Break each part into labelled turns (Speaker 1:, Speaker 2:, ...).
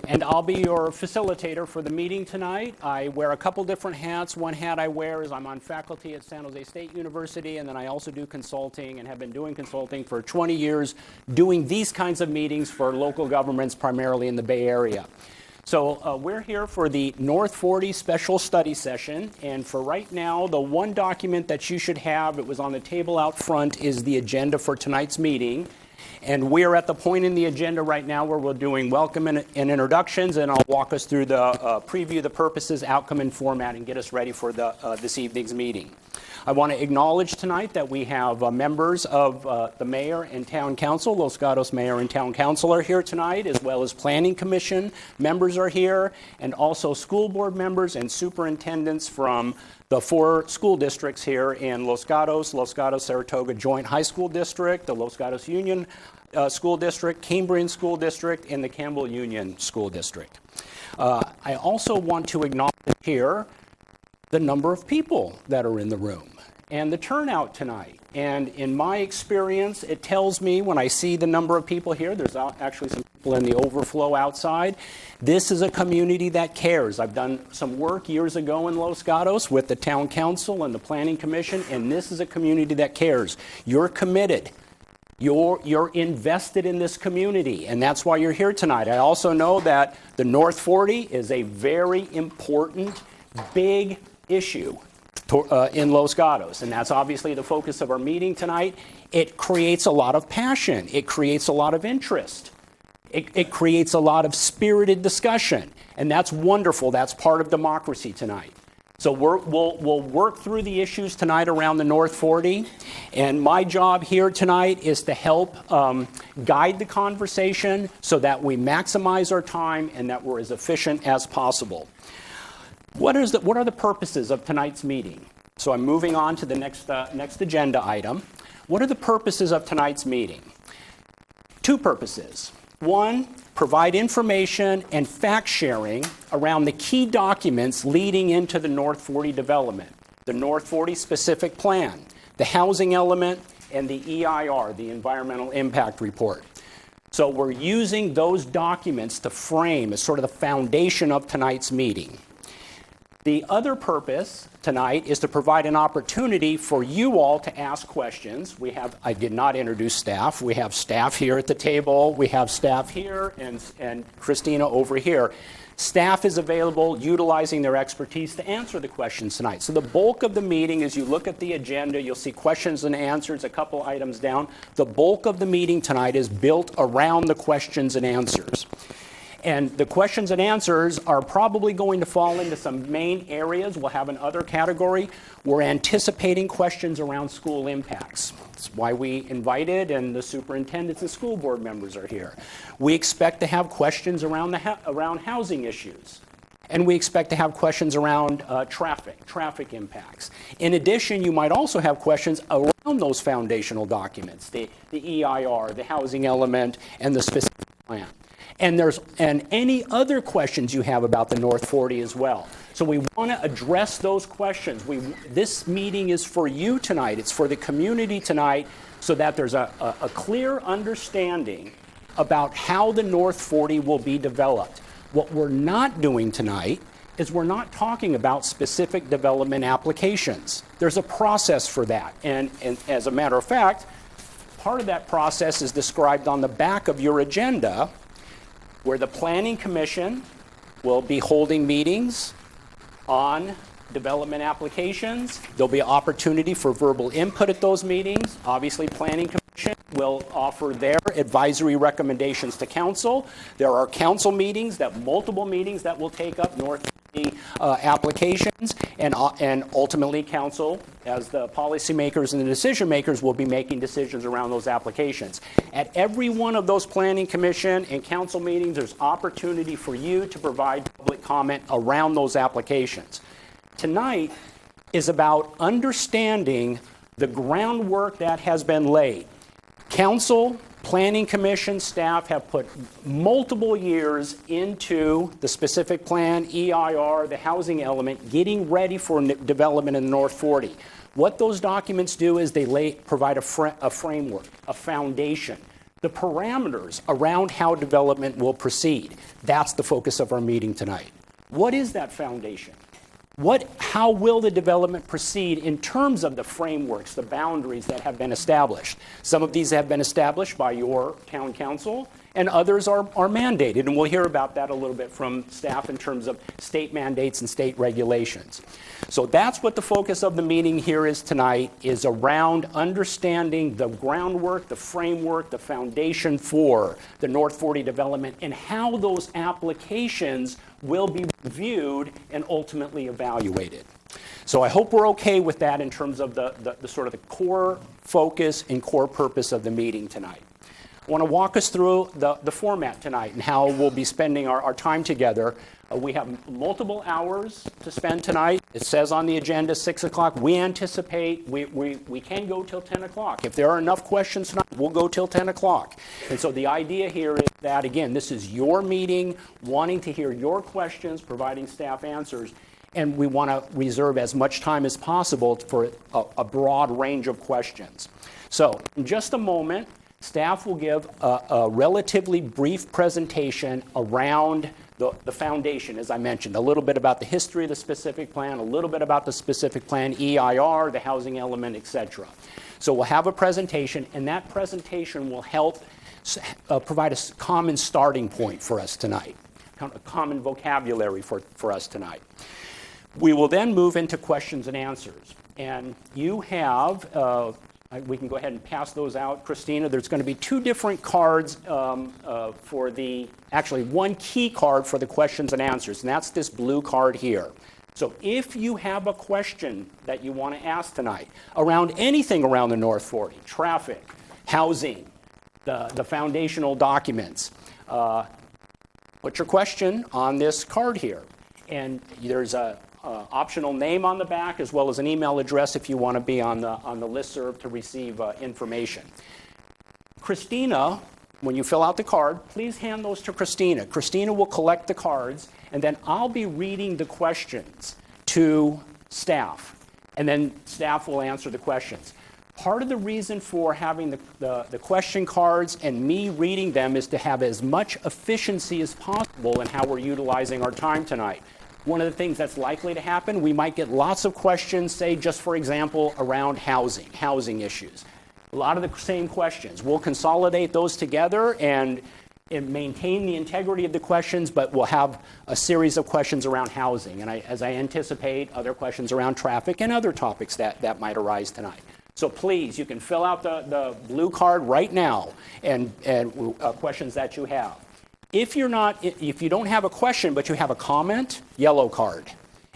Speaker 1: And I'll be your facilitator for the meeting tonight. I wear a couple different hats. One hat I wear is I'm on faculty at San Jose State University, and then I also do consulting and have been doing consulting for 20 years, doing these kinds of meetings for local governments, primarily in the Bay Area. So we're here for the North 40 Special Study Session, and for right now, the one document that you should have, it was on the table out front, is the agenda for tonight's meeting. And we're at the point in the agenda right now where we're doing welcome and introductions, and I'll walk us through the preview, the purposes, outcome, and format, and get us ready for this evening's meeting. I want to acknowledge tonight that we have members of the Mayor and Town Council. Los Gatos Mayor and Town Council are here tonight, as well as Planning Commission members are here, and also school board members and superintendents from the 4 school districts here in Los Gatos, Saratoga Joint High School District, the Los Gatos Union School District, Cambrian School District, and the Campbell Union School District. I also want to acknowledge here the number of people that are in the room and the turnout tonight. And in my experience, it tells me when I see the number of people here, there's actually some people in the overflow outside, this is a community that cares. I've done some work years ago in Los Gatos with the Town Council and the Planning Commission, and this is a community that cares. You're committed. You're invested in this community, and that's why you're here tonight. I also know that the North 40 is a very important, big issue in Los Gatos, and that's obviously the focus of our meeting tonight. It creates a lot of passion. It creates a lot of interest. It creates a lot of spirited discussion, and that's wonderful. That's part of democracy tonight. So we'll work through the issues tonight around the North 40, and my job here tonight is to help guide the conversation so that we maximize our time and that we're as efficient as possible. What are the purposes of tonight's meeting? So I'm moving on to the next agenda item. What are the purposes of tonight's meeting? 2 purposes. 1, provide information and fact sharing around the key documents leading into the North 40 development, the North 40 specific plan, the housing element, and the EIR, the Environmental Impact Report. So we're using those documents to frame as sort of the foundation of tonight's meeting. The other purpose tonight is to provide an opportunity for you all to ask questions. I did not introduce staff. We have staff here at the table. We have staff here and Christina over here. Staff is available utilizing their expertise to answer the questions tonight. So the bulk of the meeting, as you look at the agenda, you'll see questions and answers a couple items down. The bulk of the meeting tonight is built around the questions and answers. And the questions and answers are probably going to fall into some main areas. We'll have another category. We're anticipating questions around school impacts. That's why we invited, and the superintendents and school board members are here. We expect to have questions around around housing issues. And we expect to have questions around traffic impacts. In addition, you might also have questions around those foundational documents, the EIR, the housing element, and the specific plan. And any other questions you have about the North 40 as well. So we want to address those questions. This meeting is for you tonight. It's for the community tonight, so that there's a clear understanding about how the North 40 will be developed. What we're not doing tonight is we're not talking about specific development applications. There's a process for that. And as a matter of fact, part of that process is described on the back of your agenda, where the Planning Commission will be holding meetings on development applications. There'll be an opportunity for verbal input at those meetings. Obviously, Planning Commission will offer their advisory recommendations to Council. There are Council meetings, multiple meetings that will take up North 40 applications, and ultimately Council, as the policymakers and the decision makers, will be making decisions around those applications. At every one of those Planning Commission and Council meetings, there's opportunity for you to provide public comment around those applications. Tonight is about understanding the groundwork that has been laid. Council, Planning Commission staff have put multiple years into the specific plan, EIR, the housing element, getting ready for development in the North 40. What those documents do is they provide a framework, a foundation. the parameters around how development will proceed. That's the focus of our meeting tonight. What is that foundation? How will the development proceed in terms of the frameworks, the boundaries that have been established? Some of these have been established by your town council, and others are mandated, and we'll hear about that a little bit from staff in terms of state mandates and state regulations. So that's what the focus of the meeting here is tonight, is around understanding the groundwork, the framework, the foundation for the North 40 development, and how those applications will be reviewed and ultimately evaluated. So I hope we're okay with that in terms of the sort of the core focus and core purpose of the meeting tonight. I want to walk us through the format tonight and how we'll be spending our time together. We have multiple hours to spend tonight. It says on the agenda 6 o'clock. We anticipate we can go till 10 o'clock. If there are enough questions tonight, we'll go till 10 o'clock. And so the idea here is that, again, this is your meeting, wanting to hear your questions, providing staff answers, and we want to reserve as much time as possible for a broad range of questions. So in just a moment, staff will give a relatively brief presentation around the foundation, as I mentioned, a little bit about the history of the specific plan, a little bit about the specific plan, EIR, the housing element, etc. So we'll have a presentation, and that presentation will help provide a common starting point for us tonight, a common vocabulary for us tonight. We will then move into questions and answers. And you have, we can go ahead and pass those out, Christina. There's going to be 2 different cards actually one key card for the questions and answers, and that's this blue card here. So if you have a question that you want to ask tonight around anything around the North 40, traffic, housing, the foundational documents, put your question on this card here. And there's a optional name on the back, as well as an email address if you want to be on the listserv to receive information. Christina, when you fill out the card, please hand those to Christina. Christina will collect the cards, and then I'll be reading the questions to staff, and then staff will answer the questions. Part of the reason for having the question cards and me reading them is to have as much efficiency as possible in how we're utilizing our time tonight. One of the things that's likely to happen, we might get lots of questions, say just for example, around housing issues. A lot of the same questions. We'll consolidate those together and maintain the integrity of the questions, but we'll have a series of questions around housing. And as I anticipate, other questions around traffic and other topics that might arise tonight. So please, you can fill out the blue card right now and questions that you have. If you don't have a question, but you have a comment, yellow card.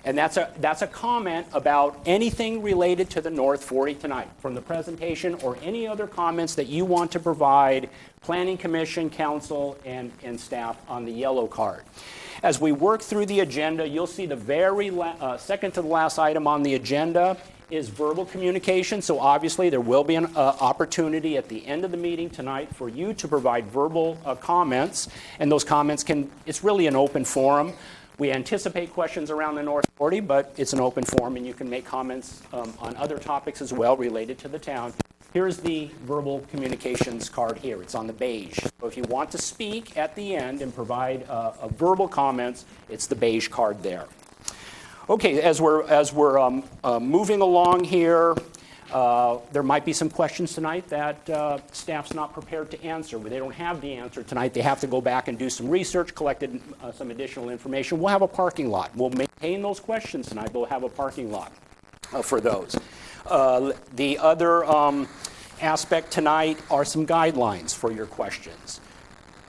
Speaker 1: And that's a comment about anything related to the North 40 tonight, from the presentation or any other comments that you want to provide Planning Commission, Council, and staff on the yellow card. As we work through the agenda, you'll see the very second to the last item on the agenda is verbal communication. So obviously there will be an opportunity at the end of the meeting tonight for you to provide verbal comments, and those comments it's really an open forum. We anticipate questions around the North 40, but it's an open forum, and you can make comments on other topics as well related to the town. Here's the verbal communications card here. It's on the beige. So if you want to speak at the end and provide verbal comments, it's the beige card there. Okay, as we're moving along here, there might be some questions tonight that staff's not prepared to answer. They don't have the answer tonight. They have to go back and do some research, collected some additional information. We'll have a parking lot. We'll maintain those questions tonight, but we'll have a parking lot for those. The other aspect tonight are some guidelines for your questions.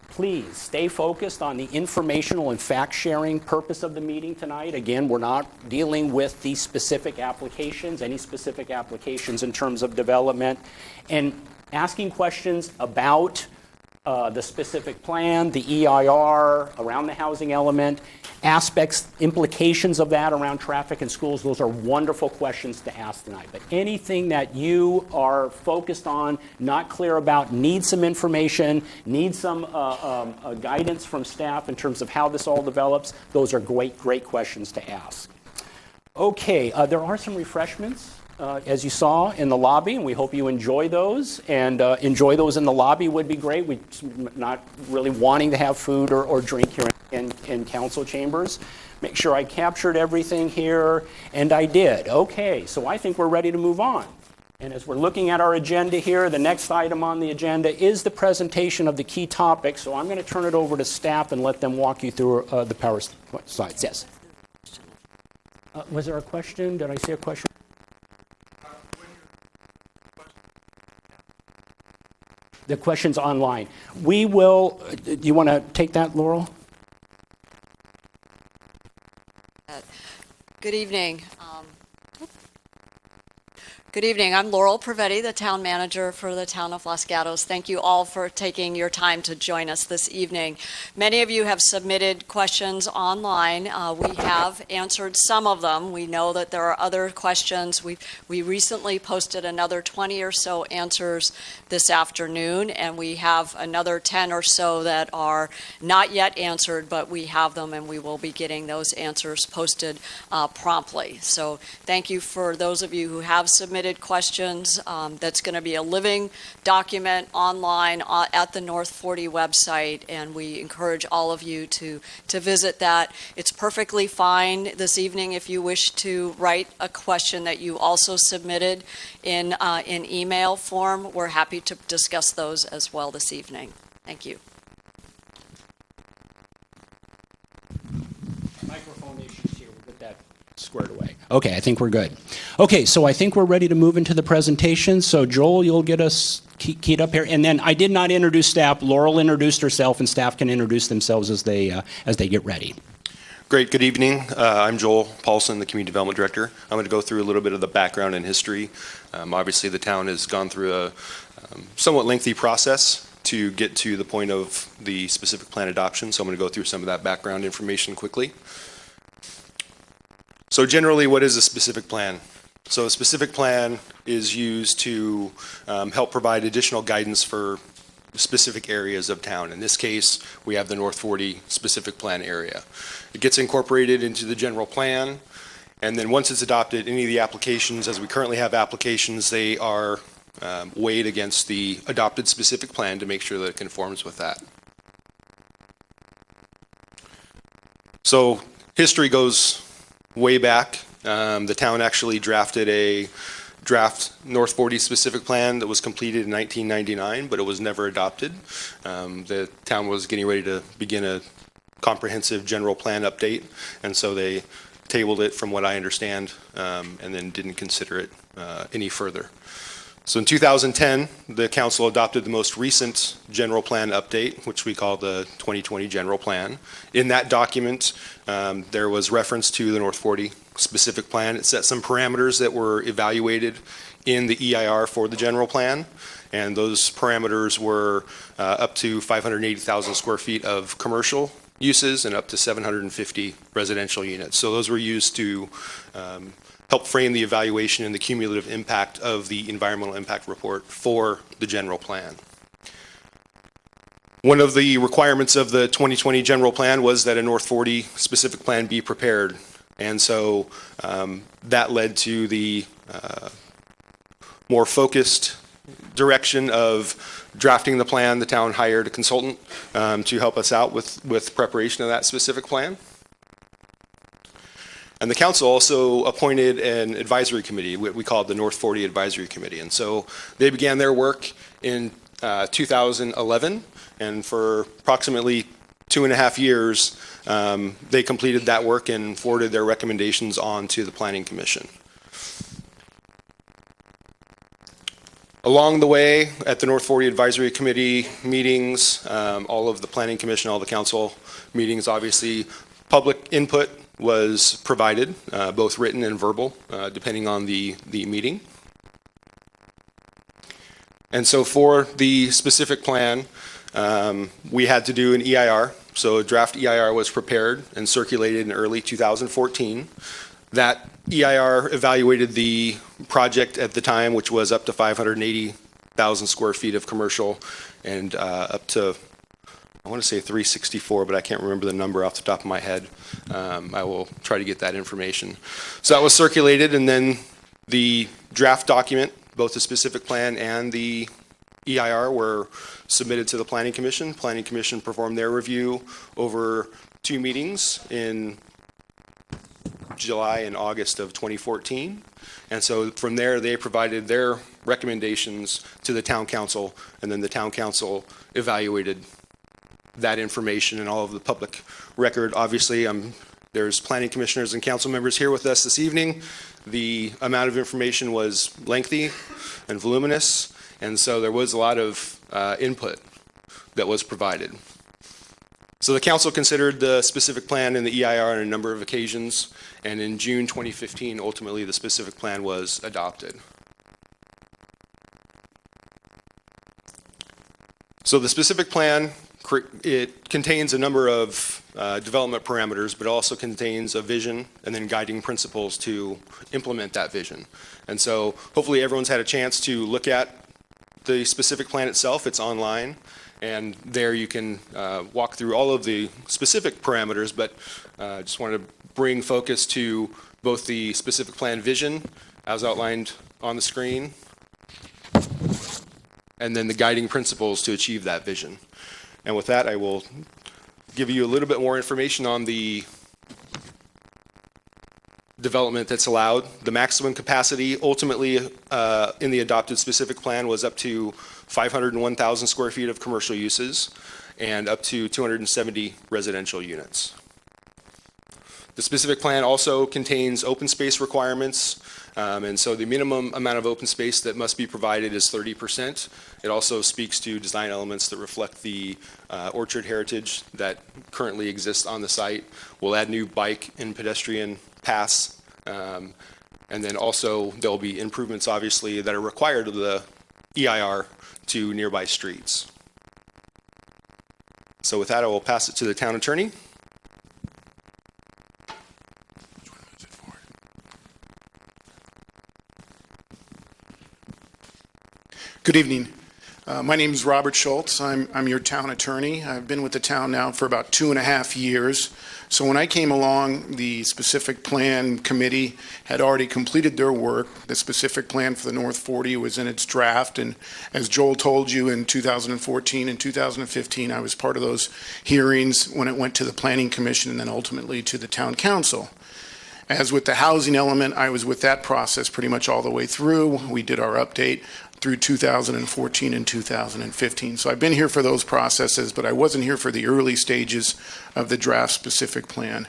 Speaker 1: Please stay focused on the informational and fact-sharing purpose of the meeting tonight. Again, we're not dealing with the specific applications, any specific applications in terms of development, and asking questions about the specific plan, the EIR, around the housing element, aspects, implications of that around traffic and schools. Those are wonderful questions to ask tonight. But anything that you are focused on, not clear about, need some information, need some guidance from staff in terms of how this all develops, those are great questions to ask. Okay, there are some refreshments as you saw, in the lobby, and we hope you enjoy those. And enjoy those in the lobby would be great. We're not really wanting to have food or drink here in council chambers. Make sure I captured everything here, and I did. Okay, so I think we're ready to move on. And as we're looking at our agenda here, the next item on the agenda is the presentation of the key topics. So I'm going to turn it over to staff and let them walk you through the power slides. Yes. Was there a question? Did I see a question? The question's online. We will, do you want to take that, Laurel?
Speaker 2: Good evening. Good evening. I'm Laurel Prevetti, the town manager for the town of Los Gatos. Thank you all for taking your time to join us this evening. Many of you have submitted questions online. We have answered some of them. We know that there are other questions. We recently posted another 20 or so answers this afternoon, and we have another 10 or so that are not yet answered, but we have them, and we will be getting those answers posted promptly. So thank you for those of you who have submitted questions. That's going to be a living document online at the North 40 website, and we encourage all of you to visit that. It's perfectly fine this evening if you wish to write a question that you also submitted in email form. We're happy to discuss those as well this evening. Thank you.
Speaker 1: Microphone issues here. We'll get that squared away. Okay, I think we're good. Okay, so I think we're ready to move into the presentation. So Joel, you'll get us keyed up here. And then I did not introduce staff. Laurel introduced herself, and staff can introduce themselves as they get ready.
Speaker 3: Great. Good evening. I'm Joel Paulson, the Community Development Director. I'm going to go through a little bit of the background and history. Obviously, the town has gone through a somewhat lengthy process to get to the point of the specific plan adoption. So I'm going to go through some of that background information quickly. So generally, what is a specific plan? So a specific plan is used to help provide additional guidance for specific areas of town. In this case, we have the North 40 specific plan area. It gets incorporated into the general plan, and then once it's adopted, any of the applications, as we currently have applications, they are weighed against the adopted specific plan to make sure that it conforms with that. So history goes way back. The town actually drafted a draft North 40 specific plan that was completed in 1999, but it was never adopted. The town was getting ready to begin a comprehensive general plan update, and so they tabled it, from what I understand, and then didn't consider it any further. So in 2010, the council adopted the most recent general plan update, which we call the 2020 general plan. In that document, there was reference to the North 40 specific plan. It set some parameters that were evaluated in the EIR for the general plan, and those parameters were up to 580,000 square feet of commercial uses and up to 750 residential units. So those were used to help frame the evaluation and the cumulative impact of the environmental impact report for the general plan. One of the requirements of the 2020 general plan was that a North 40 specific plan be prepared. And so that led to the more focused direction of drafting the plan. The town hired a consultant to help us out with preparation of that specific plan. And the council also appointed an advisory committee, what we call the North 40 Advisory Committee. And so they began their work in 2011, and for approximately 2.5 years, they completed that work and forwarded their recommendations on to the Planning Commission. Along the way, at the North 40 Advisory Committee meetings, all of the Planning Commission, all the council meetings, obviously, public input was provided, both written and verbal, depending on the meeting. And so for the specific plan, we had to do an EIR. So a draft EIR was prepared and circulated in early 2014. That EIR evaluated the project at the time, which was up to 580,000 square feet of commercial and up to, I want to say 364, but I can't remember the number off the top of my head. I will try to get that information. So that was circulated, and then The draft document, both the specific plan and the EIR, were submitted to the Planning Commission. Planning Commission performed their review over 2 meetings in July and August of 2014. And so from there, they provided their recommendations to the town council, and then the town council evaluated that information and all of the public record. Obviously, there's planning commissioners and council members here with us this evening. The amount of information was lengthy and voluminous, and so there was a lot of input that was provided. So the council considered the specific plan and the EIR on a number of occasions, and in June 2015, ultimately the specific plan was adopted. So the specific plan, it contains a number of development parameters, but also contains a vision and then guiding principles to implement that vision. And so hopefully everyone's had a chance to look at the specific plan itself. It's online, and there you can walk through all of the specific parameters, but just wanted to bring focus to both the specific plan vision as outlined on the screen, and then the guiding principles to achieve that vision. And with that, I will give you a little bit more information on the development that's allowed. The maximum capacity ultimately in the adopted specific plan was up to 501,000 square feet of commercial uses and up to 270 residential units. The specific plan also contains open space requirements, and so the minimum amount of open space that must be provided is 30%. It also speaks to design elements that reflect the orchard heritage that currently exists on the site. We'll add new bike and pedestrian paths, and then also there'll be improvements, obviously, that are required of the EIR to nearby streets. So with that, I will pass it to the town attorney.
Speaker 4: Good evening. My name is Robert Schultz. I'm your town attorney. I've been with the town now for about 2.5 years. So when I came along, the specific plan committee had already completed their work. The specific plan for the North 40 was in its draft, and as Joel told you, in 2014 and 2015, I was part of those hearings when it went to the Planning Commission and then ultimately to the town council. As with the housing element, I was with that process pretty much all the way through. We did our update through 2014 and 2015. So I've been here for those processes, but I wasn't here for the early stages of the draft specific plan.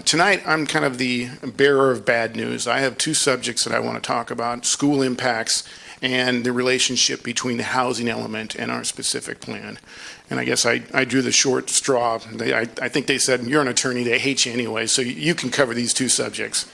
Speaker 4: Tonight, I'm kind of the bearer of bad news. I have 2 subjects that I want to talk about: school impacts and the relationship between the housing element and our specific plan. And I guess I drew the short straw. I think they said, you're an attorney, they hate you anyway, so you can cover these 2 subjects.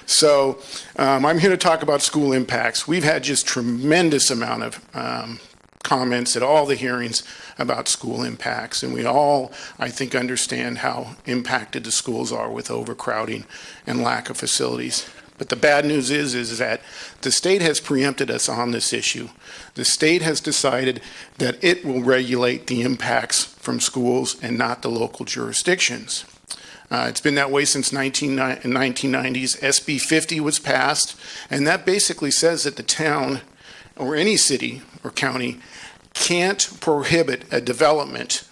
Speaker 4: So I'm here to talk about school impacts. We've had just tremendous amount of comments at all the hearings about school impacts, and we all, I think, understand how impacted the schools are with overcrowding and lack of facilities. But the bad news is that the state has preempted us on this issue. The state has decided that it will regulate the impacts from schools and not the local jurisdictions. It's been that way since 1990s. SB 50 was passed, and that basically says that the town or any city or county can't prohibit a development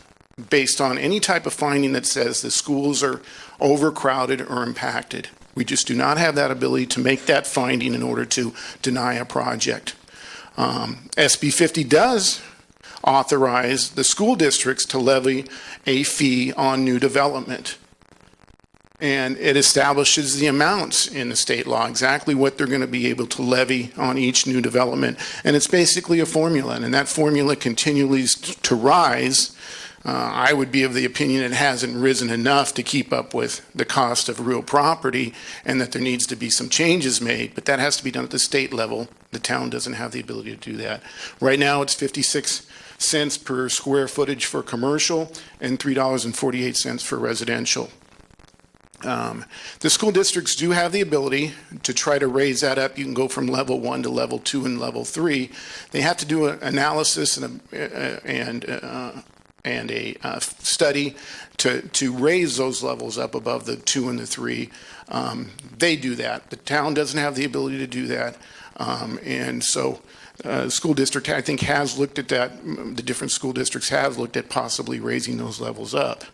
Speaker 4: based on any type of finding that says the schools are overcrowded or impacted. We just do not have that ability to make that finding in order to deny a project. SB 50 does authorize the school districts to levy a fee on new development. And it establishes the amounts in the state law, exactly what they're going to be able to levy on each new development. And it's basically a formula, and that formula continues to rise. I would be of the opinion it hasn't risen enough to keep up with the cost of real property, and that there needs to be some changes made, but that has to be done at the state level. The town doesn't have the ability to do that. Right now, it's 56 cents per square footage for commercial and $3.48 for residential. The school districts do have the ability to try to raise that up. You can go from level 1 to level 2 and level 3. They have to do an analysis and study to raise those levels up above the 2 and the 3. They do that. The town doesn't have the ability to do that. And so the school district, I think, has looked at that. The different school districts have looked at possibly raising those levels up.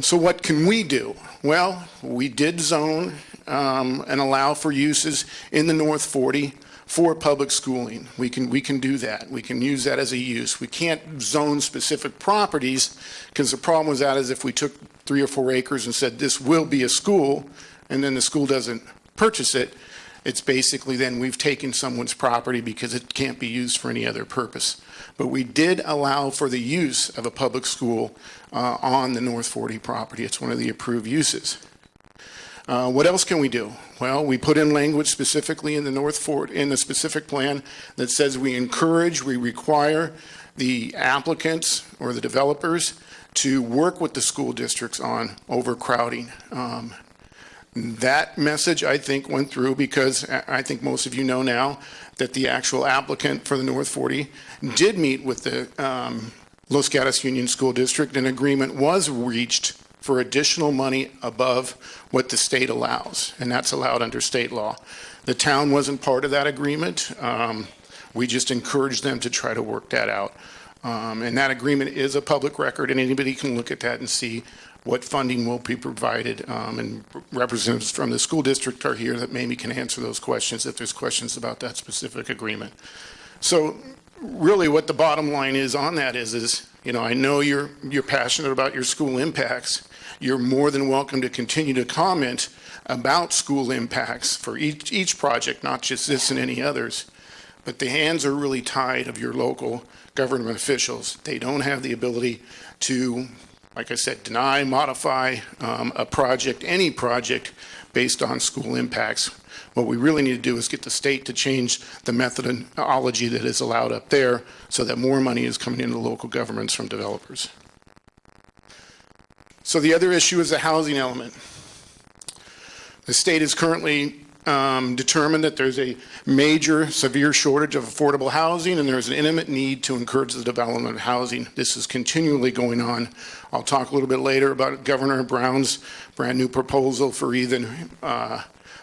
Speaker 4: So what can we do? Well, we did zone and allow for uses in the North 40 for public schooling. We can do that. We can use that as a use. We can't zone specific properties, because the problem with that is if we took 3 or 4 acres and said this will be a school, and then the school doesn't purchase it, it's basically then we've taken someone's property because it can't be used for any other purpose. But we did allow for the use of a public school on the North 40 property. It's one of the approved uses. What else can we do? Well, we put in language specifically in the North 40, in the specific plan, that says we encourage, we require the applicants or the developers to work with the school districts on overcrowding. That message, I think, went through because I think most of you know now that the actual applicant for the North 40 did meet with the Los Gatos Union School District. An agreement was reached for additional money above what the state allows, and that's allowed under state law. The town wasn't part of that agreement. We just encouraged them to try to work that out. And that agreement is a public record, and anybody can look at that and see what funding will be provided. And representatives from the school district are here that maybe can answer those questions if there's questions about that specific agreement. So really what the bottom line is on that is you know, I know you're passionate about your school impacts. You're more than welcome to continue to comment about school impacts for each project, not just this and any others. But the hands are really tied of your local government officials. They don't have the ability to, like I said, deny, modify a project, any project, based on school impacts. What we really need to do is get the state to change the methodology that is allowed up there so that more money is coming into local governments from developers. So the other issue is the housing element. The state is currently determined that there's a major, severe shortage of affordable housing, and there's an imminent need to encourage the development of housing. This is continually going on. I'll talk a little bit later about Governor Brown's brand new proposal for even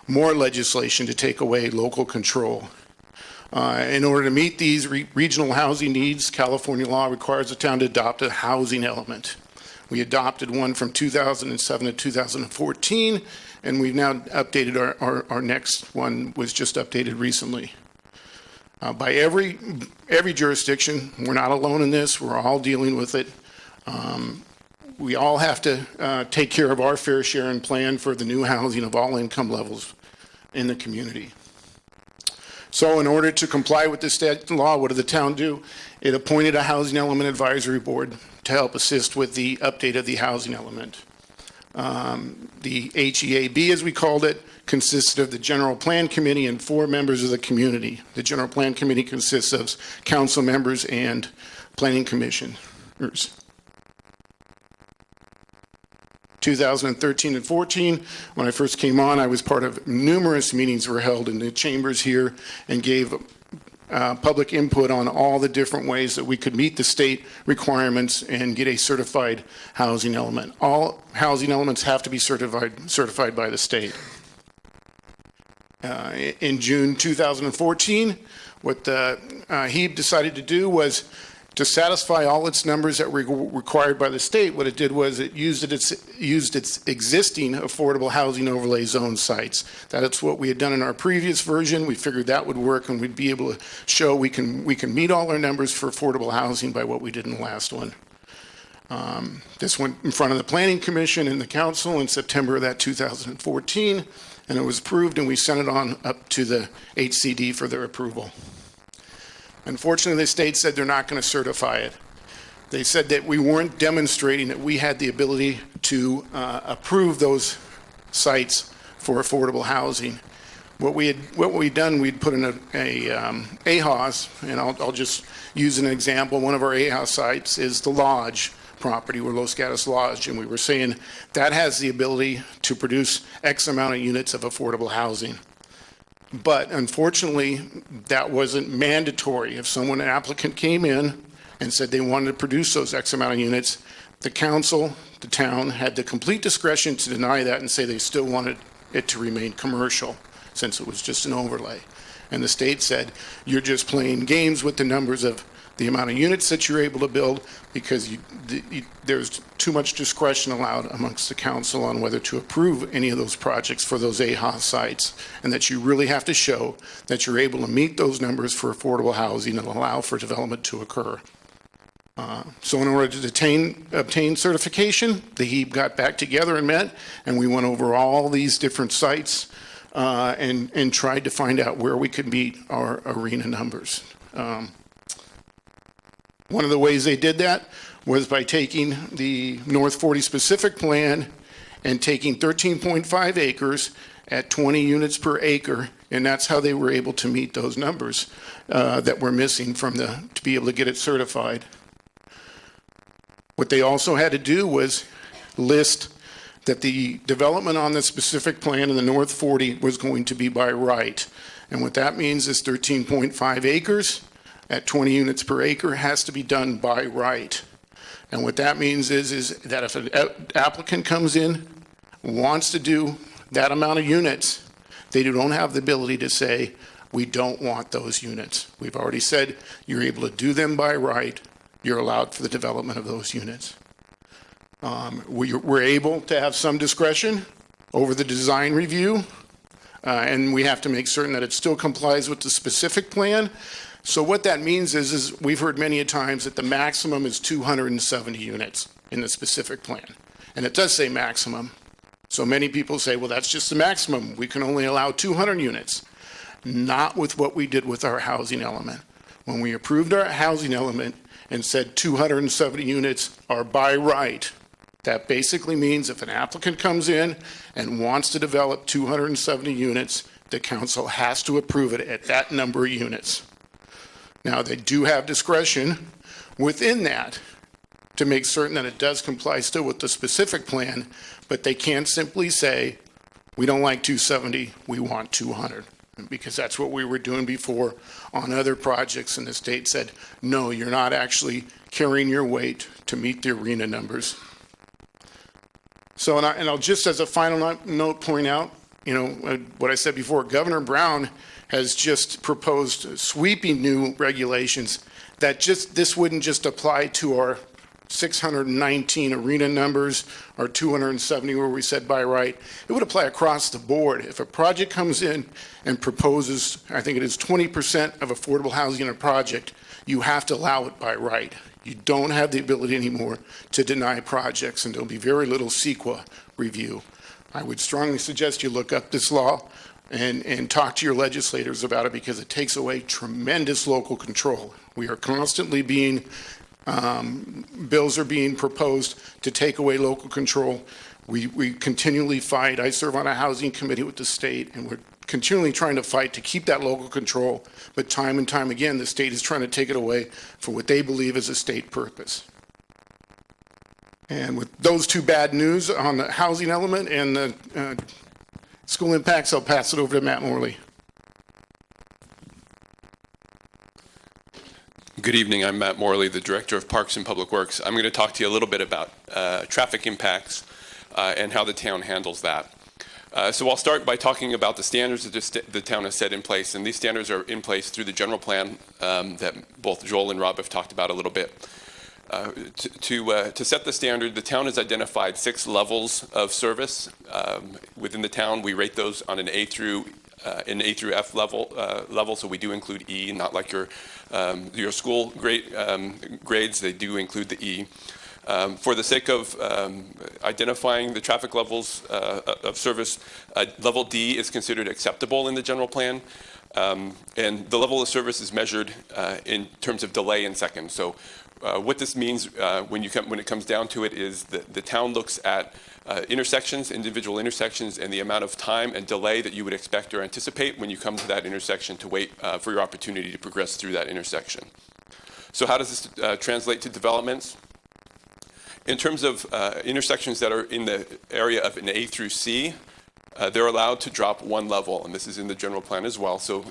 Speaker 4: more legislation to take away local control. In order to meet these regional housing needs, California law requires the town to adopt a housing element. We adopted one from 2007 to 2014, and we've now updated our next one was just updated recently. By every jurisdiction, we're not alone in this, we're all dealing with it. We all have to take care of our fair share and plan for the new housing of all income levels in the community. So in order to comply with the state law, what did the town do? It appointed a housing element advisory board to help assist with the update of the housing element. The HEAB, as we called it, consisted of the General Plan Committee and 4 members of the community. The General Plan Committee consists of council members and planning commissioners. 2013 and 14, when I first came on, I was part of numerous meetings were held in the chambers here and gave public input on all the different ways that we could meet the state requirements and get a certified housing element. All housing elements have to be certified by the state. In June 2014, what the HEAB decided to do was to satisfy all its numbers that were required by the state. What it did was it used its existing affordable housing overlay zone sites. That's what we had done in our previous version. We figured that would work, and we'd be able to show we can meet all our numbers for affordable housing by what we did in the last one. This went in front of the Planning Commission and the Council in September of that 2014, and it was approved, and we sent it on up to the HCD for their approval. Unfortunately, the state said they're not going to certify it. They said that we weren't demonstrating that we had the ability to approve those sites for affordable housing. What we'd done, we'd put in a AHAUS, and I'll just use an example. One of our AHAUS sites is the Lodge property, where Los Gatos Lodge, and we were saying that has the ability to produce X amount of units of affordable housing. But unfortunately, that wasn't mandatory. If an applicant came in and said they wanted to produce those X amount of units, the council, the town, had the complete discretion to deny that and say they still wanted it to remain commercial, since it was just an overlay. And the state said, you're just playing games with the numbers of the amount of units that you're able to build, because there's too much discretion allowed amongst the council on whether to approve any of those projects for those AHA sites, and that you really have to show that you're able to meet those numbers for affordable housing and allow for development to occur. So in order to obtain certification, the HEAP got back together and met, and we went over all these different sites and tried to find out where we could meet our arena numbers. One of the ways they did that was by taking the North 40 specific plan and taking 13.5 acres at 20 units per acre, and that's how they were able to meet those numbers that were missing to be able to get it certified. What they also had to do was list that the development on the specific plan in the North 40 was going to be by right. And what that means is 13.5 acres at 20 units per acre has to be done by right. And what that means is that if an applicant comes in, wants to do that amount of units, they don't have the ability to say, we don't want those units. We've already said you're able to do them by right. You're allowed for the development of those units. We're able to have some discretion over the design review, and we have to make certain that it still complies with the specific plan. So what that means is we've heard many a times that the maximum is 270 units in the specific plan. And it does say maximum. So many people say, well, that's just the maximum. We can only allow 200 units. Not with what we did with our housing element. When we approved our housing element and said 270 units are by right, that basically means if an applicant comes in and wants to develop 270 units, the council has to approve it at that number of units. Now, they do have discretion within that to make certain that it does comply still with the specific plan, but they can't simply say, we don't like 270, we want 200. Because that's what we were doing before on other projects, and the state said, no, you're not actually carrying your weight to meet the arena numbers. So, and I'll just as a final note point out, what I said before, Governor Brown has just proposed sweeping new regulations that this wouldn't just apply to our 619 arena numbers or 270 where we said by right. It would apply across the board. If a project comes in and proposes, I think it is 20% of affordable housing in a project, you have to allow it by right. You don't have the ability anymore to deny projects, and there'll be very little CEQA review. I would strongly suggest you look up this law and talk to your legislators about it, because it takes away tremendous local control. We are constantly bills are being proposed to take away local control. We continually fight. I serve on a housing committee with the state, and we're continually trying to fight to keep that local control. But time and time again, the state is trying to take it away for what they believe is a state purpose. And with those two bad news on the housing element and the school impacts, I'll pass it over to Matt Morley.
Speaker 5: Good evening. I'm Matt Morley, the Director of Parks and Public Works. I'm going to talk to you a little bit about traffic impacts and how the town handles that. So I'll start by talking about the standards that the town has set in place, and these standards are in place through the general plan that both Joel and Rob have talked about a little bit. To set the standard, the town has identified 6 levels of service. Within the town, we rate those on an A through F level, so we do include E, not like your school grades. They do include the E. For the sake of identifying the traffic levels of service, level D is considered acceptable in the general plan, and the level of service is measured in terms of delay in seconds. So what this means when it comes down to it is that the town looks at individual intersections, and the amount of time and delay that you would expect or anticipate when you come to that intersection to wait for your opportunity to progress through that intersection. So how does this translate to developments? In terms of intersections that are in the area of an A through C, they're allowed to drop one level, and this is in the general plan as well. So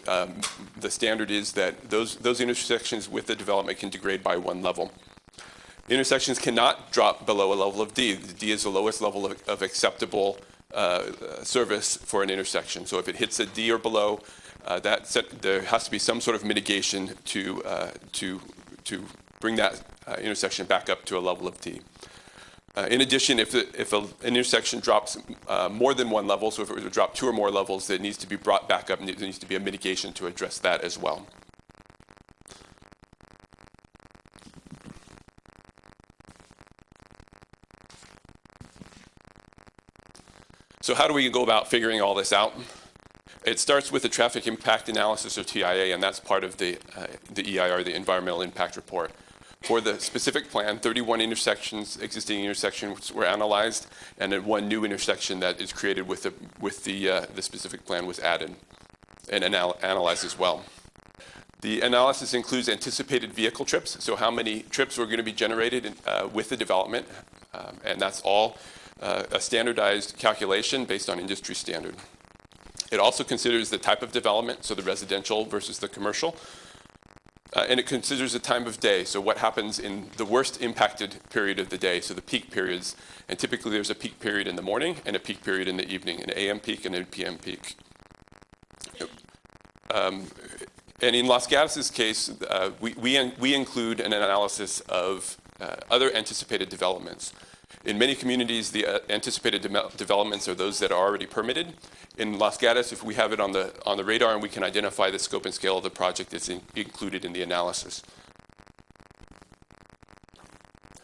Speaker 5: the standard is that those intersections with the development can degrade by one level. Intersections cannot drop below a level of D. D is the lowest level of acceptable service for an intersection. So if it hits a D or below, there has to be some sort of mitigation to bring that intersection back up to a level of D. In addition, if an intersection drops more than one level, so if it were to drop 2 or more levels, it needs to be brought back up, and there needs to be a mitigation to address that as well. So how do we go about figuring all this out? It starts with a traffic impact analysis, or TIA, and that's part of the EIR, the Environmental Impact Report. For the specific plan, 31 existing intersections were analyzed, and then 1 new intersection that is created with the specific plan was added and analyzed as well. The analysis includes anticipated vehicle trips, so how many trips were going to be generated with the development, and that's all a standardized calculation based on industry standard. It also considers the type of development, so the residential versus the commercial, and it considers the time of day, so what happens in the worst impacted period of the day, so the peak periods, and typically there's a peak period in the morning and a peak period in the evening, an AM peak and a PM peak. And in Los Gatos' case, we include an analysis of other anticipated developments. In many communities, the anticipated developments are those that are already permitted. In Los Gatos, if we have it on the radar and we can identify the scope and scale of the project, it's included in the analysis.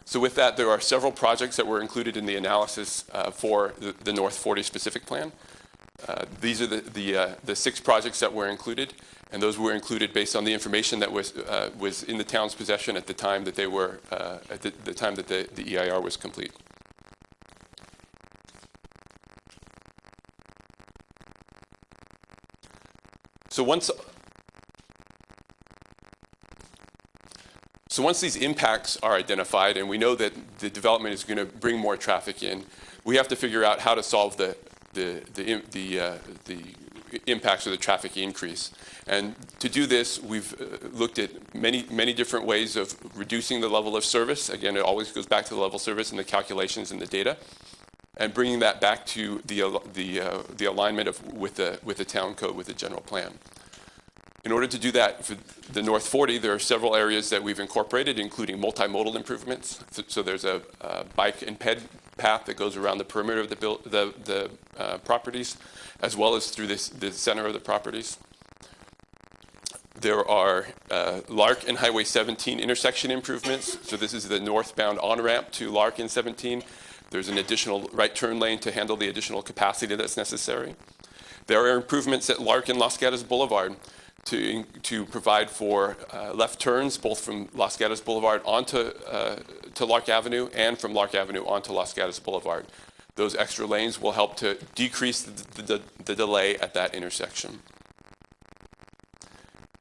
Speaker 5: So with that, there are several projects that were included in the analysis for the North 40 specific plan. These are the 6 projects that were included, and those were included based on the information that was in the town's possession at the time that they were at the time that the EIR was complete. So once these impacts are identified, and we know that the development is going to bring more traffic in, we have to figure out how to solve the impacts of the traffic increase. And to do this, we've looked at many different ways of reducing the level of service. Again, it always goes back to the level of service and the calculations and the data, and bringing that back to the alignment with the town code, with the general plan. In order to do that for the North 40, there are several areas that we've incorporated, including multimodal improvements. So there's a bike and ped path that goes around the perimeter of the properties, as well as through the center of the properties. There are Lark and Highway 17 intersection improvements. So this is the northbound on-ramp to Lark and 17. There's an additional right turn lane to handle the additional capacity that's necessary. There are improvements at Lark and Los Gatos Boulevard to provide for left turns, both from Los Gatos Boulevard onto to Lark Avenue and from Lark Avenue onto Los Gatos Boulevard. Those extra lanes will help to decrease the delay at that intersection.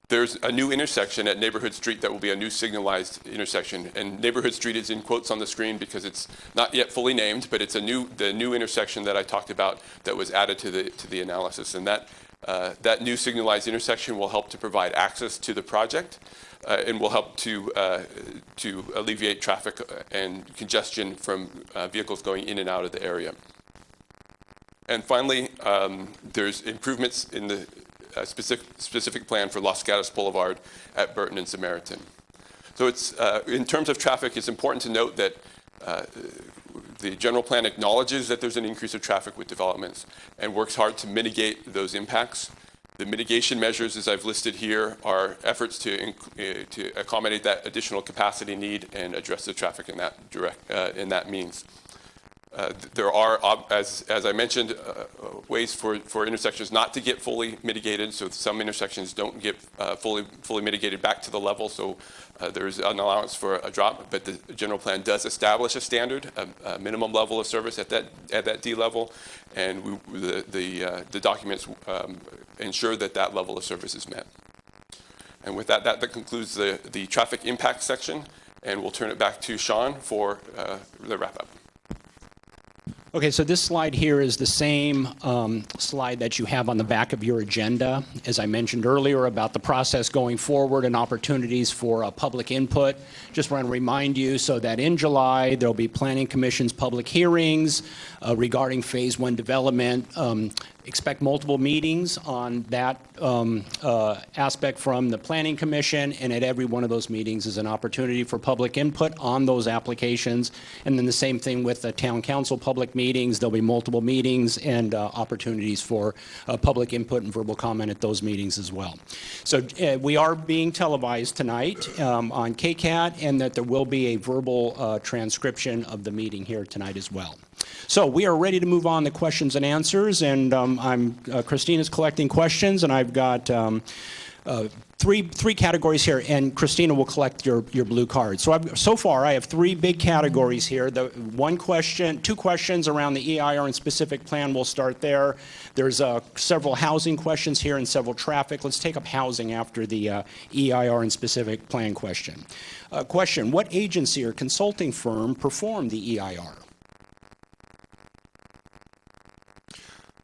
Speaker 5: There's a new intersection at Neighborhood Street that will be a new signalized intersection. And Neighborhood Street is in quotes on the screen because it's not yet fully named, but it's the new intersection that I talked about that was added to the analysis. And that new signalized intersection will help to provide access to the project and will help to alleviate traffic and congestion from vehicles going in and out of the area. And finally, there's improvements in the specific plan for Los Gatos Boulevard at Burton and Samaritan. So it's in terms of traffic, it's important to note that the general plan acknowledges that there's an increase of traffic with developments and works hard to mitigate those impacts. The mitigation measures, as I've listed here, are efforts to accommodate that additional capacity need and address the traffic in that means. There are, as I mentioned, ways for intersections not to get fully mitigated. So some intersections don't get fully mitigated back to the level. So there's an allowance for a drop. But the general plan does establish a standard, a minimum level of service at that D level, and the documents ensure that level of service is met. And with that concludes the traffic impact section. And we'll turn it back to Sean for the wrap up.
Speaker 1: Okay, so this slide here is the same slide that you have on the back of your agenda. As I mentioned earlier about the process going forward and opportunities for public input, just want to remind you so that in July there'll be Planning Commission's public hearings regarding Phase 1 development. Expect multiple meetings on that aspect from the Planning Commission, and at every one of those meetings is an opportunity for public input on those applications. And then the same thing with the Town Council public meetings. There'll be multiple meetings and opportunities for public input and verbal comment at those meetings as well. So we are being televised tonight on KCAT, and that there will be a verbal transcription of the meeting here tonight as well. So we are ready to move on to questions and answers, and Christina's collecting questions, and I've got three categories here, and Christina will collect your blue card. So far I have three big categories here. The two questions around the EIR and specific plan. We'll start there. There's several housing questions here and several traffic. Let's take up housing after the EIR and specific plan question. Question: what agency or consulting firm performed the EIR?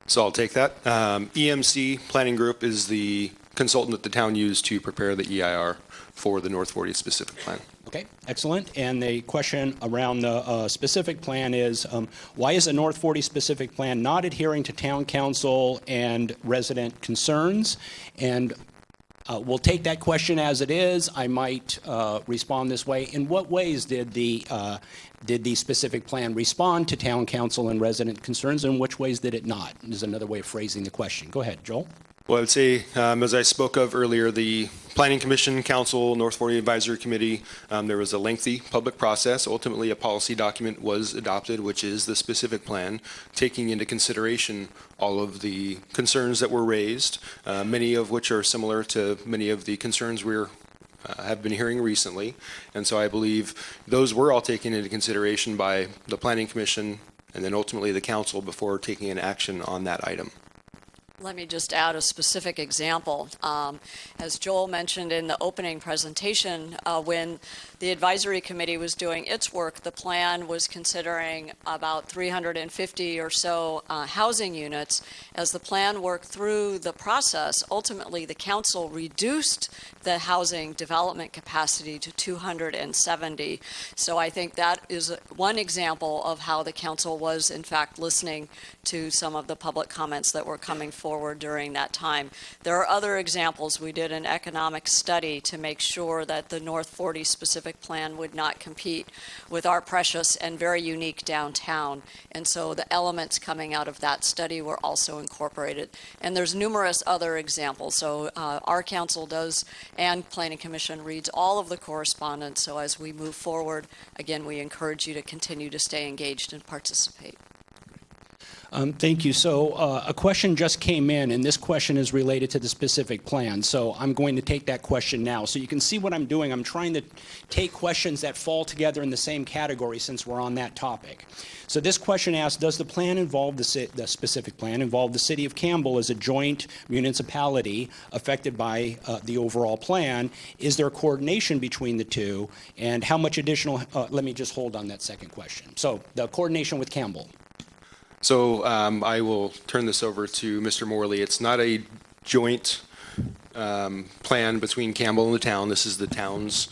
Speaker 3: So I'll take that. EMC Planning Group is the consultant that the town used to prepare the EIR for the North 40 specific plan.
Speaker 1: Okay, excellent. And the question around the specific plan is, why is the North 40 specific plan not adhering to town council and resident concerns? And we'll take that question as it is. I might respond this way. In what ways did the specific plan respond to town council and resident concerns, and which ways did it not? Is another way of phrasing the question. Go ahead, Joel.
Speaker 3: Well, I would say, as I spoke of earlier, the Planning Commission, Council, North 40 Advisory Committee, there was a lengthy public process. Ultimately, a policy document was adopted, which is the specific plan, taking into consideration all of the concerns that were raised, many of which are similar to many of the concerns we're have been hearing recently. And so I believe those were all taken into consideration by the Planning Commission and then ultimately the Council before taking an action on that item.
Speaker 2: Let me just add a specific example. As Joel mentioned in the opening presentation, when the advisory committee was doing its work, the plan was considering about 350 or so housing units. As the plan worked through the process, ultimately the council reduced the housing development capacity to 270. So I think that is one example of how the council was in fact listening to some of the public comments that were coming forward during that time. There are other examples. We did an economic study to make sure that the North 40 specific plan would not compete with our precious and very unique downtown. And so the elements coming out of that study were also incorporated. And there's numerous other examples. So our council does, and Planning Commission reads all of the correspondence. So as we move forward, again, we encourage you to continue to stay engaged and participate.
Speaker 1: Thank you. So a question just came in, and this question is related to the specific plan. So I'm going to take that question now. So you can see what I'm doing. I'm trying to take questions that fall together in the same category since we're on that topic. So this question asks, does the plan involve the specific plan involve the city of Campbell as a joint municipality affected by the overall plan? Is there coordination between the two? And how much additional, let me just hold on that second question. So the coordination with Campbell.
Speaker 3: So I will turn this over to Mr. Morley. It's not a joint plan between Campbell and the town. This is the town's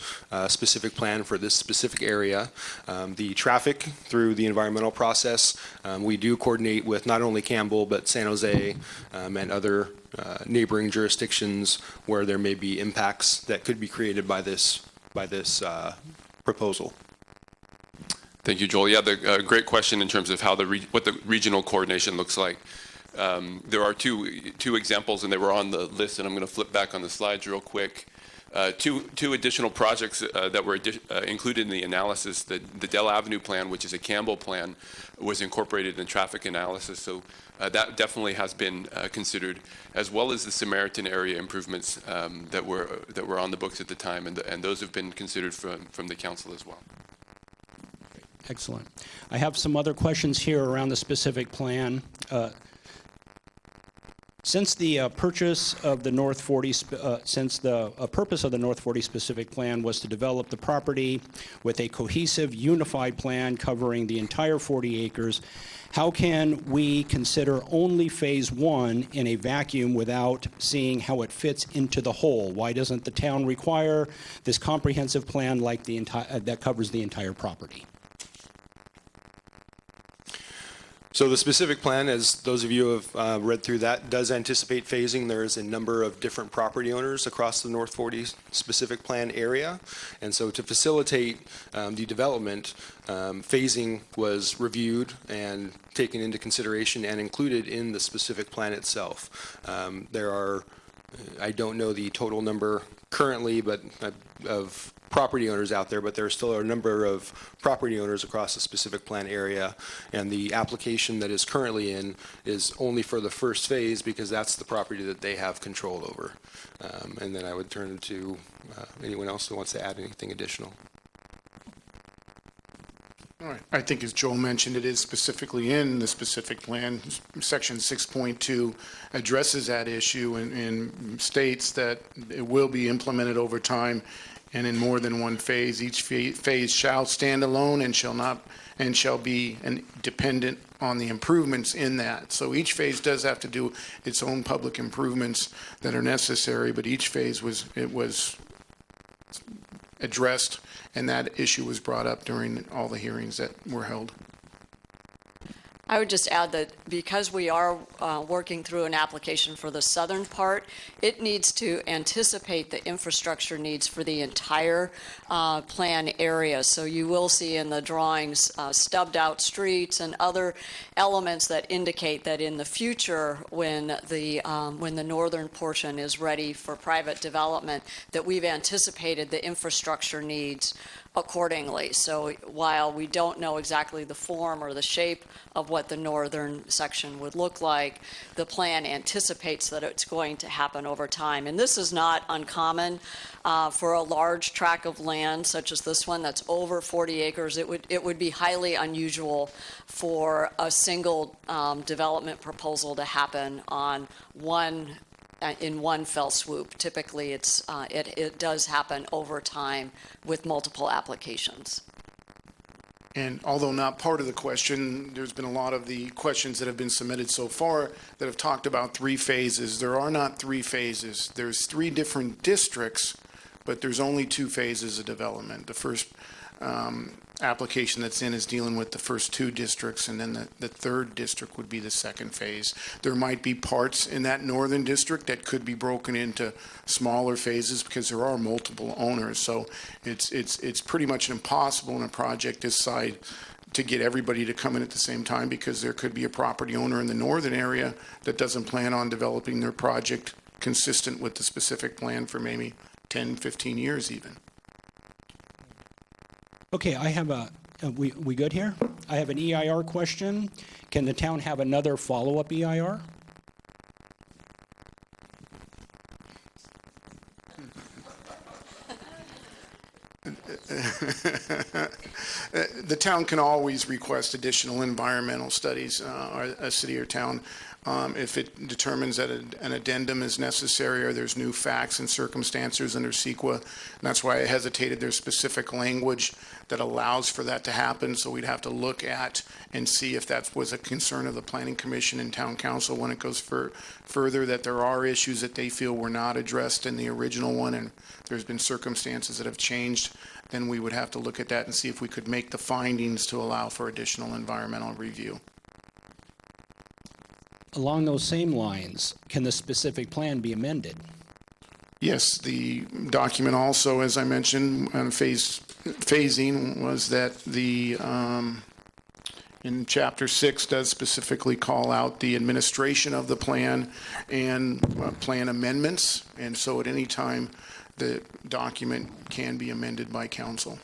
Speaker 3: specific plan for this specific area. The traffic through the environmental process, we do coordinate with not only Campbell but San Jose and other neighboring jurisdictions where there may be impacts that could be created by this proposal.
Speaker 5: Thank you, Joel. Yeah, great question in terms of how what the regional coordination looks like. There are two examples, and they were on the list, and I'm going to flip back on the slides real quick. Two additional projects that were included in the analysis. The Dell Avenue plan, which is a Campbell plan, was incorporated in traffic analysis, so that definitely has been considered, as well as the Samaritan area improvements that were on the books at the time, and those have been considered from the council as well.
Speaker 1: Excellent. I have some other questions here around the specific plan. Since the purpose of the North 40 specific plan was to develop the property with a cohesive, unified plan covering the entire 40 acres, How can we consider only phase one in a vacuum without seeing how it fits into the whole? Why doesn't the town require this comprehensive plan like the that covers the entire property?
Speaker 3: So the specific plan, as those of you who have read through that, does anticipate phasing. There is a number of different property owners across the North 40 specific plan area. And so to facilitate the development, phasing was reviewed and taken into consideration and included in the specific plan itself. There are, I don't know the total number currently, but of property owners out there, but there still are a number of property owners across the specific plan area, and the application that is currently in is only for the first phase because that's the property that they have control over. And then I would turn to anyone else who wants to add anything additional.
Speaker 4: All right. I think as Joel mentioned, it is specifically in the specific plan. Section 6.2 addresses that issue and states that it will be implemented over time and in more than one phase. Each phase shall stand alone and shall be dependent on the improvements in that. So each phase does have to do its own public improvements that are necessary, but each phase was addressed, and that issue was brought up during all the hearings that were held.
Speaker 2: I would just add that because we are working through an application for the southern part, it needs to anticipate the infrastructure needs for the entire plan area. So you will see in the drawings stubbed out streets and other elements that indicate that in the future, when the northern portion is ready for private development, that we've anticipated the infrastructure needs accordingly. So while we don't know exactly the form or the shape of what the northern section would look like, the plan anticipates that it's going to happen over time. And this is not uncommon for a large tract of land such as this one that's over 40 acres. It would be highly unusual for a single development proposal to happen on in one fell swoop. Typically, it does happen over time with multiple applications.
Speaker 4: And although not part of the question, there's been a lot of the questions that have been submitted so far that have talked about 3 phases. There are not 3 phases. There's 3 different districts, but there's only 2 phases of development. The first application that's in is dealing with the first 2 districts, and then the third district would be the second phase. There might be parts in that northern district that could be broken into smaller phases because there are multiple owners. So it's pretty much impossible in a project this size to get everybody to come in at the same time, because there could be a property owner in the northern area that doesn't plan on developing their project consistent with the specific plan for maybe 10, 15 years even.
Speaker 1: Okay, I have we good here? I have an EIR question. Can the town have another follow-up EIR?
Speaker 4: The town can always request additional environmental studies, a city or town, if it determines that an addendum is necessary or there's new facts and circumstances under CEQA. And that's why I hesitated. There's specific language that allows for that to happen, so we'd have to look at and see if that was a concern of the Planning Commission and Town Council when it goes further, that there are issues that they feel were not addressed in the original one, and there's been circumstances that have changed. Then we would have to look at that and see if we could make the findings to allow for additional environmental review.
Speaker 1: Along those same lines, can the specific plan be amended?
Speaker 4: Yes, the document also, as I mentioned, on phasing was that in Chapter 6 does specifically call out the administration of the plan and plan amendments, and so at any time the document can be amended by council.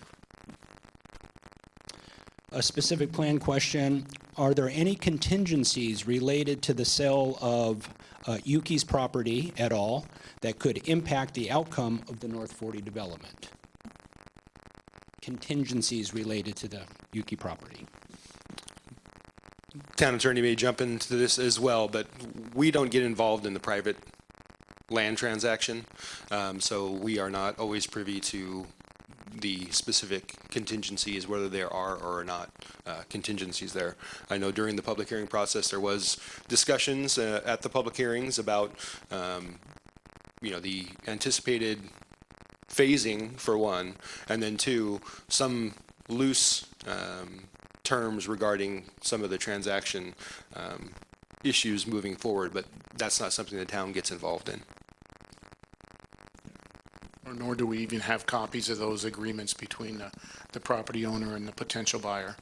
Speaker 1: A specific plan question. Are there any contingencies related to the sale of Yuki's property at all that could impact the outcome of the North 40 development? Contingencies related to the Yuki property.
Speaker 3: Town attorney may jump into this as well, but we don't get involved in the private land transaction, so we are not always privy to the specific contingencies, whether there are or are not contingencies there. I know during the public hearing process, there was discussions at the public hearings about, the anticipated phasing for one, and then two, some loose terms regarding some of the transaction issues moving forward, but that's not something the town gets involved in.
Speaker 4: Or nor do we even have copies of those agreements between the property owner and the potential buyer.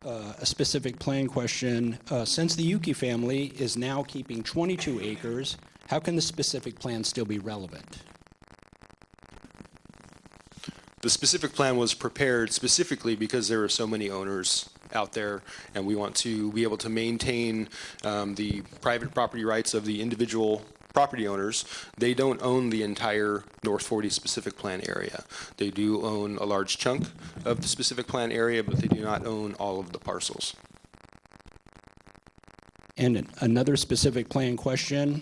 Speaker 1: A specific plan question. Since the Yuki family is now keeping 22 acres, how can the specific plan still be relevant?
Speaker 3: The specific plan was prepared specifically because there are so many owners out there, and we want to be able to maintain the private property rights of the individual property owners. They don't own the entire North 40 specific plan area. They do own a large chunk of the specific plan area, but they do not own all of the parcels.
Speaker 1: And another specific plan question.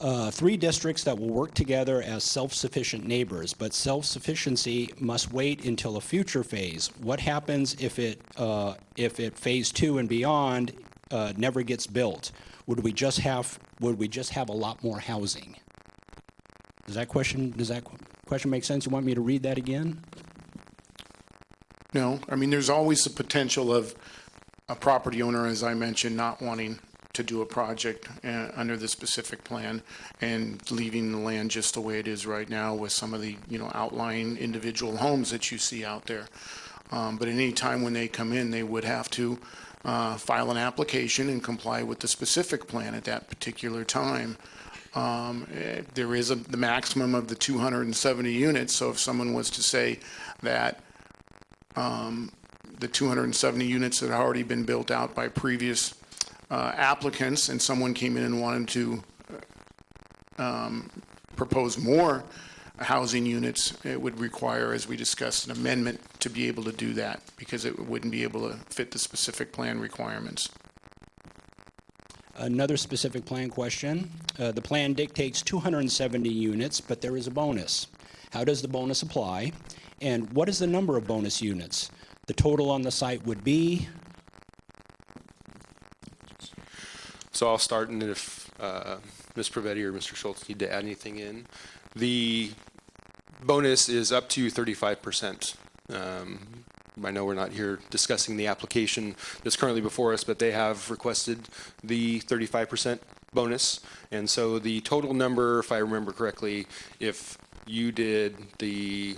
Speaker 1: 3 districts that will work together as self-sufficient neighbors, but self-sufficiency must wait until a future phase. What happens if it phase 2 and beyond never gets built? Would we just have a lot more housing? Does that question make sense? You want me to read that again?
Speaker 4: No, I mean, there's always the potential of a property owner, as I mentioned, not wanting to do a project under the specific plan and leaving the land just the way it is right now with some of the, outlying individual homes that you see out there. But at any time when they come in, they would have to file an application and comply with the specific plan at that particular time. There is the maximum of the 270 units, so if someone was to say that the 270 units that had already been built out by previous applicants and someone came in and wanted to propose more housing units, it would require, as we discussed, an amendment to be able to do that because it wouldn't be able to fit the specific plan requirements.
Speaker 1: Another specific plan question. The plan dictates 270 units, but there is a bonus. How does the bonus apply? And what is the number of bonus units? The total on the site would be?
Speaker 3: So I'll start, and if Ms. Prevetti or Mr. Schultz need to add anything in. The bonus is up to 35%. I know we're not here discussing the application that's currently before us, but they have requested the 35% bonus. And so the total number, if I remember correctly, if you did the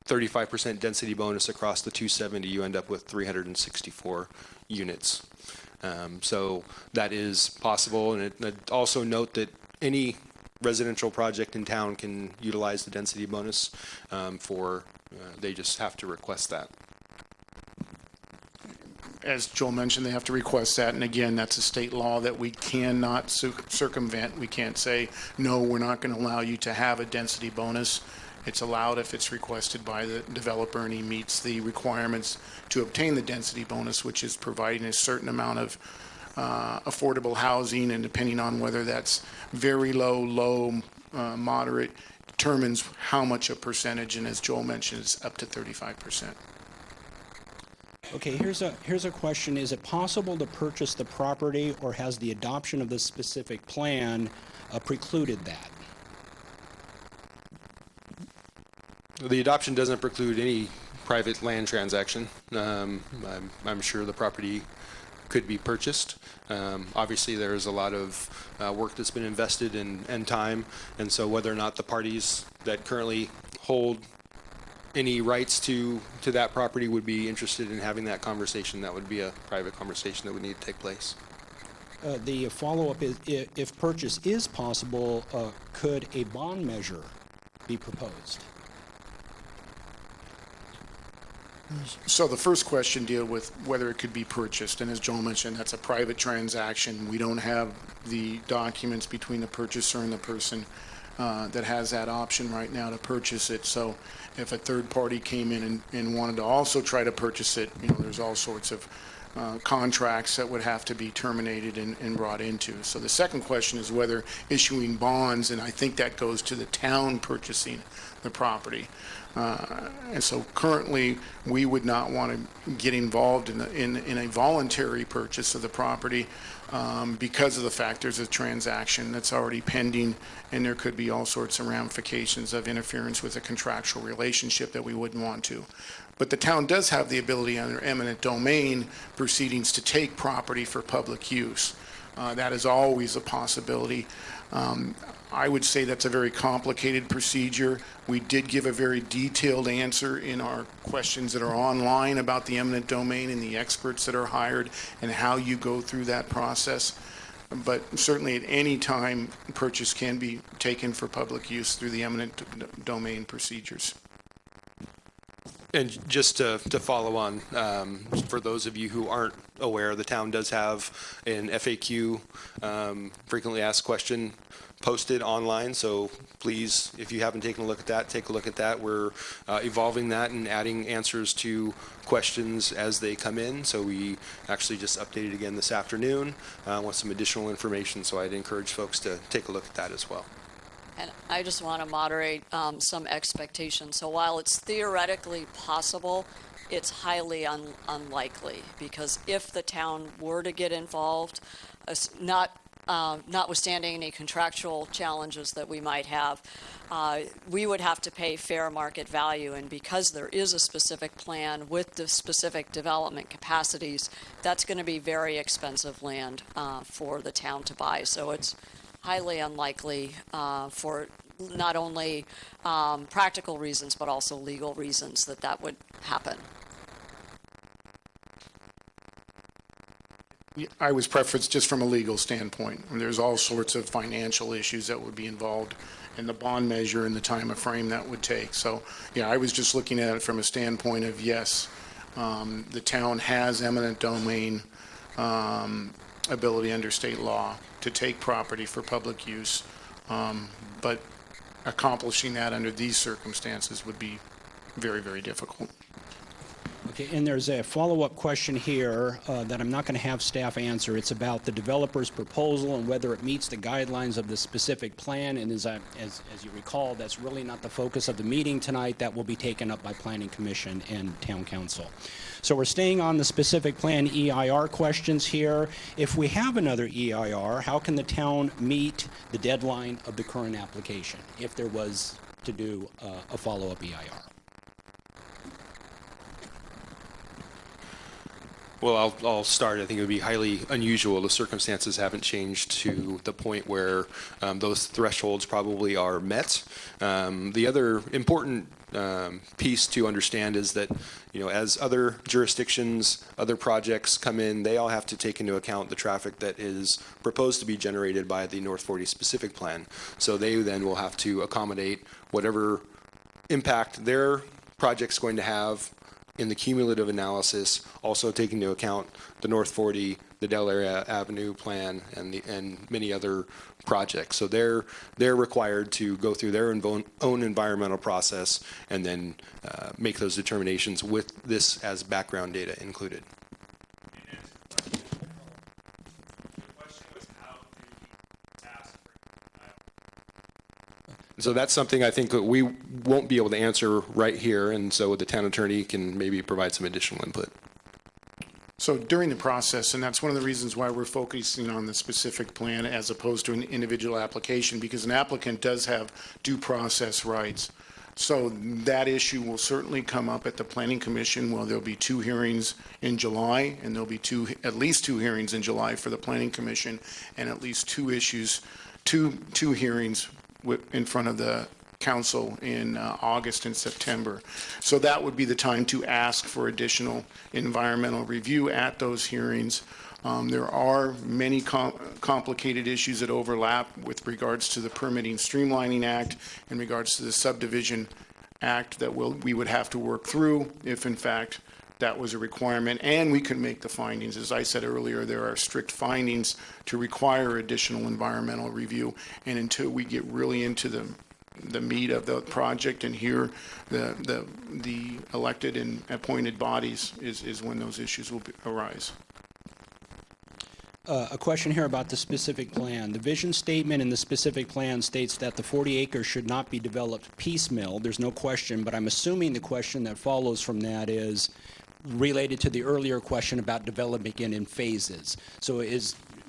Speaker 3: 35% density bonus across the 270, you end up with 364 units. So that is possible. And I'd also note that any residential project in town can utilize the density bonus they just have to request that.
Speaker 4: As Joel mentioned, they have to request that, and again, that's a state law that we cannot circumvent. We can't say, no, we're not going to allow you to have a density bonus. It's allowed if it's requested by the developer and he meets the requirements to obtain the density bonus, which is providing a certain amount of affordable housing, and depending on whether that's very low, moderate, determines how much a percentage, and as Joel mentioned, it's up to 35%.
Speaker 1: Okay, here's a question. Is it possible to purchase the property, or has the adoption of this specific plan precluded that?
Speaker 3: The adoption doesn't preclude any private land transaction. I'm sure the property could be purchased. Obviously, there's a lot of work that's been invested and time, and so whether or not the parties that currently hold any rights to that property would be interested in having that conversation, that would be a private conversation that would need to take place.
Speaker 1: The follow-up is, if purchase is possible, could a bond measure be proposed?
Speaker 4: So the first question deal with whether it could be purchased, and as Joel mentioned, that's a private transaction. We don't have the documents between the purchaser and the person that has that option right now to purchase it. So if a third party came in and wanted to also try to purchase it, there's all sorts of contracts that would have to be terminated and brought into. So the second question is whether issuing bonds, and I think that goes to the town purchasing the property. And so currently, we would not want to get involved in a voluntary purchase of the property because of the fact there's a transaction that's already pending, and there could be all sorts of ramifications of interference with a contractual relationship that we wouldn't want to. But the town does have the ability under eminent domain proceedings to take property for public use. That is always a possibility. I would say that's a very complicated procedure. We did give a very detailed answer in our questions that are online about the eminent domain and the experts that are hired and how you go through that process. But certainly at any time, purchase can be taken for public use through the eminent domain procedures.
Speaker 3: And just to follow on, for those of you who aren't aware, the town does have an FAQ, frequently asked question, posted online. So please, if you haven't taken a look at that, take a look at that. We're evolving that and adding answers to questions as they come in. So we actually just updated again this afternoon with some additional information. So I'd encourage folks to take a look at that as well.
Speaker 2: And I just want to moderate some expectations. So while it's theoretically possible, it's highly unlikely, because if the town were to get involved, notwithstanding any contractual challenges that we might have, we would have to pay fair market value. And because there is a specific plan with the specific development capacities, that's going to be very expensive land for the town to buy. So it's highly unlikely for not only practical reasons, but also legal reasons that would happen.
Speaker 4: I was preferenced just from a legal standpoint. And there's all sorts of financial issues that would be involved in the bond measure and the time of frame that would take. So, yeah, I was just looking at it from a standpoint of, yes, the town has eminent domain ability under state law to take property for public use, but accomplishing that under these circumstances would be very, very difficult.
Speaker 1: Okay, and there's a follow-up question here that I'm not going to have staff answer. It's about the developer's proposal and whether it meets the guidelines of the specific plan. And as you recall, that's really not the focus of the meeting tonight. That will be taken up by Planning Commission and Town Council. So we're staying on the specific plan EIR questions here. If we have another EIR, how can the town meet the deadline of the current application if there was to do a follow-up EIR?
Speaker 3: Well, I'll start. I think it would be highly unusual. The circumstances haven't changed to the point where those thresholds probably are met. The other important piece to understand is that, as other jurisdictions, other projects come in, they all have to take into account the traffic that is proposed to be generated by the North 40 specific plan. So they then will have to accommodate whatever impact their project's going to have in the cumulative analysis, also taking into account the North 40, the Delaware Avenue plan, and many other projects. So they're required to go through their own environmental process and then make those determinations with this as background data included. So that's something I think that we won't be able to answer right here, and so the town attorney can maybe provide some additional input.
Speaker 4: So during the process, and that's one of the reasons why we're focusing on the specific plan as opposed to an individual application, because an applicant does have due process rights. So that issue will certainly come up at the Planning Commission. Well, there'll be 2 hearings in July, and there'll be at least two hearings in July for the Planning Commission, and at least two hearings in front of the council in August and September. So that would be the time to ask for additional environmental review at those hearings. There are many complicated issues that overlap with regards to the Permitting Streamlining Act, in regards to the Subdivision Act that we would have to work through if, in fact, that was a requirement, and we can make the findings. As I said earlier, there are strict findings to require additional environmental review, and until we get really into the meat of the project and hear the elected and appointed bodies is when those issues will arise.
Speaker 1: A question here about the specific plan. The vision statement in the specific plan states that the 40 acres should not be developed piecemeal. There's no question, but I'm assuming the question that follows from that is related to the earlier question about developing it in phases. So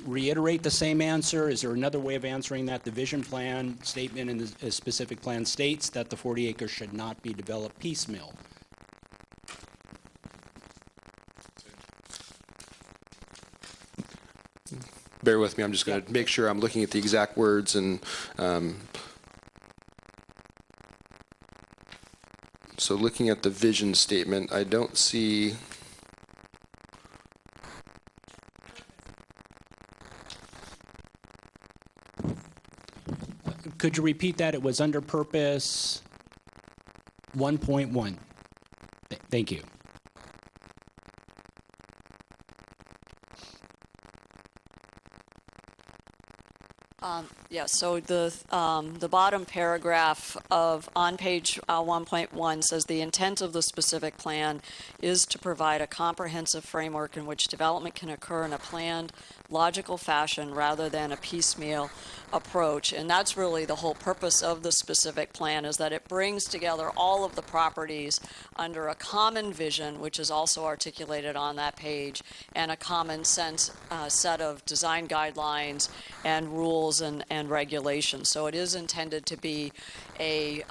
Speaker 1: reiterate the same answer? Is there another way of answering that? The vision plan statement in the specific plan states that the 40 acres should not be developed piecemeal.
Speaker 3: Bear with me, I'm just going to make sure I'm looking at the exact words. And so looking at the vision statement, I don't see...
Speaker 1: Could you repeat that? It was under purpose 1.1. Thank you.
Speaker 2: So the bottom paragraph on page 1.1 says the intent of the specific plan is to provide a comprehensive framework in which development can occur in a planned, logical fashion rather than a piecemeal approach. And that's really the whole purpose of the specific plan, is that it brings together all of the properties under a common vision, which is also articulated on that page, and a common sense set of design guidelines and rules and regulations. So it is intended to be a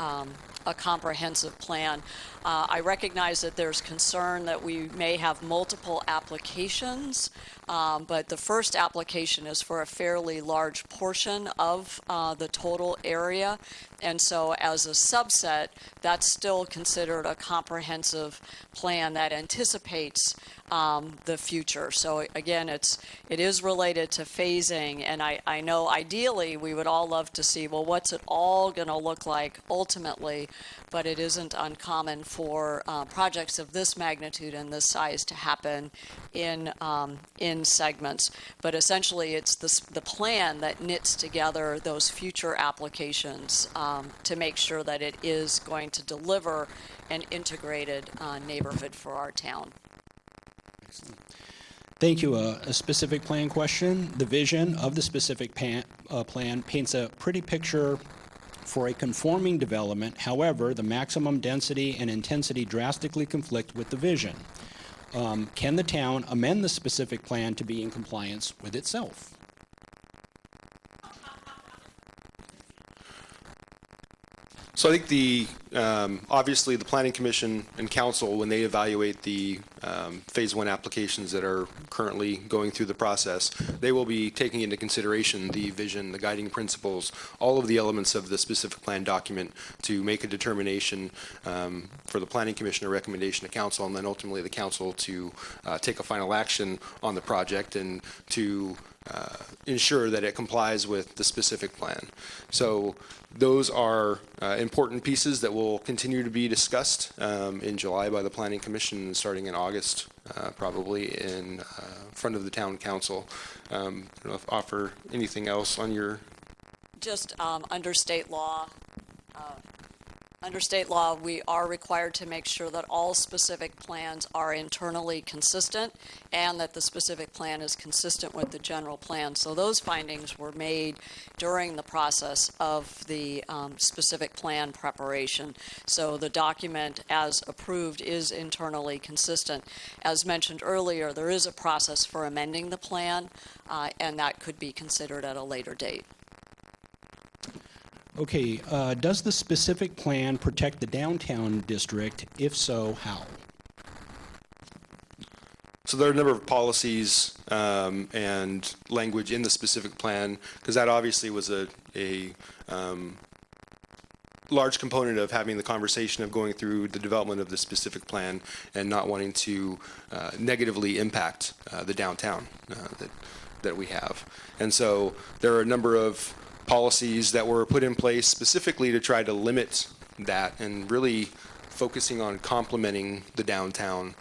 Speaker 2: comprehensive plan. I recognize that there's concern that we may have multiple applications, but the first application is for a fairly large portion of the total area, and so as a subset, that's still considered a comprehensive plan that anticipates the future. So again, it is related to phasing, and I know ideally we would all love to see, well, what's it all going to look like ultimately, but it isn't uncommon for projects of this magnitude and this size to happen in segments. But essentially, it's the plan that knits together those future applications to make sure that it is going to deliver an integrated neighborhood for our town.
Speaker 1: Thank you. A specific plan question. The vision of the specific plan paints a pretty picture for a conforming development. However, the maximum density and intensity drastically conflict with the vision. Can the town amend the specific plan to be in compliance with itself?
Speaker 3: So I think obviously the Planning Commission and Council, when they evaluate the Phase 1 applications that are currently going through the process, they will be taking into consideration the vision, the guiding principles, all of the elements of the specific plan document to make a determination for the Planning Commission, a recommendation to Council, and then ultimately the Council to take a final action on the project and to ensure that it complies with the specific plan. So those are important pieces that will continue to be discussed in July by the Planning Commission, starting in August, probably in front of the Town Council. I don't know if offer anything else on your...
Speaker 2: Just under state law. Under state law, we are required to make sure that all specific plans are internally consistent and that the specific plan is consistent with the general plan. So those findings were made during the process of the specific plan preparation. So the document, as approved, is internally consistent. As mentioned earlier, there is a process for amending the plan, and that could be considered at a later date.
Speaker 1: Okay, does the specific plan protect the downtown district? If so, how?
Speaker 3: So there are a number of policies and language in the specific plan, because that obviously was a large component of having the conversation of going through the development of the specific plan and not wanting to negatively impact the downtown that we have. And so there are a number of policies that were put in place specifically to try to limit that and really focusing on complementing the downtown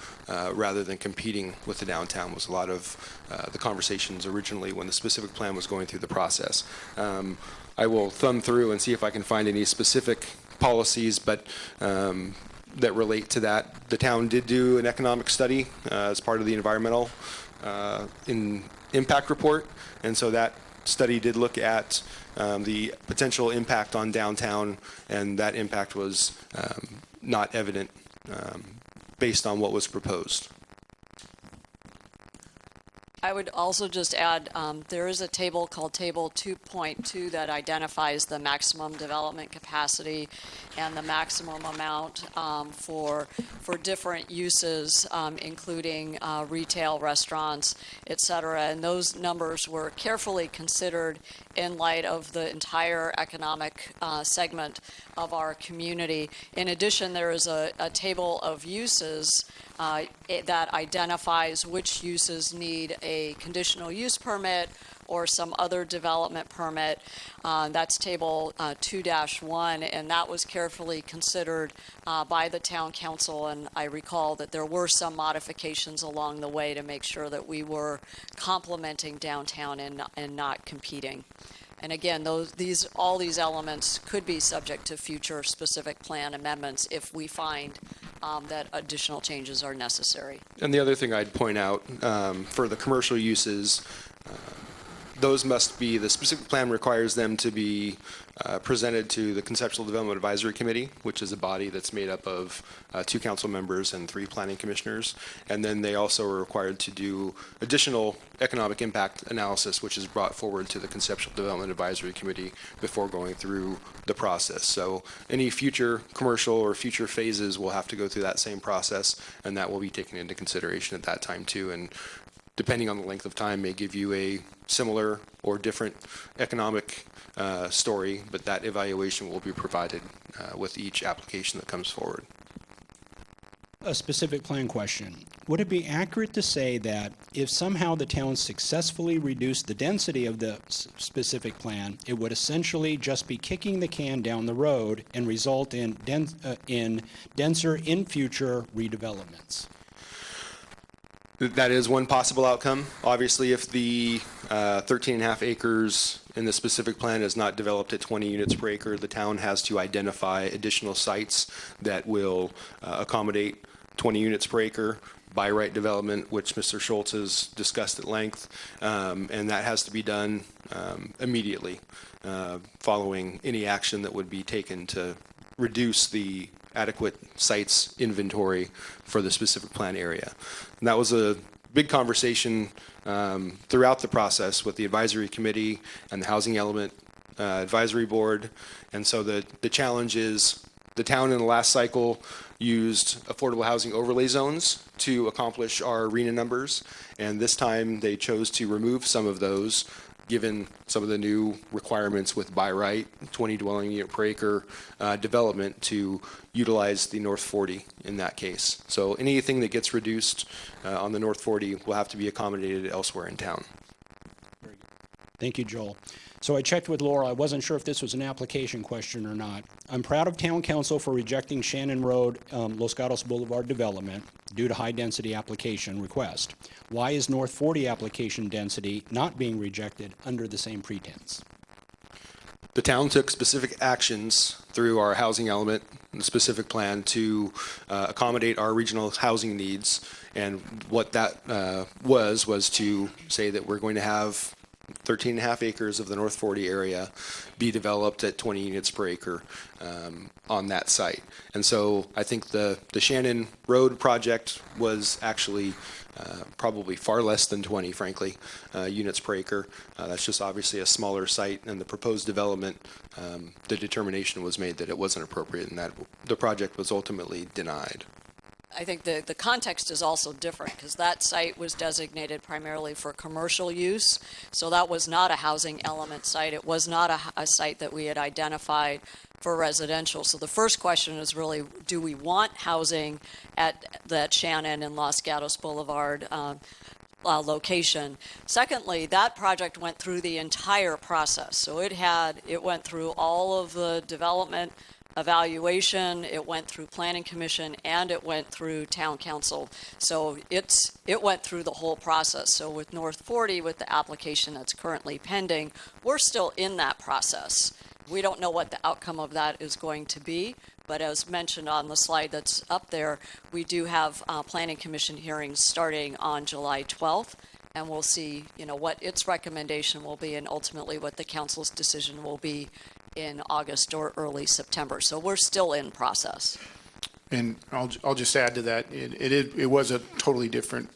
Speaker 3: rather than competing with the downtown was a lot of the conversations originally when the specific plan was going through the process. I will thumb through and see if I can find any specific policies, but that relate to that. The town did do an economic study as part of the environmental impact report, and so that study did look at the potential impact on downtown, and that impact was not evident based on what was proposed.
Speaker 2: I would also just add, there is a table called Table 2.2 that identifies the maximum development capacity and the maximum amount for different uses, including retail, restaurants, et cetera. And those numbers were carefully considered in light of the entire economic segment of our community. In addition, there is a table of uses that identifies which uses need a conditional use permit or some other development permit. That's table 2-1, and that was carefully considered by the town council, and I recall that there were some modifications along the way to make sure that we were complementing downtown and not competing. And again, all these elements could be subject to future specific plan amendments if we find that additional changes are necessary.
Speaker 3: And the other thing I'd point out for the commercial uses, those must be, the specific plan requires them to be presented to the Conceptual Development Advisory Committee, which is a body that's made up of 2 council members and 3 planning commissioners. And then they also are required to do additional economic impact analysis, which is brought forward to the Conceptual Development Advisory Committee before going through the process. So any future commercial or future phases will have to go through that same process, and that will be taken into consideration at that time too. And depending on the length of time, may give you a similar or different economic story, but that evaluation will be provided with each application that comes forward.
Speaker 1: A specific plan question. Would it be accurate to say that if somehow the town successfully reduced the density of the specific plan, it would essentially just be kicking the can down the road and result in denser in future redevelopments?
Speaker 3: That is one possible outcome. Obviously, if the 13.5 acres in the specific plan is not developed at 20 units per acre, the town has to identify additional sites that will accommodate 20 units per acre by right development, which Mr. Schultz has discussed at length, and that has to be done immediately following any action that would be taken to reduce the adequate sites inventory for the specific plan area. And that was a big conversation throughout the process with the advisory committee and the housing element advisory board. And so the challenge is the town in the last cycle used affordable housing overlay zones to accomplish our RHNA numbers. And this time they chose to remove some of those, given some of the new requirements with by right, 20 dwelling unit per acre development, to utilize the North 40 in that case. So anything that gets reduced on the North 40 will have to be accommodated elsewhere in town.
Speaker 1: Very good. Thank you, Joel. So I checked with Laura. I wasn't sure if this was an application question or not. I'm proud of Town Council for rejecting Shannon Road, Los Gatos Boulevard development due to high-density application request. Why is North 40 application density not being rejected under the same pretense?
Speaker 3: The town took specific actions through our housing element and the specific plan to accommodate our regional housing needs. And what that was to say that we're going to have 13.5 acres of the North 40 area be developed at 20 units per acre on that site. And so I think the Shannon Road project was actually probably far less than 20, frankly, units per acre. That's just obviously a smaller site, and the proposed development, the determination was made that it wasn't appropriate and that the project was ultimately denied.
Speaker 2: I think the context is also different because that site was designated primarily for commercial use. So that was not a housing element site. It was not a site that we had identified for residential. So the first question is really, do we want housing at that Shannon and Los Gatos Boulevard location? Secondly, that project went through the entire process. So it went through all of the development evaluation, it went through planning commission, and it went through town council. So it went through the whole process. So with North 40, with the application that's currently pending, we're still in that process. We don't know what the outcome of that is going to be, but as mentioned on the slide that's up there, we do have planning commission hearings starting on July 12th. and we'll see, what its recommendation will be and ultimately what the council's decision will be in August or early September. So we're still in process.
Speaker 4: And I'll just add to that, it was a totally different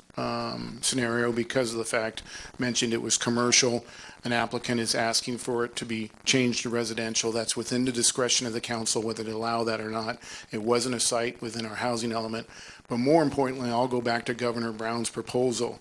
Speaker 4: scenario because of the fact mentioned it was commercial. An applicant is asking for it to be changed to residential. That's within the discretion of the council whether to allow that or not. It wasn't a site within our housing element. But more importantly, I'll go back to Governor Brown's proposal.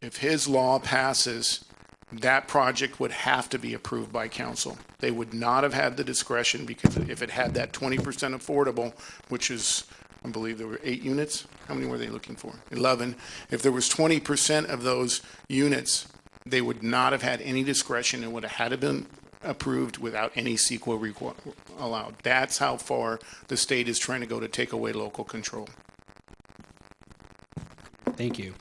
Speaker 4: If his law passes, that project would have to be approved by council. They would not have had the discretion because if it had that 20% affordable, which is, I believe there were 8 units. How many were they looking for? 11. If there was 20% of those units, they would not have had any discretion. It would have had to been approved without any CEQA allowed. That's how far the state is trying to go to take away local control.
Speaker 1: Thank you.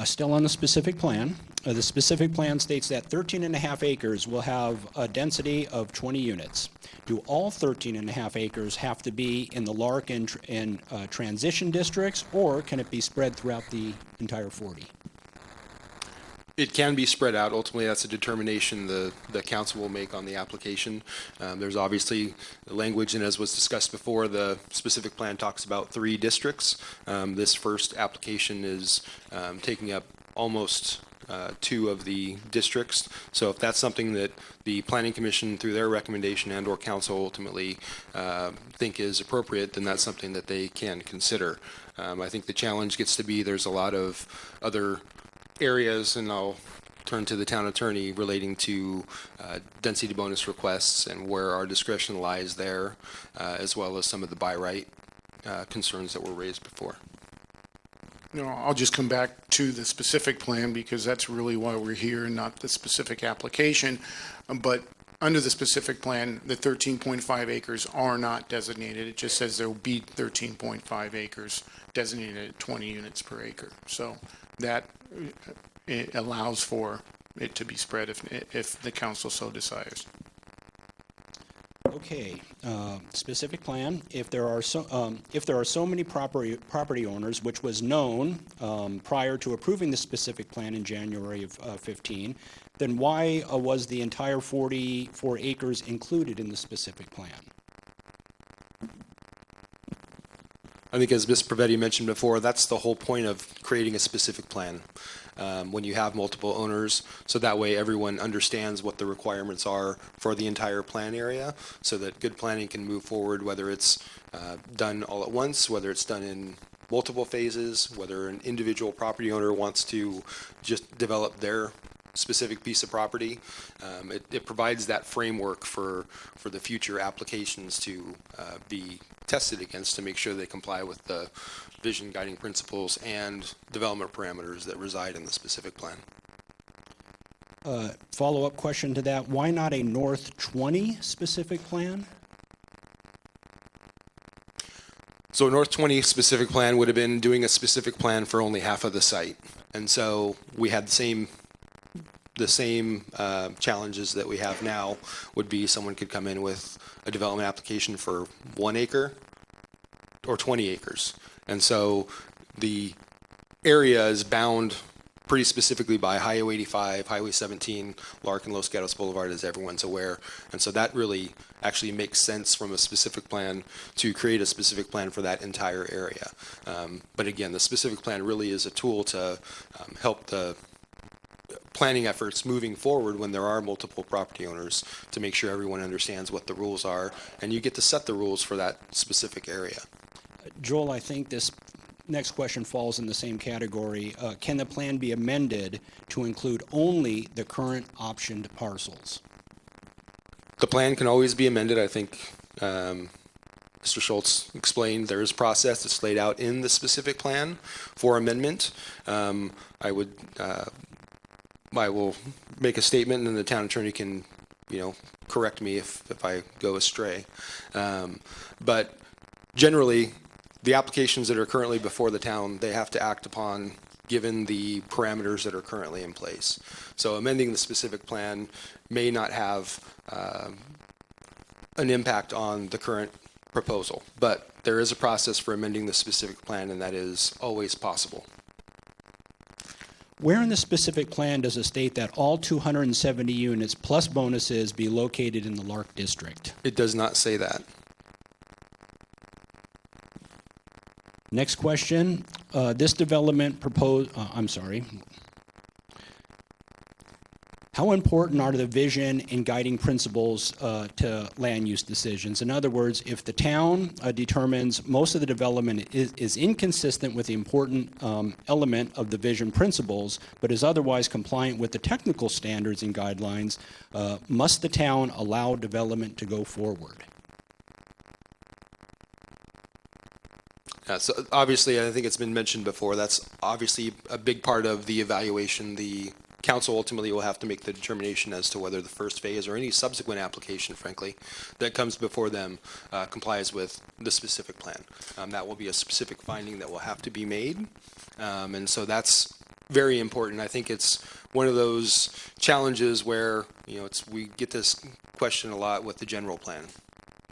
Speaker 1: Still on the specific plan. The specific plan states that 13.5 acres will have a density of 20 units. Do all 13.5 acres have to be in the LARC and transition districts, or can it be spread throughout the entire 40?
Speaker 3: It can be spread out. Ultimately, that's a determination the council will make on the application. There's obviously language, and as was discussed before, the specific plan talks about 3 districts. This first application is taking up almost 2 of the districts. So if that's something that the Planning Commission, through their recommendation and/or council ultimately think is appropriate, then that's something that they can consider. I think the challenge gets to be there's a lot of other areas, and I'll turn to the town attorney, relating to density bonus requests and where our discretion lies there, as well as some of the by right concerns that were raised before.
Speaker 4: I'll just come back to the specific plan because that's really why we're here and not the specific application. But under the specific plan, the 13.5 acres are not designated. It just says there will be 13.5 acres designated at 20 units per acre. So that it allows for it to be spread if the council so desires.
Speaker 1: Okay, specific plan. If there are so many property owners, which was known prior to approving the specific plan in January of 15, then why was the entire 44 acres included in the specific plan?
Speaker 3: I think, as Ms. Pravetti mentioned before, that's the whole point of creating a specific plan. When you have multiple owners, so that way everyone understands what the requirements are for the entire plan area, so that good planning can move forward, whether it's done all at once, whether it's done in multiple phases, whether an individual property owner wants to just develop their specific piece of property. It provides that framework for the future applications to be tested against, to make sure they comply with the vision guiding principles and development parameters that reside in the specific plan.
Speaker 1: Follow-up question to that, why not a North 20 specific plan?
Speaker 3: So a North 20 specific plan would have been doing a specific plan for only half of the site. And so we had the same challenges that we have now. Would be someone could come in with a development application for 1 acre or 20 acres. And so the area is bound pretty specifically by Highway 85, Highway 17, Lark and Los Gatos Boulevard, as everyone's aware. And so that really actually makes sense from a specific plan to create a specific plan for that entire area. But again, the specific plan really is a tool to help the planning efforts moving forward when there are multiple property owners, to make sure everyone understands what the rules are, and you get to set the rules for that specific area.
Speaker 1: Joel, I think this next question falls in the same category. Can the plan be amended to include only the current optioned parcels?
Speaker 3: The plan can always be amended. I think Mr. Schultz explained there is a process that's laid out in the specific plan for amendment. I will make a statement, and then the town attorney can, correct me if I go astray. But generally, the applications that are currently before the town, they have to act upon given the parameters that are currently in place. So amending the specific plan may not have an impact on the current proposal, but there is a process for amending the specific plan, and that is always possible.
Speaker 1: Where in the specific plan does it state that all 270 units plus bonuses be located in the Lark District?
Speaker 3: It does not say that.
Speaker 1: Next question. This development How important are the vision and guiding principles to land use decisions? In other words, if the town determines most of the development is inconsistent with the important element of the vision principles, but is otherwise compliant with the technical standards and guidelines, must the town allow development to go forward?
Speaker 3: Yeah, so obviously, I think it's been mentioned before, that's obviously a big part of the evaluation. The council ultimately will have to make the determination as to whether the first phase or any subsequent application, frankly, that comes before them complies with the specific plan. That will be a specific finding that will have to be made. And so that's very important. I think it's one of those challenges where, we get this question a lot with the general plan.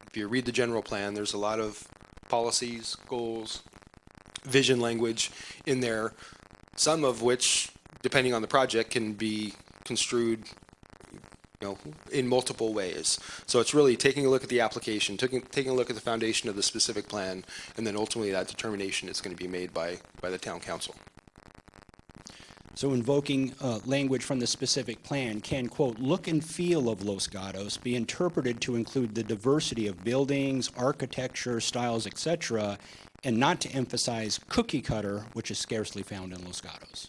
Speaker 3: If you read the general plan, there's a lot of policies, goals, vision language in there, some of which, depending on the project, can be construed in multiple ways. So it's really taking a look at the application, taking a look at the foundation of the specific plan, and then ultimately that determination is going to be made by the town council.
Speaker 1: So invoking language from the specific plan can, quote, look and feel of Los Gatos be interpreted to include the diversity of buildings, architecture, styles, etc., and not to emphasize cookie cutter, which is scarcely found in Los Gatos.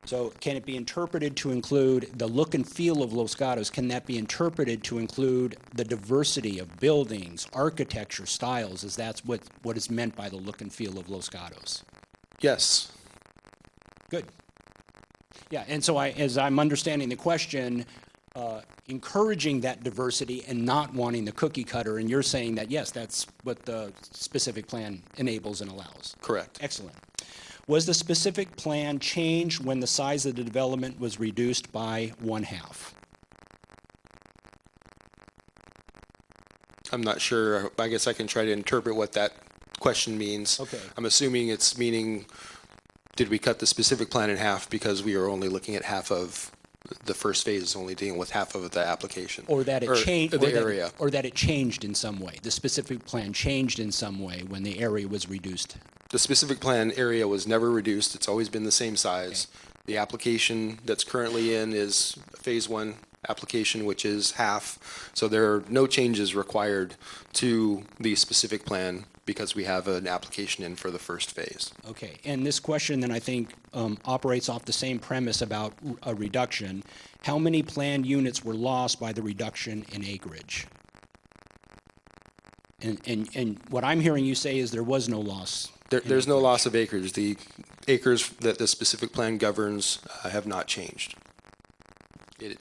Speaker 1: So can it be interpreted to include the look and feel of Los Gatos? Can that be interpreted to include the diversity of buildings, architecture, styles, as that's what is meant by the look and feel of Los Gatos?
Speaker 3: Yes.
Speaker 1: Good. Yeah, and so as I'm understanding the question, encouraging that diversity and not wanting the cookie cutter, and you're saying that, yes, that's what the specific plan enables and allows.
Speaker 3: Correct.
Speaker 1: Excellent. Was the specific plan changed when the size of the development was reduced by 1/2?
Speaker 3: I'm not sure. I guess I can try to interpret what that question means.
Speaker 1: Okay.
Speaker 3: I'm assuming it's meaning, did we cut the specific plan in half because we are only looking at half of the first phase, is only dealing with half of the application?
Speaker 1: Or that it changed,
Speaker 3: the area.
Speaker 1: or that it changed in some way. The specific plan changed in some way when the area was reduced.
Speaker 3: The specific plan area was never reduced. It's always been the same size. Okay. The application that's currently in is phase 1 application, which is half. So there are no changes required to the specific plan because we have an application in for the first phase.
Speaker 1: Okay, and this question then I think operates off the same premise about a reduction. How many planned units were lost by the reduction in acreage? And what I'm hearing you say is there was no loss.
Speaker 3: There's no loss of acreage. The acres that the specific plan governs have not changed. It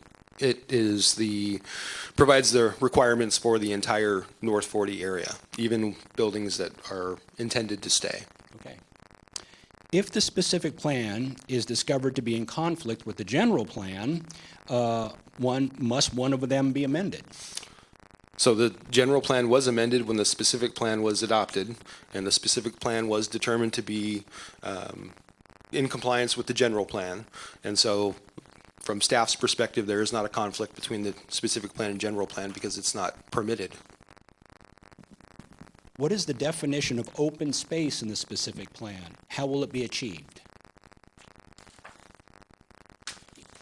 Speaker 3: provides the requirements for the entire North 40 area, even buildings that are intended to stay.
Speaker 1: Okay. If the specific plan is discovered to be in conflict with the general plan, one of them be amended?
Speaker 3: So the general plan was amended when the specific plan was adopted, and the specific plan was determined to be in compliance with the general plan. And so from staff's perspective, there is not a conflict between the specific plan and general plan because it's not permitted.
Speaker 1: What is the definition of open space in the specific plan? How will it be achieved?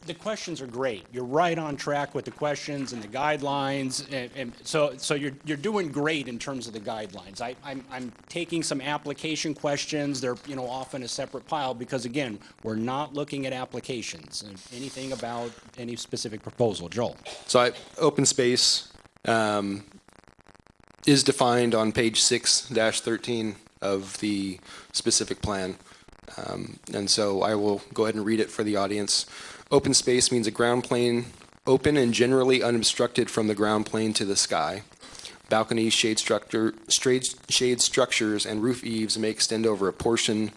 Speaker 1: The questions are great. You're right on track with the questions and the guidelines, and so you're doing great in terms of the guidelines. I'm taking some application questions. They're often a separate pile because again we're not looking at applications and anything about any specific proposal. Joel.
Speaker 3: So open space is defined on page 6-13 of the specific plan, and so I will go ahead and read it for the audience. Open space means a ground plane open and generally unobstructed from the ground plane to the sky. Balconies, shade structures, and roof eaves may extend over a portion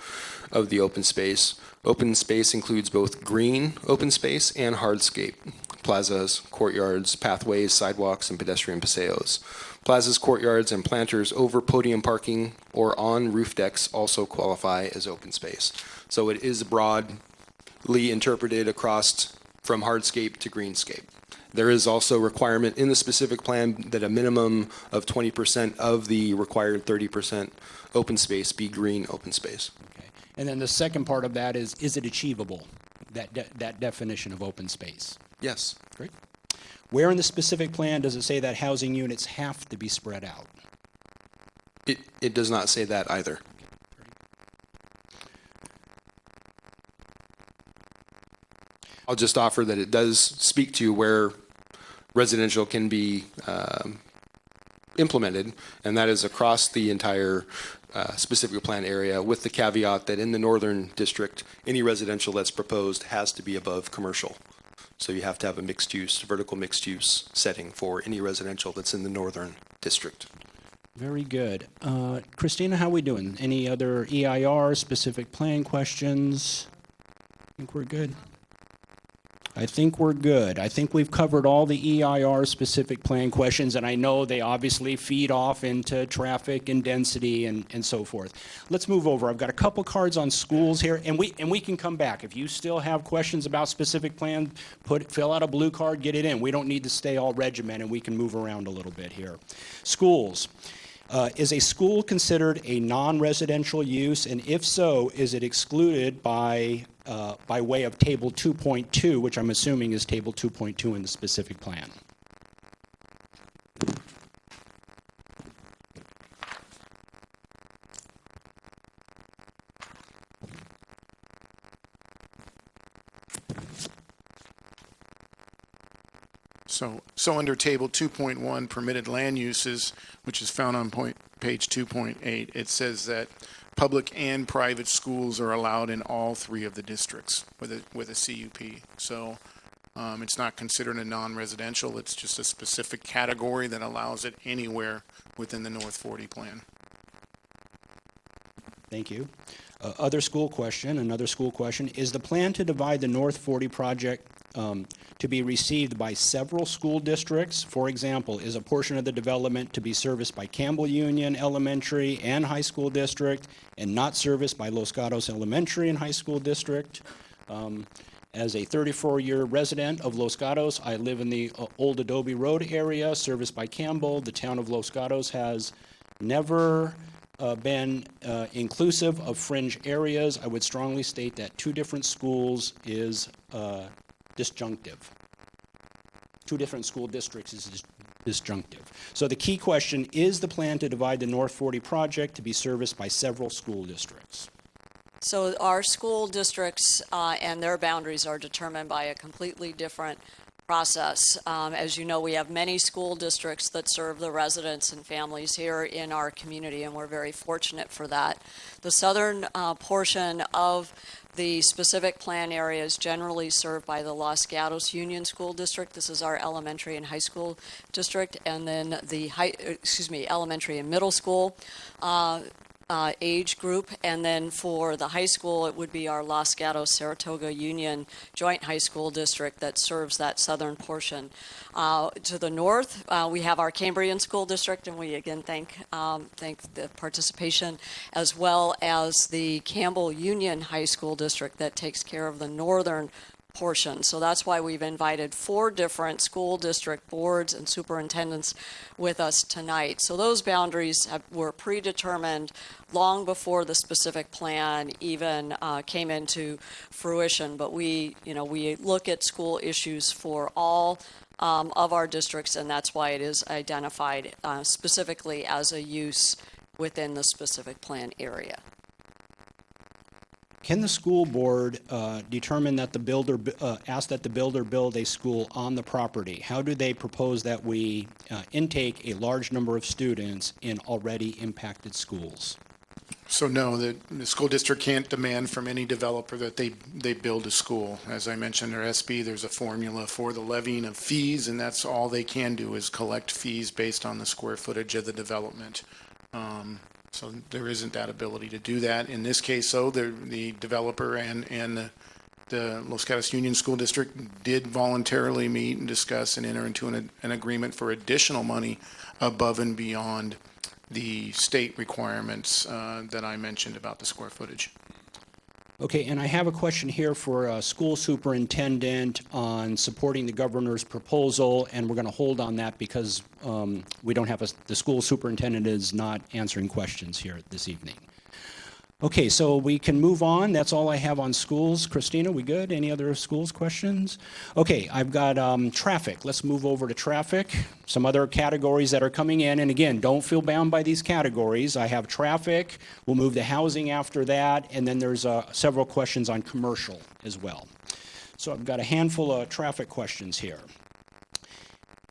Speaker 3: of the open space. Open space includes both green open space and hardscape. plazas, courtyards, pathways, sidewalks, and pedestrian paseos. Plazas, courtyards, and planters over podium parking or on roof decks also qualify as open space. So it is broadly interpreted across from hardscape to greenscape. There is also a requirement in the specific plan that a minimum of 20% of the required 30% open space be green open space.
Speaker 1: Okay. And then the second part of that is it achievable, that definition of open space?
Speaker 3: Yes.
Speaker 1: Great. Where in the specific plan does it say that housing units have to be spread out?
Speaker 3: It does not say that either. I'll just offer that it does speak to where residential can be implemented, and that is across the entire specific plan area, with the caveat that in the northern district, any residential that's proposed has to be above commercial. So you have to have a mixed use, vertical mixed use setting for any residential that's in the northern district.
Speaker 1: Very good. Christina, how are we doing? Any other EIR specific plan questions? I think we're good. I think we're good. I think we've covered all the EIR specific plan questions, and I know they obviously feed off into traffic and density and so forth. Let's move over. I've got a couple cards on schools here, and we can come back. If you still have questions about specific plan, fill out a blue card, get it in. We don't need to stay all regimented. We can move around a little bit here. Schools. Is a school considered a non-residential use, and if so, is it excluded by way of Table 2.2, which I'm assuming is Table 2.2 in the specific plan?
Speaker 4: So under Table 2.1, permitted land uses, which is found on page 2.8, it says that public and private schools are allowed in all three of the districts with a CUP. So it's not considered a non-residential. It's just a specific category that allows it anywhere within the North 40 plan.
Speaker 1: Thank you. Another school question. Is the plan to divide the North 40 project to be received by several school districts? For example, is a portion of the development to be serviced by Campbell Union Elementary and High School District and not serviced by Los Gatos Elementary and High School District? As a 34-year resident of Los Gatos, I live in the old Adobe Road area serviced by Campbell. The town of Los Gatos has never been inclusive of fringe areas. I would strongly state that two different schools is disjunctive. Two different school districts is disjunctive. So the key question, is the plan to divide the North 40 project to be serviced by several school districts?
Speaker 2: So our school districts and their boundaries are determined by a completely different process. As you know, we have many school districts that serve the residents and families here in our community, and we're very fortunate for that. The southern portion of the specific plan area is generally served by the Los Gatos Union School District. This is our elementary and high school district, and then the elementary and middle school age group, and then for the high school, it would be our Los Gatos Saratoga Union Joint High School District that serves that southern portion. To the north, we have our Cambrian School District, and we again thank the participation, as well as the Campbell Union High School District that takes care of the northern portion. So that's why we've invited 4 different school district boards and superintendents with us tonight. So those boundaries were predetermined long before the specific plan even came into fruition. But we look at school issues for all of our districts, and that's why it is identified specifically as a use within the specific plan area.
Speaker 1: Can the school board determine that the builder, ask that the builder build a school on the property? How do they propose that we intake a large number of students in already impacted schools?
Speaker 4: So no, the school district can't demand from any developer that they build a school. As I mentioned, under SB, there's a formula for the levying of fees, and that's all they can do is collect fees based on the square footage of the development. So there isn't that ability to do that. In this case, though, the developer and the Los Gatos Union School District did voluntarily meet and discuss and enter into an agreement for additional money above and beyond the state requirements that I mentioned about the square footage.
Speaker 1: Okay, and I have a question here for school superintendent on supporting the governor's proposal, and we're going to hold on that because we don't have the school superintendent is not answering questions here this evening. Okay, so we can move on. That's all I have on schools. Christina, we good? Any other schools questions? Okay, I've got traffic. Let's move over to traffic. Some other categories that are coming in. And again, don't feel bound by these categories. I have traffic. We'll move to housing after that. And then there's several questions on commercial as well. So I've got a handful of traffic questions here.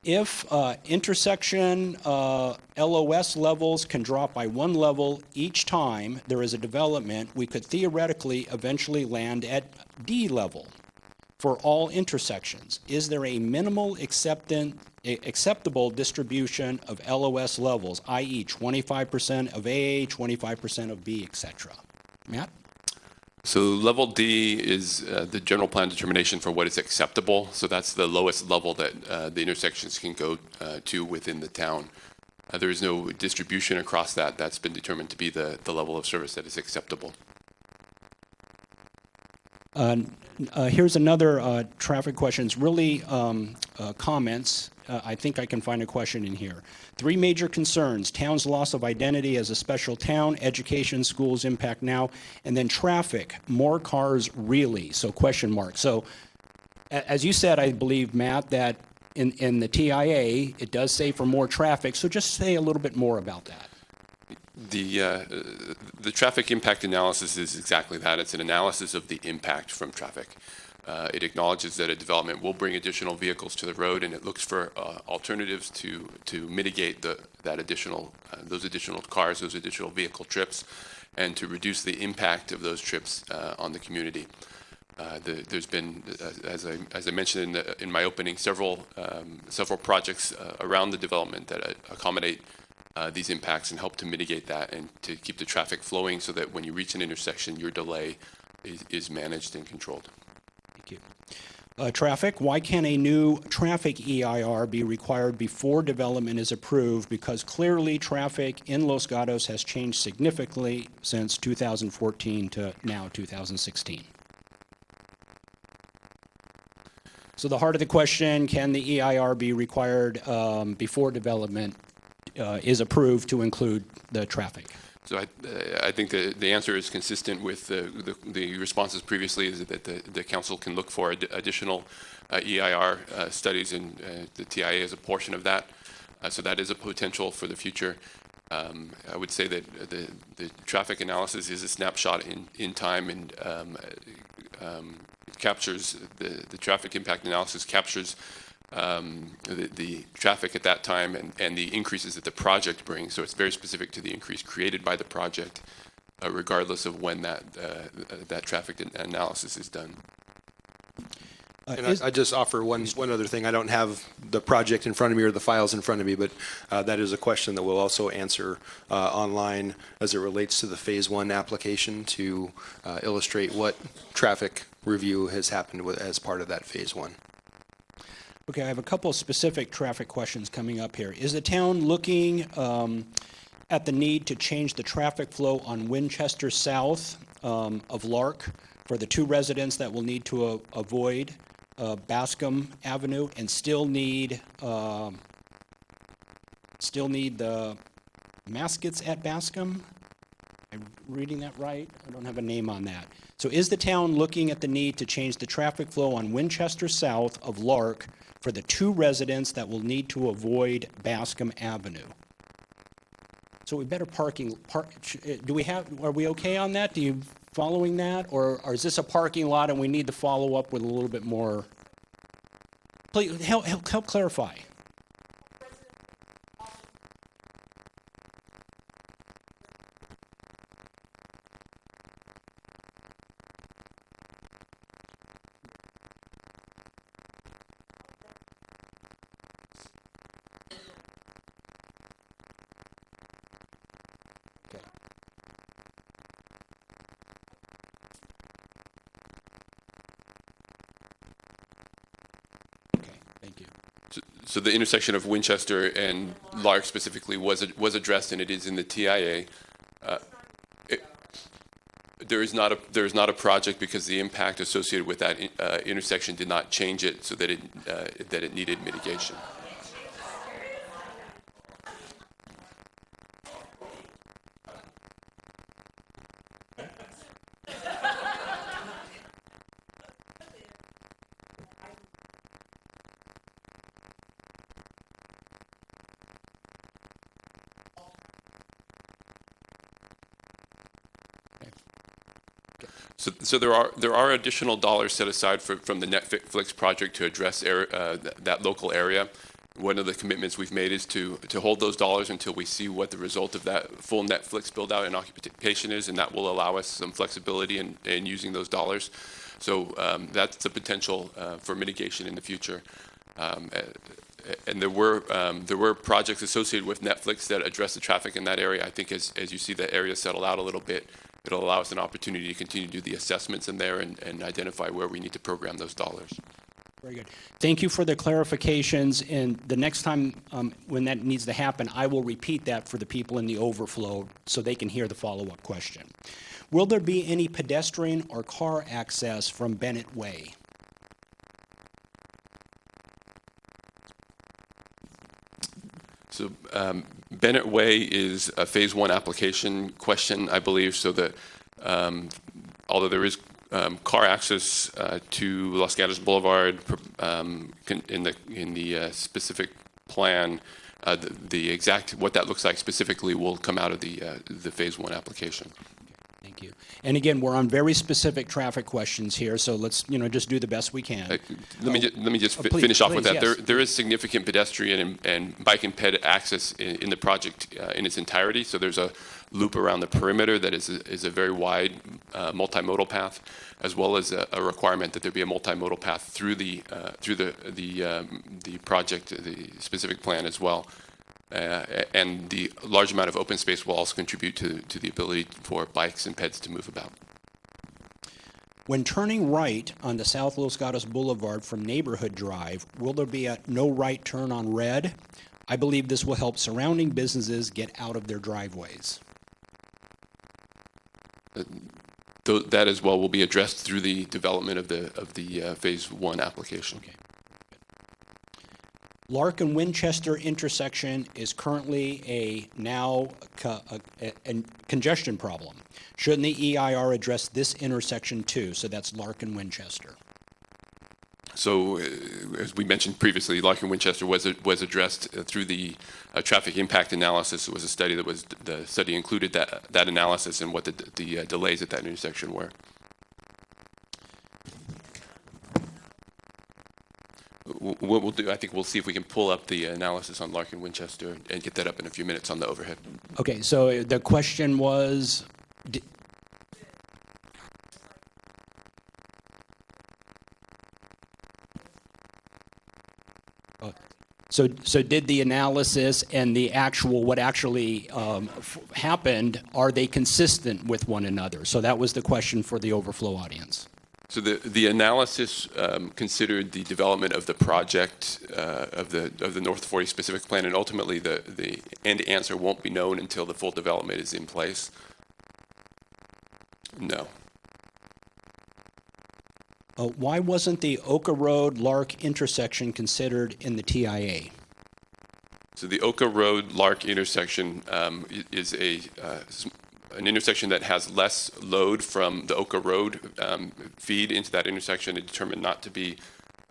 Speaker 1: If intersection LOS levels can drop by 1 level each time there is a development, we could theoretically eventually land at D level for all intersections. Is there a minimal acceptable distribution of LOS levels, i.e. 25% of A, 25% of B, etc.? Matt?
Speaker 5: So level D is the general plan determination for what is acceptable. So that's the lowest level that the intersections can go to within the town. There is no distribution across that. That's been determined to be the level of service that is acceptable.
Speaker 1: Here's another traffic question. It's really comments. I think I can find a question in here. 3 major concerns: town's loss of identity as a special town, education, schools impact now, and then traffic. More cars really? So question mark. So as you said, I believe, Matt, that in the TIA, it does say for more traffic. So just say a little bit more about that.
Speaker 5: The traffic impact analysis is exactly that. It's an analysis of the impact from traffic. It acknowledges that a development will bring additional vehicles to the road, and it looks for alternatives to mitigate those additional cars, those additional vehicle trips, and to reduce the impact of those trips on the community. There's been, as I mentioned in my opening, several projects around the development that accommodate these impacts and help to mitigate that and to keep the traffic flowing so that when you reach an intersection, your delay is managed and controlled.
Speaker 1: Thank you. Traffic, why can't a new traffic EIR be required before development is approved? Because clearly traffic in Los Gatos has changed significantly since 2014 to now 2016. So the heart of the question, can the EIR be required before development is approved to include the traffic?
Speaker 5: So I think the answer is consistent with the responses previously, is that the council can look for additional EIR studies, and the TIA is a portion of that. So that is a potential for the future. I would say that the traffic analysis is a snapshot in time, and captures the traffic impact analysis captures the traffic at that time and the increases that the project brings. So it's very specific to the increase created by the project, regardless of when that traffic analysis is done.
Speaker 3: And I just offer one other thing. I don't have the project in front of me or the files in front of me, but that is a question that we'll also answer online as it relates to the Phase 1 application to illustrate what traffic review has happened as part of that Phase 1.
Speaker 1: Okay, I have a couple of specific traffic questions coming up here. Is the town looking at the need to change the traffic flow on Winchester South of Lark for the 2 residents that will need to avoid Bascom Avenue and still need the Maskets at Bascom? Am I reading that right? I don't have a name on that. So is the town looking at the need to change the traffic flow on Winchester South of Lark for the 2 residents that will need to avoid Bascom Avenue? So we better are we okay on that? Do you following that? Or is this a parking lot and we need to follow up with a little bit more? Please help clarify. Thank you.
Speaker 5: So the intersection of Winchester and Lark specifically was addressed, and it is in the TIA. There is not a project because the impact associated with that intersection did not change it so that it needed mitigation. So there are additional dollars set aside from the Netflix project to address that local area. One of the commitments we've made is to hold those dollars until we see what the result of that full Netflix build out and occupation is, and that will allow us some flexibility in using those dollars. So that's the potential for mitigation in the future. And there were projects associated with Netflix that address the traffic in that area. I think as you see the area settle out a little bit, it'll allow us an opportunity to continue to do the assessments in there and identify where we need to program those dollars.
Speaker 1: Very good. Thank you for the clarifications. And the next time when that needs to happen, I will repeat that for the people in the overflow so they can hear the follow-up question. Will there be any pedestrian or car access from Bennett Way?
Speaker 5: So Bennett Way is a Phase 1 application question, I believe, so that although there is car access to Los Gatos Boulevard in the specific plan, the exact what that looks like specifically will come out of the Phase 1 application.
Speaker 1: Thank you. And again, we're on very specific traffic questions here, so let's just do the best we can.
Speaker 5: Let me just
Speaker 1: please,
Speaker 5: finish off with that.
Speaker 1: yes.
Speaker 5: There is significant pedestrian and bike and ped access in the project in its entirety. So there's a loop around the perimeter that is a very wide multimodal path, as well as a requirement that there be a multimodal path through the project, the specific plan as well. And the large amount of open space will also contribute to the ability for bikes and peds to move about.
Speaker 1: When turning right on the South Los Gatos Boulevard from Neighborhood Drive, will there be a no right turn on red? I believe this will help surrounding businesses get out of their driveways.
Speaker 5: That as well will be addressed through the development of the Phase 1 application.
Speaker 1: Okay. Lark and Winchester intersection is currently a congestion problem. Shouldn't the EIR address this intersection too? So that's Lark and Winchester.
Speaker 5: So, as we mentioned previously, Lark and Winchester was addressed through the traffic impact analysis. It was a study the study included that analysis and what the delays at that intersection were. What we'll do, I think we'll see if we can pull up the analysis on Lark and Winchester and get that up in a few minutes on the overhead.
Speaker 1: Okay, so the question was, so did the analysis and the what actually happened, are they consistent with one another? So that was the question for the overflow audience.
Speaker 5: So the analysis considered the development of the project of the North 40 specific plan, and ultimately the end answer won't be known until the full development is in place. No.
Speaker 1: Why wasn't the Oka Road Lark intersection considered in the TIA?
Speaker 5: So the Oka Road Lark intersection is an intersection that has less load from the Oka Road feed into that intersection. It determined not to be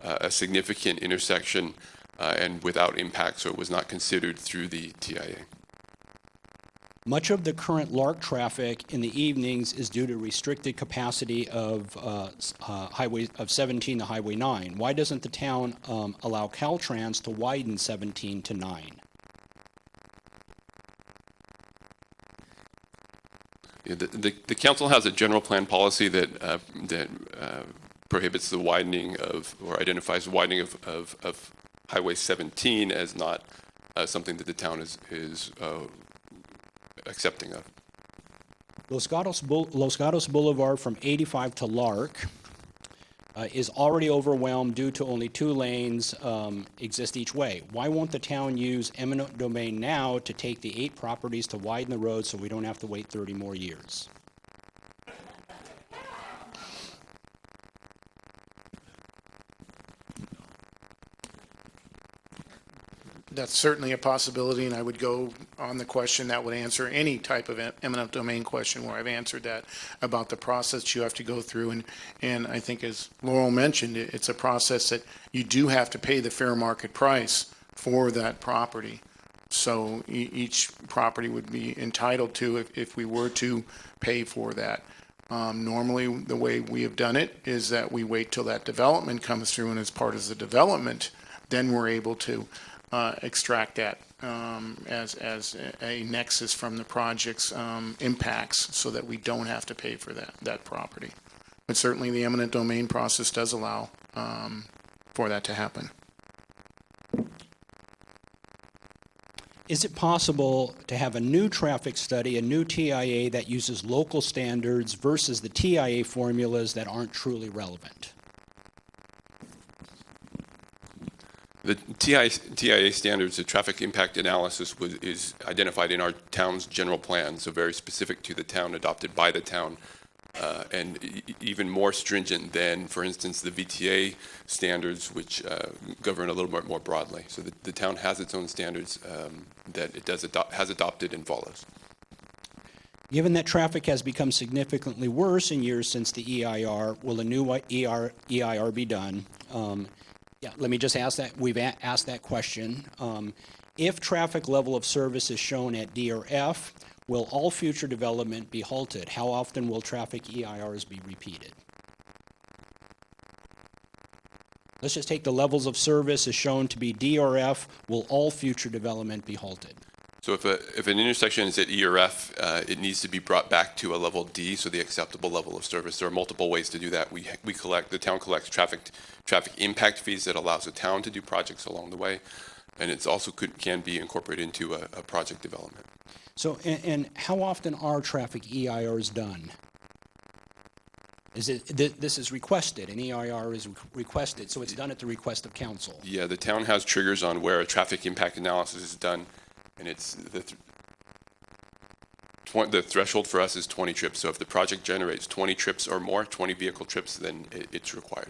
Speaker 5: a significant intersection and without impact, so it was not considered through the TIA.
Speaker 1: Much of the current Lark traffic in the evenings is due to restricted capacity of Highway 17 to Highway 9. Why doesn't the town allow Caltrans to widen 17 to 9?
Speaker 5: Yeah, the council has a general plan policy that prohibits the widening of, or identifies the widening of Highway 17 as not something that the town is accepting of.
Speaker 1: Los Gatos Boulevard from 85 to Lark. is already overwhelmed due to only 2 lanes exist each way. Why won't the town use eminent domain now to take the 8 properties to widen the road so we don't have to wait 30 more years?
Speaker 4: That's certainly a possibility, and I would go on the question that would answer any type of eminent domain question where I've answered that about the process you have to go through. And I think, as Laurel mentioned, it's a process that you do have to pay the fair market price for that property. So each property would be entitled to if we were to pay for that. Normally, the way we have done it is that we wait till that development comes through, and as part of the development, then we're able to extract that as a nexus from the project's impacts, so that we don't have to pay for that property. But certainly the eminent domain process does allow for that to happen.
Speaker 1: Is it possible to have a new traffic study, a new TIA that uses local standards versus the TIA formulas that aren't truly relevant?
Speaker 5: The TIA standards, the traffic impact analysis, is identified in our town's general plan, so very specific to the town, adopted by the town, and even more stringent than, for instance, the VTA standards, which govern a little bit more broadly. So the town has its own standards that it has adopted and follows.
Speaker 1: Given that traffic has become significantly worse in years since the EIR, will a new EIR be done? Yeah, let me just ask that. We've asked that question. If traffic level of service is shown at D or F, will all future development be halted? How often will traffic EIRs be repeated? Let's just take the levels of service as shown to be D or F. Will all future development be halted?
Speaker 5: So if an intersection is at E or F, it needs to be brought back to a level D, so the acceptable level of service. There are multiple ways to do that. The town collects traffic impact fees that allows the town to do projects along the way, and it's also can be incorporated into a project development.
Speaker 1: So, and how often are traffic EIRs done? This is requested, an EIR is requested, so it's done at the request of council.
Speaker 5: Yeah, the town has triggers on where a traffic impact analysis is done, and it's the threshold for us is 20 trips. So if the project generates 20 trips or more, 20 vehicle trips, then it's required.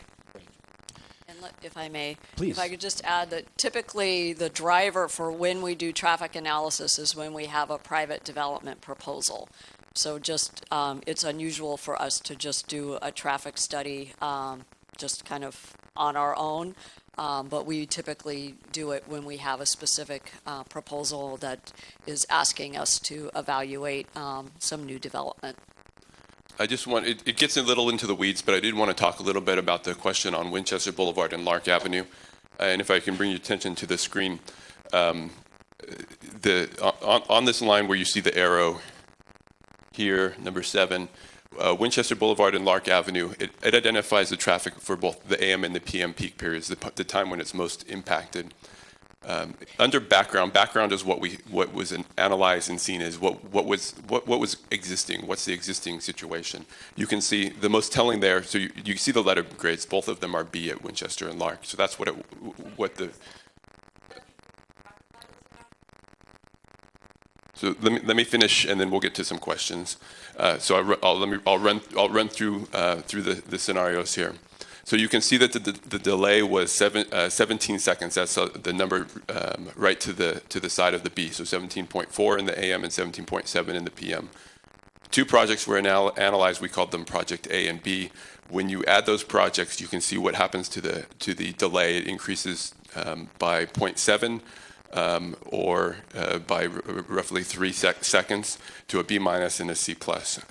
Speaker 2: And if I may,
Speaker 1: Please.
Speaker 2: if I could just add that typically the driver for when we do traffic analysis is when we have a private development proposal. So just, it's unusual for us to just do a traffic study just kind of on our own. But we typically do it when we have a specific proposal that is asking us to evaluate some new development.
Speaker 5: I just want, it gets a little into the weeds, but I did want to talk a little bit about the question on Winchester Boulevard and Lark Avenue. And if I can bring your attention to the screen, on this line where you see the arrow here, number 7, Winchester Boulevard and Lark Avenue, it identifies the traffic for both the AM and the PM peak periods, the time when it's most impacted. Under background is what was analyzed and seen as what was existing. What's the existing situation? You can see the most telling there. So you see the letter grades. Both of them are B at Winchester and Lark. So that's So let me finish, and then we'll get to some questions. So I'll run through the scenarios here. So you can see that the delay was 17 seconds. That's the number right to the side of the B. So 17.4 in the AM and 17.7 in the PM. 2 projects were analyzed. We called them Project A and B. When you add those projects, you can see what happens to the delay. It increases by 0.7. Or by roughly 3 seconds to a B- and a C+.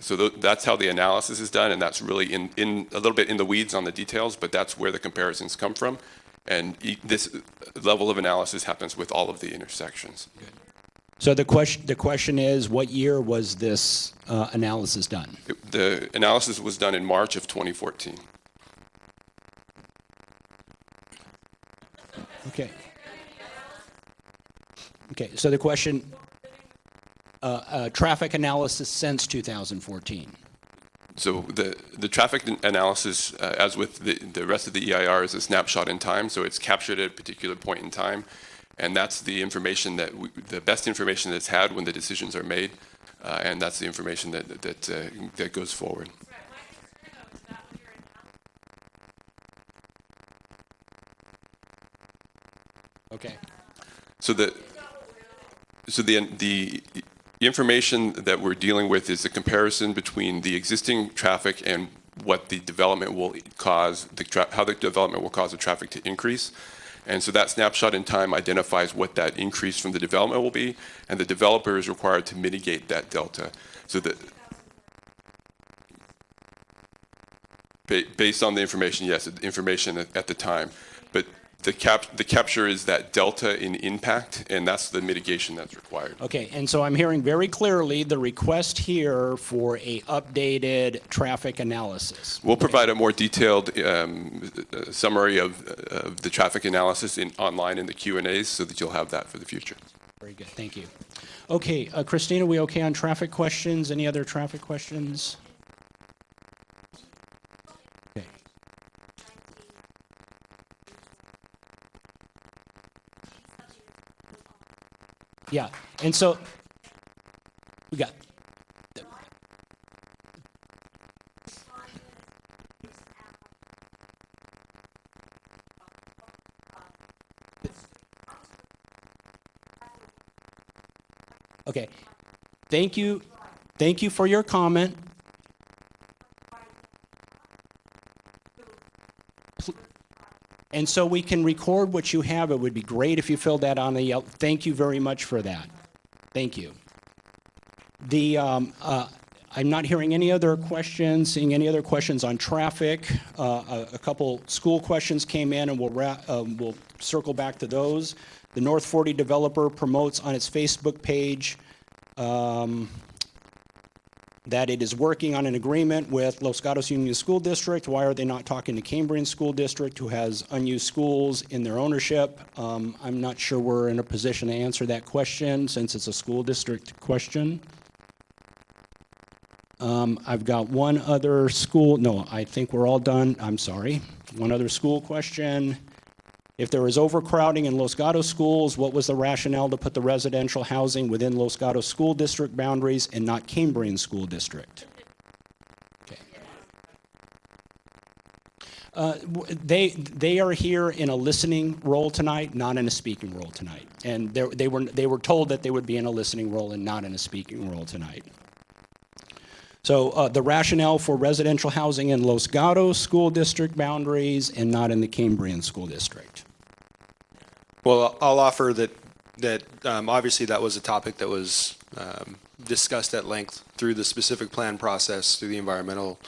Speaker 5: So that's how the analysis is done, and that's really in a little bit in the weeds on the details, but that's where the comparisons come from. And this level of analysis happens with all of the intersections.
Speaker 1: Good. So the question is, what year was this analysis done?
Speaker 5: The analysis was done in March of 2014.
Speaker 1: Okay. Okay, so the question, traffic analysis since 2014.
Speaker 5: So the traffic analysis, as with the rest of the EIR, is a snapshot in time. So it's captured at a particular point in time, and that's the information the best information that's had when the decisions are made, and that's the information that goes forward.
Speaker 1: Okay.
Speaker 5: So the information that we're dealing with is the comparison between the existing traffic and what the development will cause, how the development will cause the traffic to increase. And so that snapshot in time identifies what that increase from the development will be, and the developer is required to mitigate that delta. So that, based on the information, yes, the information at the time, but the capture is that delta in impact, and that's the mitigation that's required.
Speaker 1: Okay, and so I'm hearing very clearly the request here for a updated traffic analysis.
Speaker 5: We'll provide a more detailed summary of the traffic analysis online in the Q&As so that you'll have that for the future.
Speaker 1: Very good, thank you. Okay, Christina, we okay on traffic questions? Any other traffic questions? Okay. Yeah, and so we got. Okay, thank you for your comment. And so we can record what you have. It would be great if you filled that on the, thank you very much for that. Thank you. I'm not hearing any other questions, seeing any other questions on traffic. A couple school questions came in, and we'll circle back to those. The North 40 developer promotes on its Facebook page that it is working on an agreement with Los Gatos Union School District. Why are they not talking to Cambrian School District, who has unused schools in their ownership? I'm not sure we're in a position to answer that question since it's a school district question. I've got one other school, no, I think we're all done, I'm sorry. One other school question. If there is overcrowding in Los Gatos schools, what was the rationale to put the residential housing within Los Gatos School District boundaries and not Cambrian School District? Okay. They are here in a listening role tonight, not in a speaking role tonight. And they were told that they would be in a listening role and not in a speaking role tonight. So the rationale for residential housing in Los Gatos School District boundaries and not in the Cambrian School District.
Speaker 3: Well, I'll offer that obviously that was a topic that was discussed at length through the specific plan process, through the environmental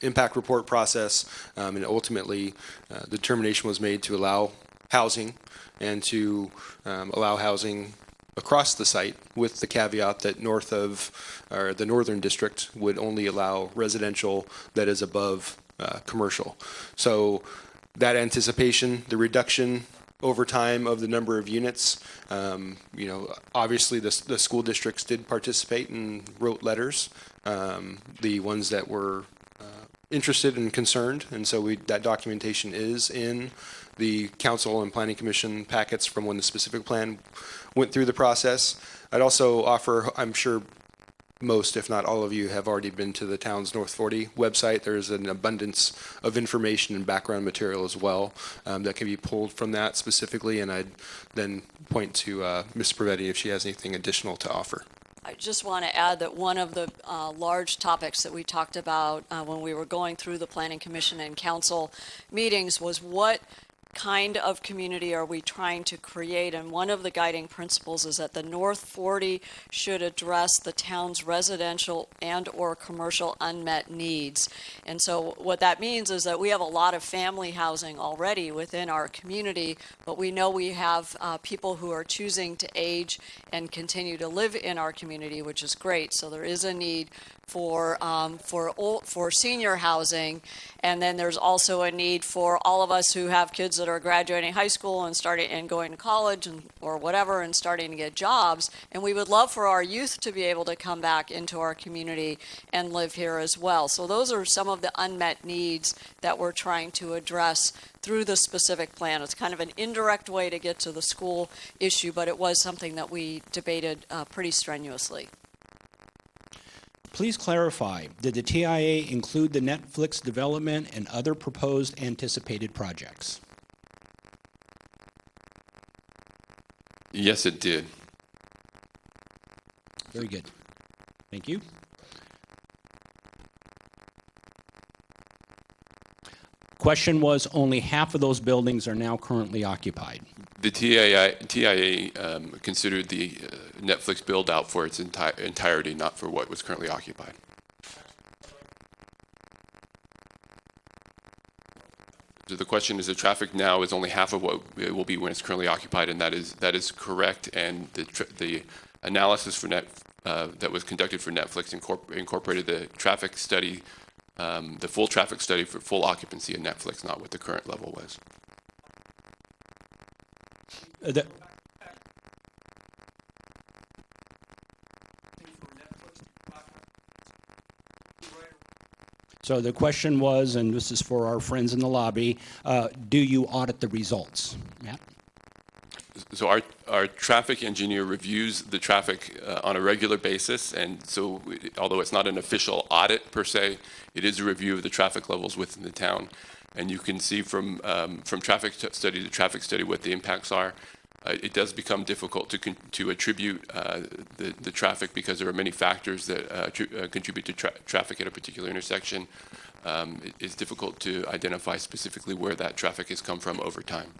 Speaker 3: impact report process, and ultimately the determination was made to allow housing and to allow housing across the site, with the caveat that the northern district would only allow residential that is above commercial. So that anticipation, the reduction over time of the number of units, obviously the school districts did participate and wrote letters, the ones that were interested and concerned, and so that documentation is in the council and planning commission packets from when the specific plan went through the process. I'd also offer, I'm sure most, if not all of you, have already been to the town's North 40 website. There's an abundance of information and background material as well that can be pulled from that specifically, and I'd then point to Ms. Prevetti if she has anything additional to offer.
Speaker 2: I just want to add that one of the large topics that we talked about when we were going through the Planning Commission and Council meetings was what kind of community are we trying to create? And one of the guiding principles is that the North 40 should address the town's residential and or commercial unmet needs. And so what that means is that we have a lot of family housing already within our community, but we know we have people who are choosing to age and continue to live in our community, which is great. So there is a need for senior housing, and then there's also a need for all of us who have kids that are graduating high school and starting and going to college or whatever and starting to get jobs. And we would love for our youth to be able to come back into our community and live here as well. So those are some of the unmet needs that we're trying to address through the specific plan. It's kind of an indirect way to get to the school issue, but it was something that we debated pretty strenuously.
Speaker 1: Please clarify, did the TIA include the Netflix development and other proposed anticipated projects?
Speaker 5: Yes, it did.
Speaker 1: Very good. Thank you. Question was, only half of those buildings are now currently occupied.
Speaker 5: The TIA considered the Netflix build-out for its entirety, not for what was currently occupied. So the question is, the traffic now is only half of what it will be when it's currently occupied, and that is correct. And the analysis for that was conducted for Netflix incorporated the traffic study, the full traffic study for full occupancy of Netflix, not what the current level was.
Speaker 1: So the question was, and this is for our friends in the lobby, do you audit the results? Matt?
Speaker 5: So our traffic engineer reviews the traffic on a regular basis, and so although it's not an official audit per se, it is a review of the traffic levels within the town. And you can see from traffic study to traffic study what the impacts are. It does become difficult to attribute the traffic because there are many factors that contribute to traffic at a particular intersection. It's difficult to identify specifically where that traffic has come from over time.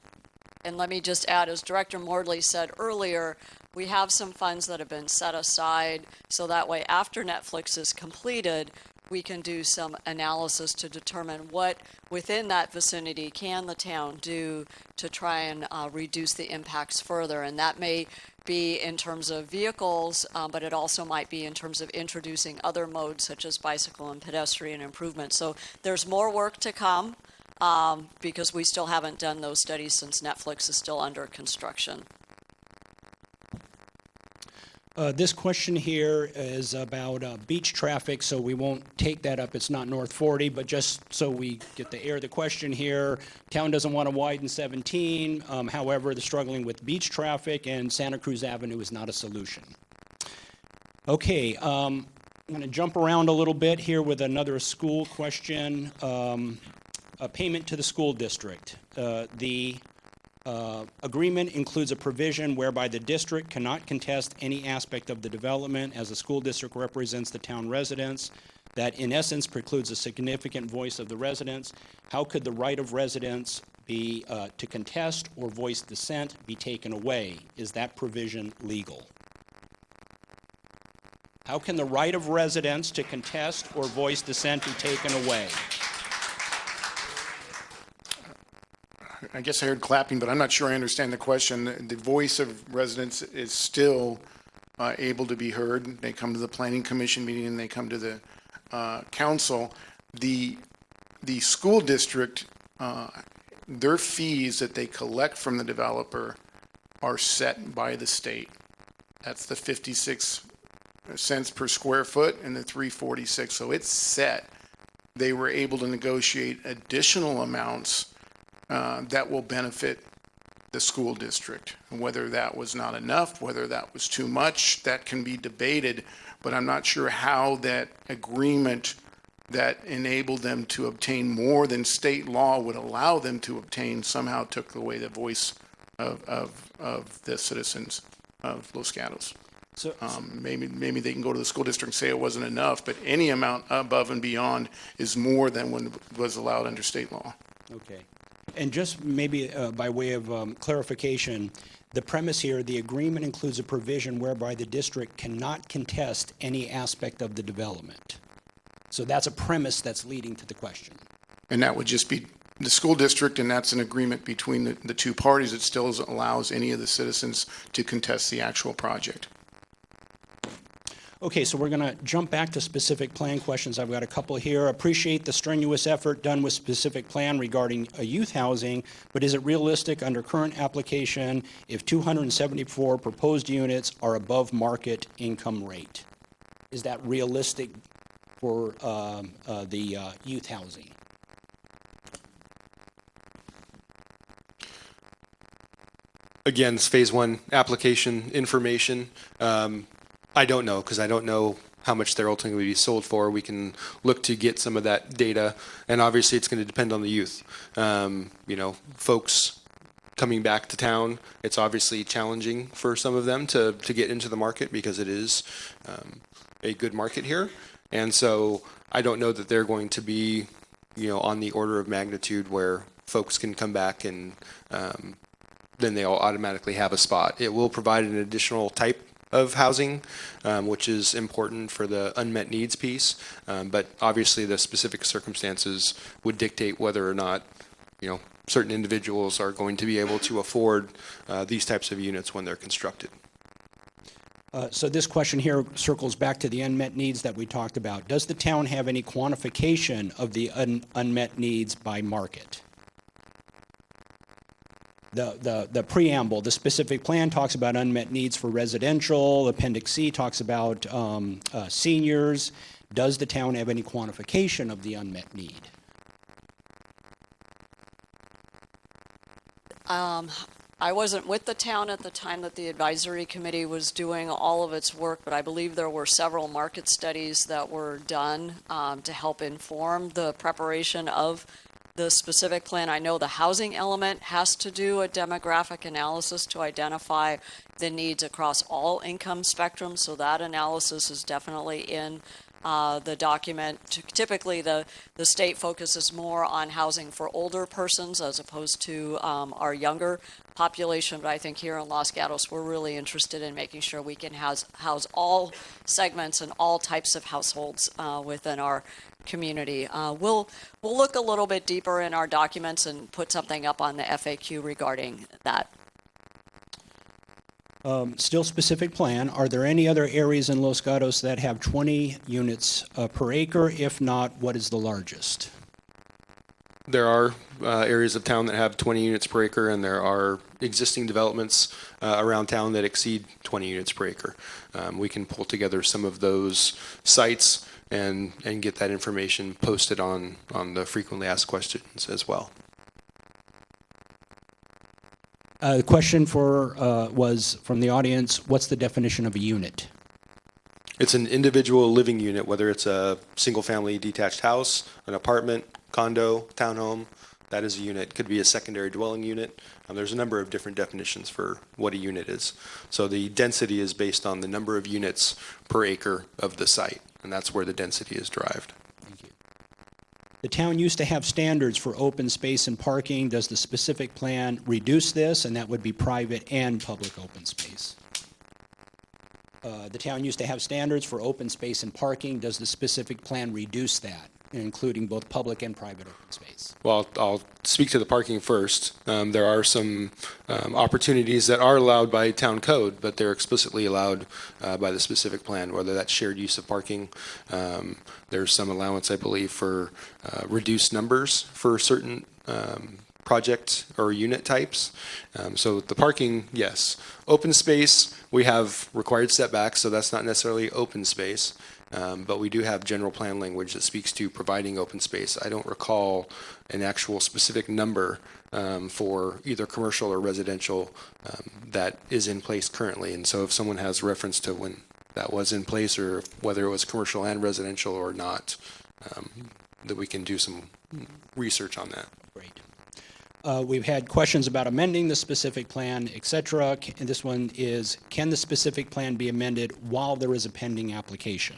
Speaker 2: And let me just add, as Director Mordley said earlier, we have some funds that have been set aside so that way after Netflix is completed, we can do some analysis to determine what within that vicinity can the town do to try and reduce the impacts further. And that may be in terms of vehicles, but it also might be in terms of introducing other modes such as bicycle and pedestrian improvement. So there's more work to come because we still haven't done those studies since Netflix is still under construction.
Speaker 1: This question here is about beach traffic, so we won't take that up. It's not North 40, but just so we get the air of the question here, town doesn't want to widen 17. However, they're struggling with beach traffic, and Santa Cruz Avenue is not a solution. Okay, I'm going to jump around a little bit here with another school question. A payment to the school district. The agreement includes a provision whereby the district cannot contest any aspect of the development as the school district represents the town residents. That in essence precludes a significant voice of the residents. How could the right of residents be to contest or voice dissent be taken away? Is that provision legal? How can the right of residents to contest or voice dissent be taken away?
Speaker 4: I guess I heard clapping, but I'm not sure I understand the question. The voice of residents is still able to be heard. They come to the planning commission meeting and they come to the council. The school district, their fees that they collect from the developer are set by the state. That's the 56 cents per square foot and the 346. So it's set. They were able to negotiate additional amounts that will benefit the school district. Whether that was not enough, whether that was too much, that can be debated, but I'm not sure how that agreement that enabled them to obtain more than state law would allow them to obtain somehow took away the voice of the citizens of Los Gatos.
Speaker 1: So,
Speaker 4: maybe they can go to the school district and say it wasn't enough, but any amount above and beyond is more than what was allowed under state law.
Speaker 1: okay. And just maybe by way of clarification, the premise here, the agreement includes a provision whereby the district cannot contest any aspect of the development. So that's a premise that's leading to the question.
Speaker 4: And that would just be the school district, and that's an agreement between the two parties. It still allows any of the citizens to contest the actual project.
Speaker 1: Okay, so we're going to jump back to specific plan questions. I've got a couple here. Appreciate the strenuous effort done with specific plan regarding youth housing, but is it realistic under current application if 274 proposed units are above market income rate? Is that realistic for the youth housing?
Speaker 3: Again, it's phase one application information. I don't know, because I don't know how much they're ultimately be sold for. We can look to get some of that data, and obviously it's going to depend on the youth. You know, folks coming back to town, it's obviously challenging for some of them to get into the market because it is a good market here. And so I don't know that they're going to be, you know, on the order of magnitude where folks can come back and then they'll automatically have a spot. It will provide an additional type of housing, which is important for the unmet needs piece. But obviously the specific circumstances would dictate whether or not, you know, certain individuals are going to be able to afford these types of units when they're constructed.
Speaker 1: So this question here circles back to the unmet needs that we talked about. Does the town have any quantification of the unmet needs by market? The preamble, the specific plan talks about unmet needs for residential. Appendix C talks about seniors. Does the town have any quantification of the unmet need?
Speaker 2: I wasn't with the town at the time that the advisory committee was doing all of its work, but I believe there were several market studies that were done to help inform the preparation of the specific plan. I know the housing element has to do a demographic analysis to identify the needs across all income spectrums, so that analysis is definitely in the document. Typically, the state focuses more on housing for older persons as opposed to our younger population, but I think here in Los Gatos, we're really interested in making sure we can house all segments and all types of households within our community. We'll look a little bit deeper in our documents and put something up on the FAQ regarding that.
Speaker 1: Still specific plan, are there any other areas in Los Gatos that have 20 units per acre? If not, what is the largest?
Speaker 3: There are areas of town that have 20 units per acre, and there are existing developments around town that exceed 20 units per acre. We can pull together some of those sites and get that information posted on the frequently asked questions as well.
Speaker 1: The question was from the audience, what's the definition of a unit?
Speaker 3: It's an individual living unit, whether it's a single-family detached house, an apartment, condo, townhome. That is a unit. Could be a secondary dwelling unit. There's a number of different definitions for what a unit is. So the density is based on the number of units per acre of the site, and that's where the density is derived.
Speaker 1: Thank you. The town used to have standards for open space and parking. Does the specific plan reduce this? And that would be private and public open space. The town used to have standards for open space and parking. Does the specific plan reduce that, including both public and private open space?
Speaker 3: Well, I'll speak to the parking first. There are some opportunities that are allowed by town code, but they're explicitly allowed by the specific plan, whether that's shared use of parking. There's some allowance, I believe, for reduced numbers for certain project or unit types. So the parking, yes. Open space, we have required setbacks, so that's not necessarily open space. But we do have general plan language that speaks to providing open space. I don't recall an actual specific number for either commercial or residential that is in place currently. And so if someone has reference to when that was in place or whether it was commercial and residential or not, that we can do some research on that.
Speaker 1: Great. We've had questions about amending the specific plan, et cetera. And this one is, can the specific plan be amended while there is a pending application?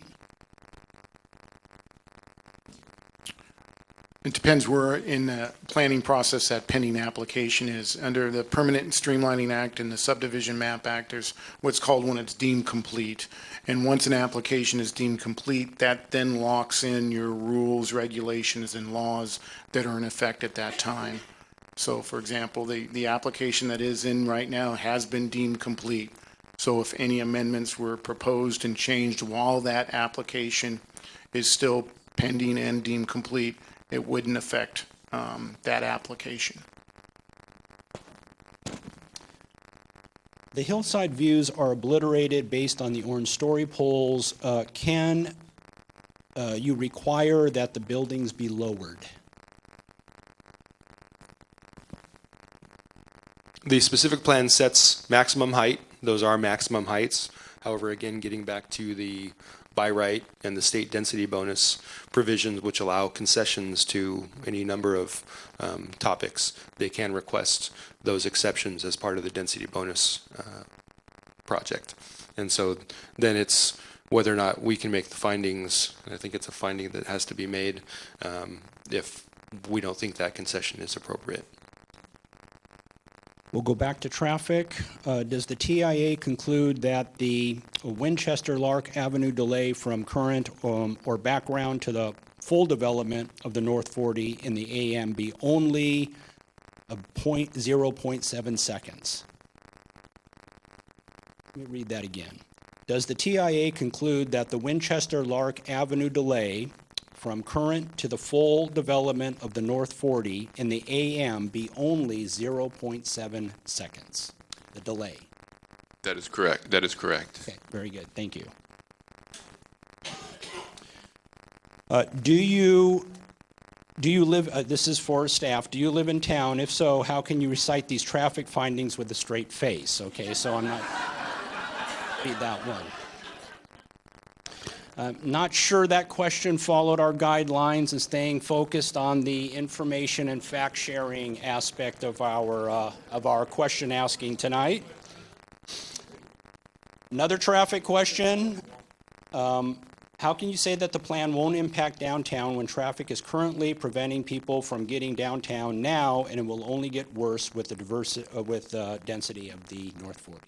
Speaker 4: It depends where in the planning process that pending application is. Under the Permanent and Streamlining Act and the Subdivision Map Act, there's what's called when it's deemed complete. And once an application is deemed complete, that then locks in your rules, regulations, and laws that are in effect at that time. So, for example, the application that is in right now has been deemed complete. So if any amendments were proposed and changed while that application is still pending and deemed complete, it wouldn't affect that application.
Speaker 1: The hillside views are obliterated based on the orange story poles. Can you require that the buildings be lowered?
Speaker 3: The specific plan sets maximum height. Those are maximum heights. However, again, getting back to the by right and the state density bonus provisions, which allow concessions to any number of topics, they can request those exceptions as part of the density bonus project. And so then it's whether or not we can make the findings, and I think it's a finding that has to be made if we don't think that concession is appropriate.
Speaker 1: We'll go back to traffic. Does the TIA conclude that the Winchester Lark Avenue delay from current or background to the full development of the North 40 in the AM be only 0.7 seconds? Let me read that again. Does the TIA conclude that the Winchester Lark Avenue delay from current to the full development of the North 40 in the AM be only 0.7 seconds, the delay?
Speaker 5: That is correct. That is correct.
Speaker 1: Okay, very good. Thank you. Do you live, this is for staff, do you live in town? If so, how can you recite these traffic findings with a straight face? Okay, so I'm not, read that one. Not sure that question followed our guidelines and staying focused on the information and fact sharing aspect of our question asking tonight. Another traffic question. How can you say that the plan won't impact downtown when traffic is currently preventing people from getting downtown now, and it will only get worse with the density of the North 40?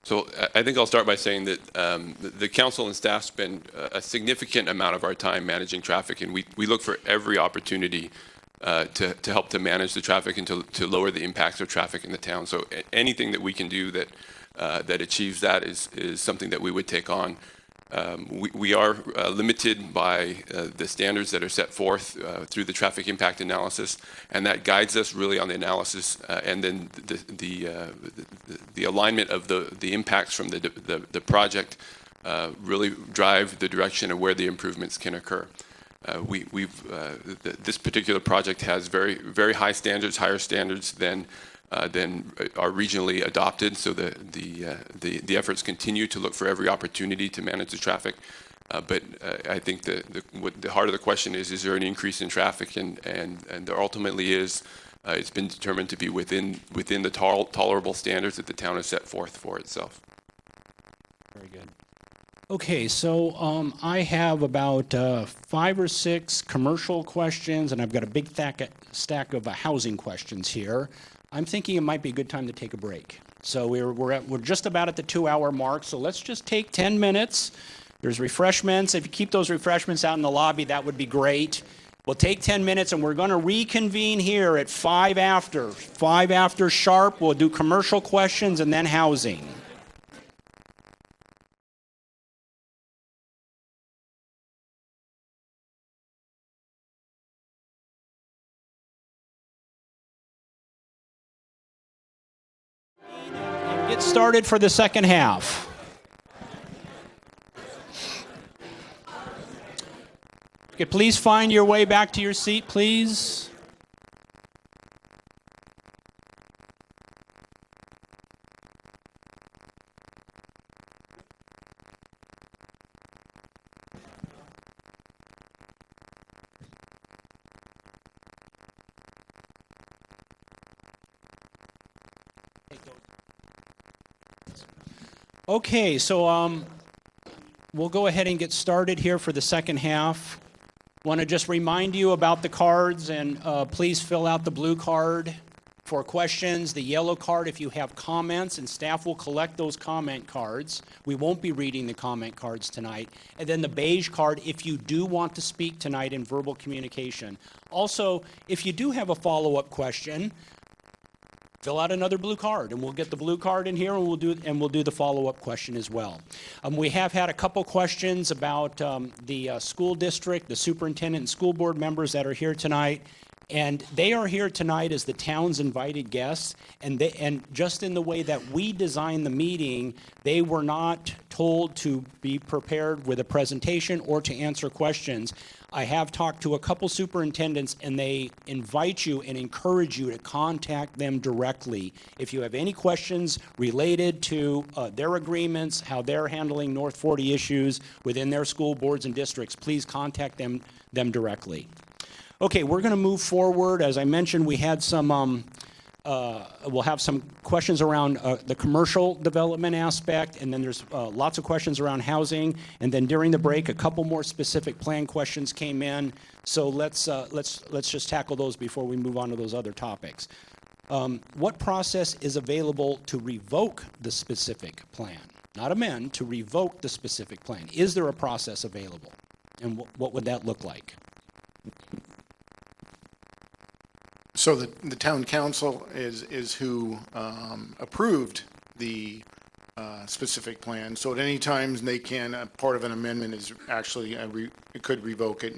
Speaker 5: So I think I'll start by saying that the council and staff spend a significant amount of our time managing traffic, and we look for every opportunity to help to manage the traffic and to lower the impacts of traffic in the town. So anything that we can do that achieves that is something that we would take on. We are limited by the standards that are set forth through the traffic impact analysis, and that guides us really on the analysis and then the alignment of the impacts from the project really drive the direction of where the improvements can occur. This particular project has very high standards, higher standards than are regionally adopted. So the efforts continue to look for every opportunity to manage the traffic. But I think what the heart of the question is there an increase in traffic? And there ultimately is. It's been determined to be within the tolerable standards that the town has set forth for itself.
Speaker 1: Very good. Okay, so I have about 5 or 6 commercial questions, and I've got a big stack of housing questions here. I'm thinking it might be a good time to take a break. So we're just about at the 2-hour mark, so let's just take 10 minutes. There's refreshments. If you keep those refreshments out in the lobby, that would be great. We'll take 10 minutes, and we're going to reconvene here at 5 after. 5 after sharp. We'll do commercial questions and then housing. Get started for the second half. Okay, please find your way back to your seat, please. Okay, so we'll go ahead and get started here for the second half. Want to just remind you about the cards, and please fill out the blue card for questions, the yellow card if you have comments, and staff will collect those comment cards. We won't be reading the comment cards tonight. And then the beige card if you do want to speak tonight in verbal communication. Also, if you do have a follow-up question, fill out another blue card, and we'll get the blue card in here, and we'll do the follow-up question as well. We have had a couple questions about the school district, the superintendent and school board members that are here tonight. And they are here tonight as the town's invited guests, and just in the way that we designed the meeting, they were not told to be prepared with a presentation or to answer questions. I have talked to a couple superintendents, and they invite you and encourage you to contact them directly. If you have any questions related to their agreements, how they're handling North 40 issues within their school boards and districts, please contact them directly. Okay, we're going to move forward. As I mentioned, we had some, we'll have some questions around the commercial development aspect, and then there's lots of questions around housing. And then during the break, a couple more specific plan questions came in. So let's just tackle those before we move on to those other topics. What process is available to revoke the specific plan? Not amend, to revoke the specific plan. Is there a process available? And what would that look like?
Speaker 4: So the town council is who approved the specific plan. So at any time they can, part of an amendment is actually, it could revoke it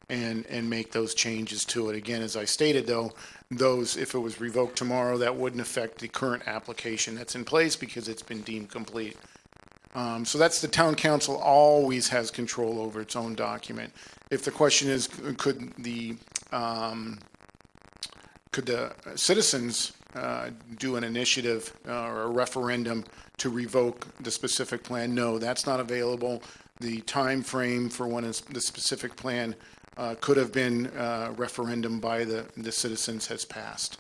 Speaker 4: and make those changes to it. Again, as I stated though, if it was revoked tomorrow, that wouldn't affect the current application that's in place because it's been deemed complete. So that's the town council always has control over its own document. If the question is, could the citizens do an initiative or a referendum to revoke the specific plan? No, that's not available. The time frame for when the specific plan could have been referendum by the citizens has passed.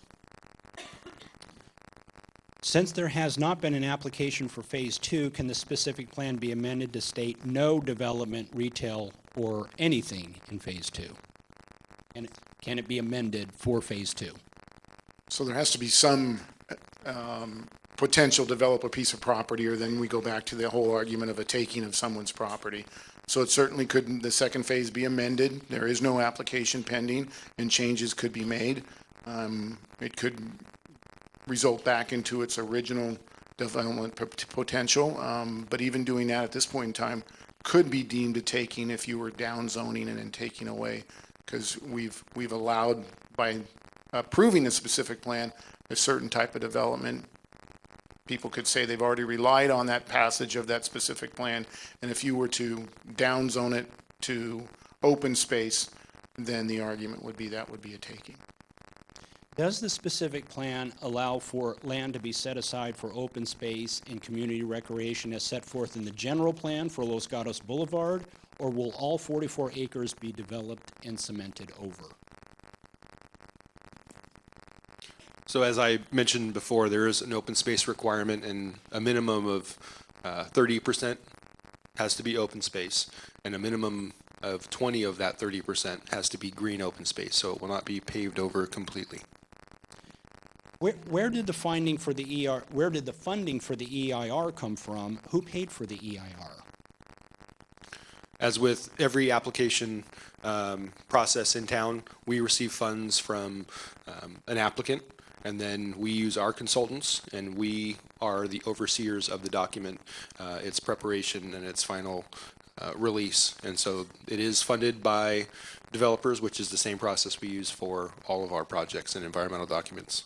Speaker 1: Since there has not been an application for Phase 2, can the specific plan be amended to state no development, retail, or anything in Phase 2? And can it be amended for Phase 2?
Speaker 4: So there has to be some potential develop a piece of property, or then we go back to the whole argument of a taking of someone's property. So it certainly could, the second phase, be amended. There is no application pending, and changes could be made. It could result back into its original development potential, but even doing that at this point in time could be deemed a taking if you were down zoning and then taking away, because we've allowed, by approving a specific plan, a certain type of development. People could say they've already relied on that passage of that specific plan, and if you were to down zone it to open space, then the argument would be that would be a taking.
Speaker 1: Does the specific plan allow for land to be set aside for open space and community recreation as set forth in the general plan for Los Gatos Boulevard, or will all 44 acres be developed and cemented over?
Speaker 3: So as I mentioned before, there is an open space requirement, and a minimum of 30% has to be open space, and a minimum of 20 of that 30% has to be green open space, so it will not be paved over completely.
Speaker 1: Where did the funding for the EIR come from? Who paid for the EIR?
Speaker 3: As with every application process in town, we receive funds from an applicant, and then we use our consultants, and we are the overseers of the document, its preparation and its final release. And so it is funded by developers, which is the same process we use for all of our projects and environmental documents.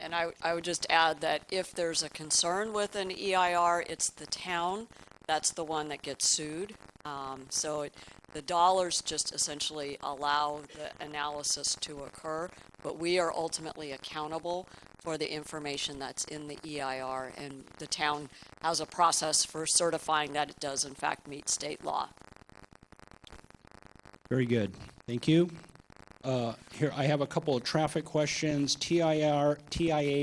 Speaker 2: And I would just add that if there's a concern with an EIR, it's the town. That's the one that gets sued. The dollars just essentially allow the analysis to occur, but we are ultimately accountable for the information that's in the EIR, and the town has a process for certifying that it does in fact meet state law.
Speaker 1: Very good. Thank you. Here, I have a couple of traffic questions. TIA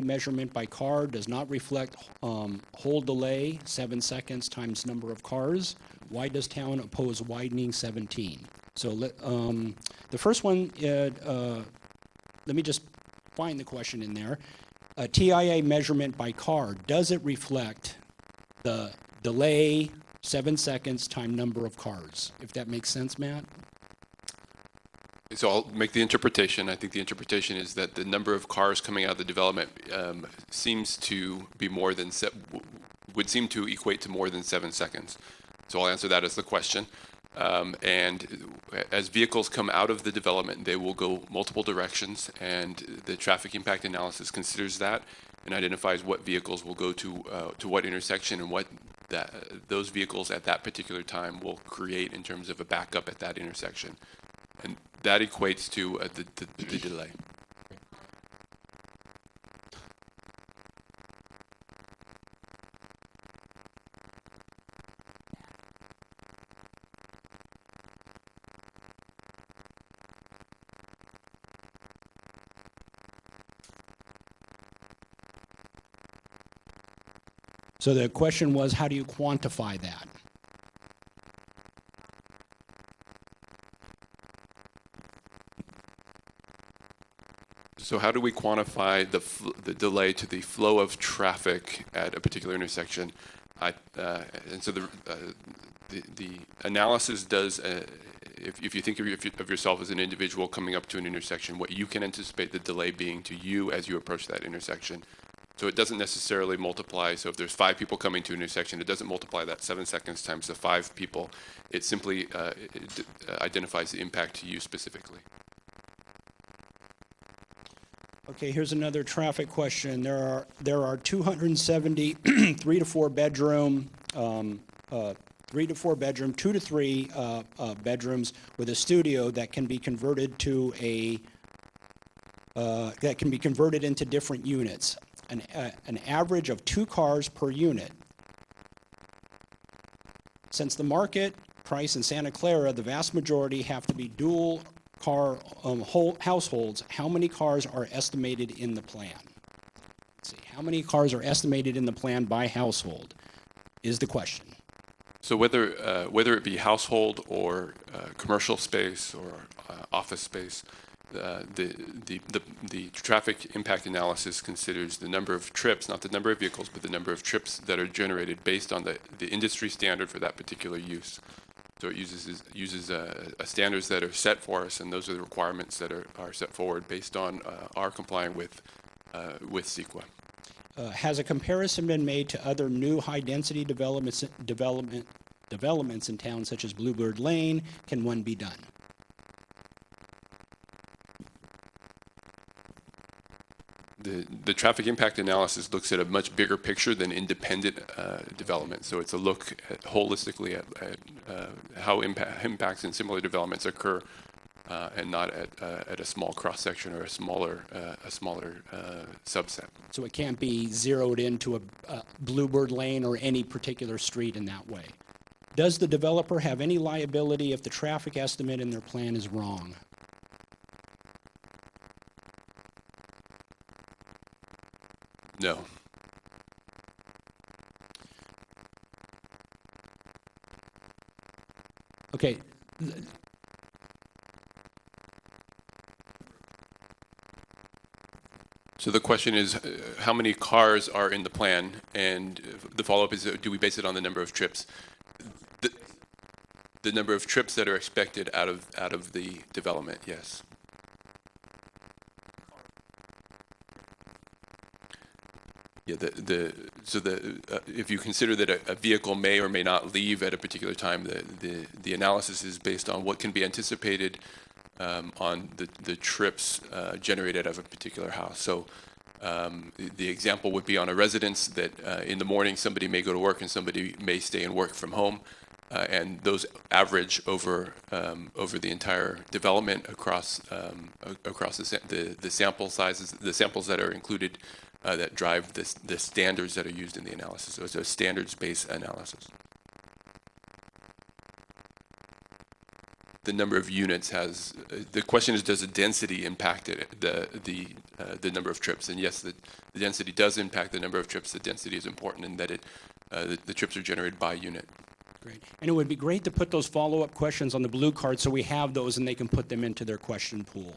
Speaker 1: measurement by car does not reflect hold delay, 7 seconds times number of cars. Why does town oppose widening 17? So the first one, let me just find the question in there. TIA measurement by car, does it reflect the delay, 7 seconds time number of cars? If that makes sense, Matt?
Speaker 5: So I'll make the interpretation. I think the interpretation is that the number of cars coming out of the development seems to be more than would seem to equate to more than 7 seconds. So I'll answer that as the question. And as vehicles come out of the development, they will go multiple directions, and the traffic impact analysis considers that and identifies what vehicles will go to what intersection and what those vehicles at that particular time will create in terms of a backup at that intersection. And that equates to the delay.
Speaker 1: So the question was, how do you quantify that?
Speaker 5: So how do we quantify the delay to the flow of traffic at a particular intersection? And so the analysis does, if you think of yourself as an individual coming up to an intersection, what you can anticipate the delay being to you as you approach that intersection. So it doesn't necessarily multiply. So if there's 5 people coming to an intersection, it doesn't multiply that 7 seconds times the 5 people. It simply identifies the impact to you specifically.
Speaker 1: Okay, here's another traffic question. There are 270 3 to 4 bedroom, 3 to 4 bedroom, 2 to 3 bedrooms with a studio that can be converted to into different units. An average of 2 cars per unit. Since the market price in Santa Clara, the vast majority have to be dual car households. How many cars are estimated in the plan? Let's see, how many cars are estimated in the plan by household is the question.
Speaker 5: So whether it be household or commercial space or office space, the traffic impact analysis considers the number of trips, not the number of vehicles, but the number of trips that are generated based on the industry standard for that particular use. So it uses standards that are set for us, and those are the requirements that are set forward based on our complying with CEQA.
Speaker 1: Has a comparison been made to other new high-density developments in towns such as Bluebird Lane? Can one be done?
Speaker 5: The traffic impact analysis looks at a much bigger picture than independent development. So it's a look holistically at how impacts in similar developments occur, and not at a small cross section or a smaller subset.
Speaker 1: So it can't be zeroed into a Bluebird Lane or any particular street in that way. Does the developer have any liability if the traffic estimate in their plan is wrong?
Speaker 5: No.
Speaker 1: Okay.
Speaker 5: So the question is, how many cars are in the plan? And the follow-up is, do we base it on the number of trips? The number of trips that are expected out of the development, yes. Yeah, if you consider that a vehicle may or may not leave at a particular time, the analysis is based on what can be anticipated on the trips generated out of a particular house. So the example would be on a residence that in the morning somebody may go to work and somebody may stay and work from home, and those average over the entire development across the sample sizes, the samples that are included. That drive the standards that are used in the analysis. So it's a standards-based analysis. The number of units has, the question is, does the density impact the number of trips? And yes, the density does impact the number of trips. The density is important in that the trips are generated by unit.
Speaker 1: Great. And it would be great to put those follow-up questions on the blue card so we have those and they can put them into their question pool.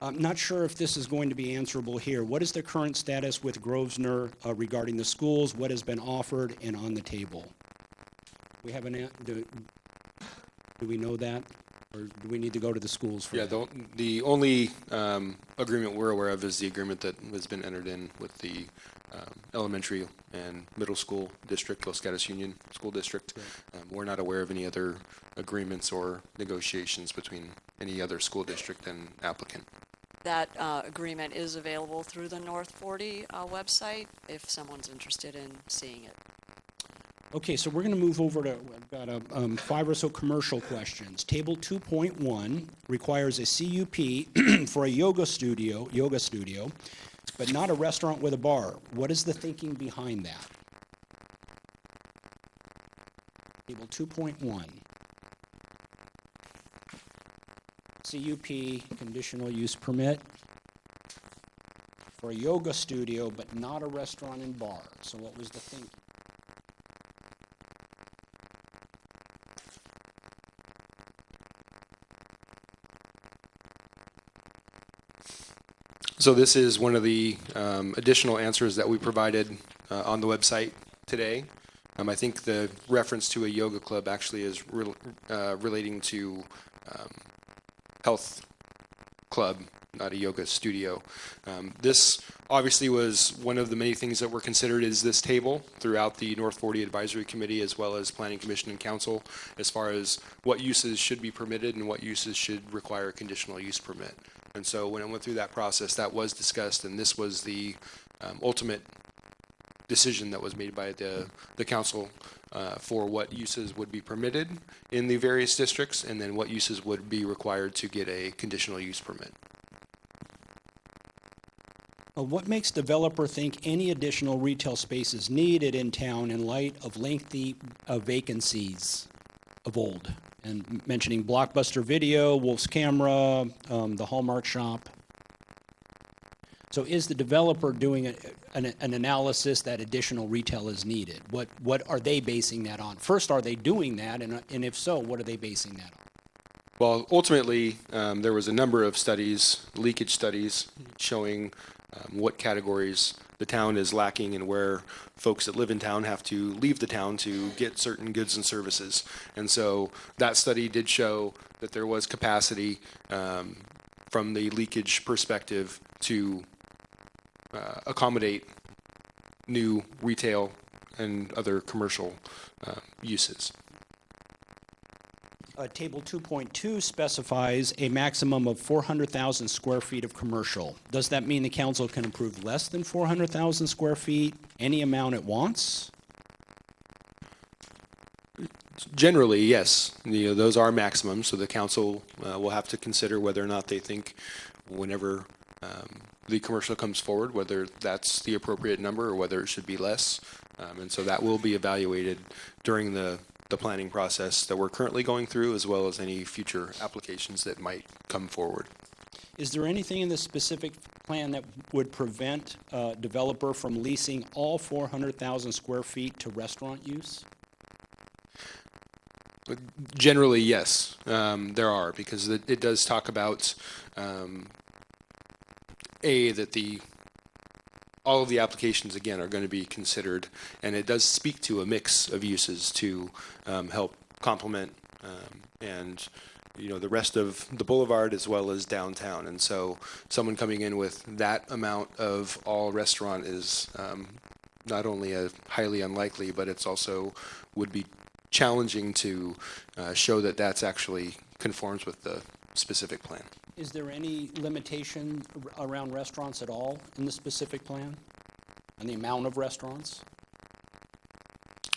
Speaker 1: I'm not sure if this is going to be answerable here. What is the current status with Grosvenor regarding the schools? What has been offered and on the table? We have do we know that? Or do we need to go to the schools for
Speaker 3: Yeah,
Speaker 1: that?
Speaker 3: the only agreement we're aware of is the agreement that has been entered in with the elementary and middle school district, Los Gatos Union School District. We're not aware of any other agreements or negotiations between any other school district and applicant.
Speaker 2: That agreement is available through the North 40 website if someone's interested in seeing it.
Speaker 1: Okay, so we're going to move over to, I've got 5 or so commercial questions. Table 2.1 requires a CUP for a yoga studio, but not a restaurant with a bar. What is the thinking behind that? Table 2.1. CUP, conditional use permit, for a yoga studio, but not a restaurant and bar. So what was the thinking?
Speaker 3: So this is one of the additional answers that we provided on the website today. I think the reference to a yoga club actually is relating to health club, not a yoga studio. This obviously was one of the many things that were considered is this table throughout the North 40 Advisory Committee as well as Planning Commission and Council as far as what uses should be permitted and what uses should require a conditional use permit. And so when it went through that process, that was discussed, and this was the ultimate decision that was made by the council for what uses would be permitted in the various districts and then what uses would be required to get a conditional use permit.
Speaker 1: What makes developer think any additional retail space is needed in town in light of lengthy vacancies of old? And mentioning Blockbuster Video, Wolf's Camera, the Hallmark Shop. So is the developer doing an analysis that additional retail is needed? What are they basing that on? First, are they doing that? And if so, what are they basing that on?
Speaker 3: Well, ultimately, there was a number of studies, leakage studies, showing what categories the town is lacking and where folks that live in town have to leave the town to get certain goods and services. And so that study did show that there was capacity from the leakage perspective to accommodate new retail and other commercial uses.
Speaker 1: Table 2.2 specifies a maximum of 400,000 square feet of commercial. Does that mean the council can approve less than 400,000 square feet, any amount it wants?
Speaker 3: Generally, yes. Those are maximums, so the council will have to consider whether or not they think whenever the commercial comes forward, whether that's the appropriate number or whether it should be less. And so that will be evaluated during the planning process that we're currently going through, as well as any future applications that might come forward.
Speaker 1: Is there anything in the specific plan that would prevent a developer from leasing all 400,000 square feet to restaurant use?
Speaker 3: Generally, yes, there are, because it does talk about that all of the applications, again, are going to be considered, and it does speak to a mix of uses to help complement and the rest of the boulevard as well as downtown. And so someone coming in with that amount of all restaurant is not only a highly unlikely, but it's also would be challenging to show that that's actually conforms with the specific plan.
Speaker 1: Is there any limitation around restaurants at all in the specific plan? And the amount of restaurants?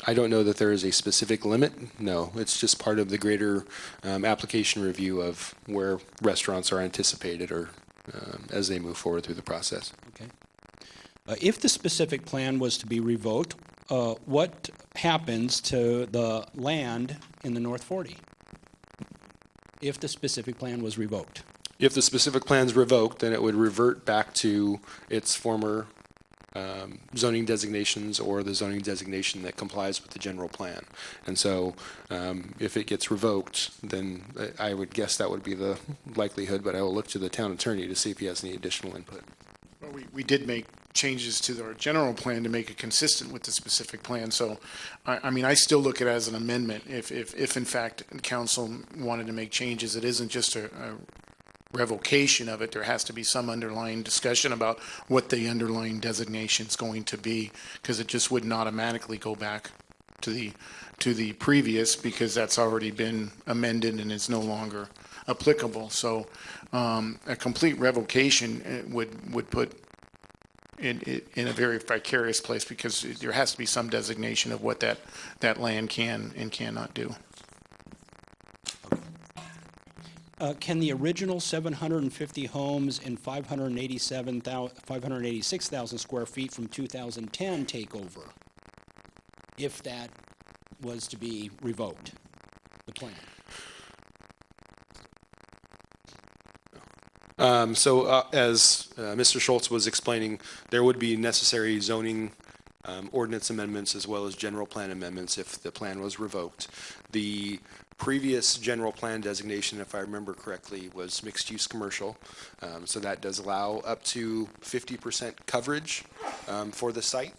Speaker 3: I don't know that there is a specific limit. No, it's just part of the greater application review of where restaurants are anticipated or as they move forward through the process.
Speaker 1: Okay. If the specific plan was to be revoked, what happens to the land in the North 40? If the specific plan was revoked?
Speaker 3: If the specific plan is revoked, then it would revert back to its former zoning designations or the zoning designation that complies with the general plan. And so if it gets revoked, then I would guess that would be the likelihood, but I will look to the town attorney to see if he has any additional input.
Speaker 4: Well, we did make changes to our general plan to make it consistent with the specific plan. So, I mean, I still look at it as an amendment. If in fact council wanted to make changes, it isn't just a revocation of it. There has to be some underlying discussion about what the underlying designation is going to be, because it just wouldn't automatically go back to the previous, because that's already been amended and is no longer applicable. So a complete revocation would put in a very precarious place, because there has to be some designation of what that land can and cannot do.
Speaker 1: Can the original 750 homes and 586,000 square feet from 2010 take over if that was to be revoked, the plan?
Speaker 3: As Mr. Schultz was explaining, there would be necessary zoning ordinance amendments as well as general plan amendments if the plan was revoked. The previous general plan designation, if I remember correctly, was mixed-use commercial. So that does allow up to 50% coverage for the site.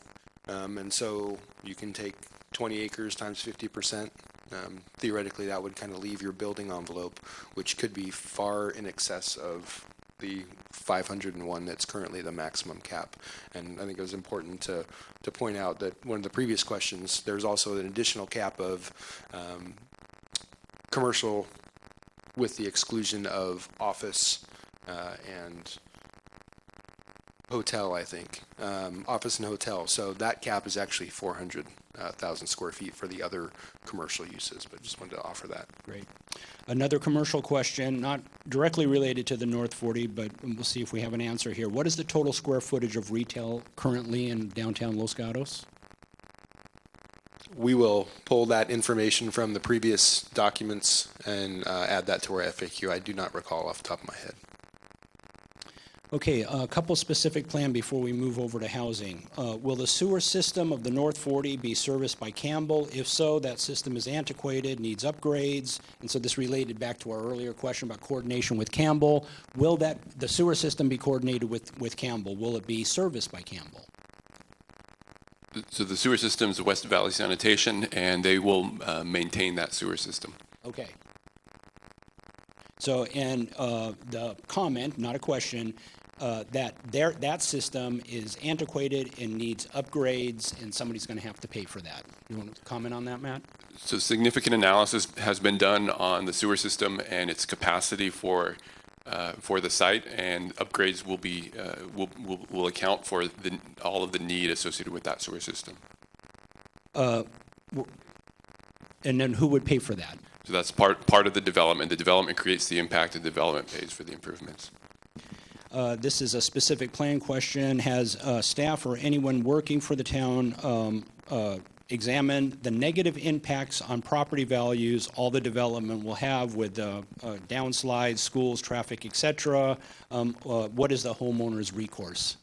Speaker 3: And so you can take 20 acres times 50%. Theoretically, that would kind of leave your building envelope, which could be far in excess of the 501 that's currently the maximum cap. And I think it was important to point out that one of the previous questions, there's also an additional cap of commercial with the exclusion of office and hotel, I think. Office and hotel. So that cap is actually 400,000 square feet for the other commercial uses, but just wanted to offer that.
Speaker 1: Great. Another commercial question, not directly related to the North 40, but we'll see if we have an answer here. What is the total square footage of retail currently in downtown Los Gatos?
Speaker 3: We will pull that information from the previous documents and add that to our FAQ. I do not recall off the top of my head.
Speaker 1: Okay, a couple specific plan before we move over to housing. Will the sewer system of the North 40 be serviced by Campbell? If so, that system is antiquated, needs upgrades, and so this related back to our earlier question about coordination with Campbell. Will the sewer system be coordinated with Campbell? Will it be serviced by Campbell?
Speaker 5: So the sewer system is West Valley Sanitation, and they will maintain that sewer system.
Speaker 1: Okay. So, and the comment, not a question, that system is antiquated and needs upgrades, and somebody's going to have to pay for that. You want to comment on that, Matt?
Speaker 5: So significant analysis has been done on the sewer system and its capacity for the site, and upgrades will be will account for all of the need associated with that sewer system.
Speaker 1: And then who would pay for that?
Speaker 5: So that's part of the development. The development creates the impact, and development pays for the improvements.
Speaker 1: This is a specific plan question. Has staff or anyone working for the town examined the negative impacts on property values all the development will have with downslide, schools, traffic, etc.? What is the homeowner's recourse?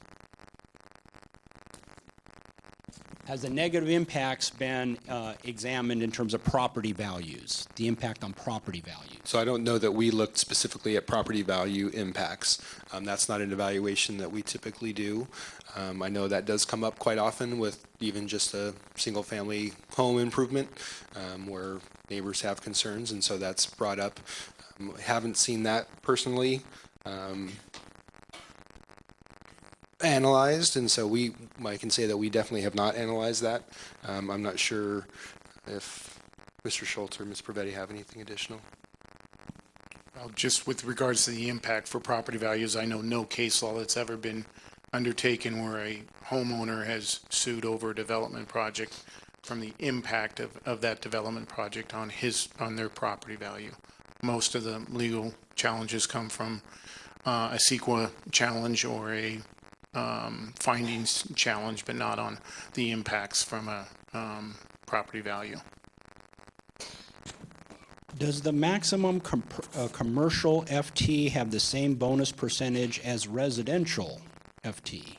Speaker 1: Has the negative impacts been examined in terms of property values, the impact on property values?
Speaker 3: So I don't know that we looked specifically at property value impacts. That's not an evaluation that we typically do. I know that does come up quite often with even just a single-family home improvement where neighbors have concerns, and so that's brought up. Haven't seen that personally analyzed, and so I can say that we definitely have not analyzed that. I'm not sure if Mr. Schultz or Ms. Prevetti have anything additional.
Speaker 4: Well, just with regards to the impact for property values, I know no case law that's ever been undertaken where a homeowner has sued over a development project from the impact of that development project on their property value. Most of the legal challenges come from a CEQA challenge or a findings challenge, but not on the impacts from a property value.
Speaker 1: Does the maximum commercial FT have the same bonus percentage as residential FT?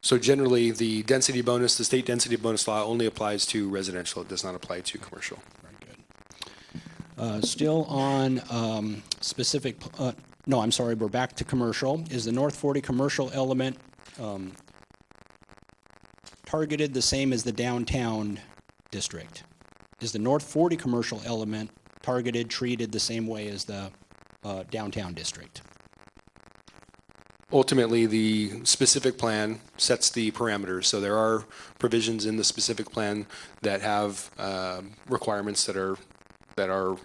Speaker 3: So generally, the density bonus, the state density bonus law only applies to residential. It does not apply to commercial.
Speaker 1: Very good. Still on specific no, I'm sorry, we're back to commercial. Is the North 40 commercial element targeted the same as the downtown district? Is the North 40 commercial element targeted, treated the same way as the downtown district?
Speaker 3: Ultimately, the specific plan sets the parameters. So there are provisions in the specific plan that have requirements that are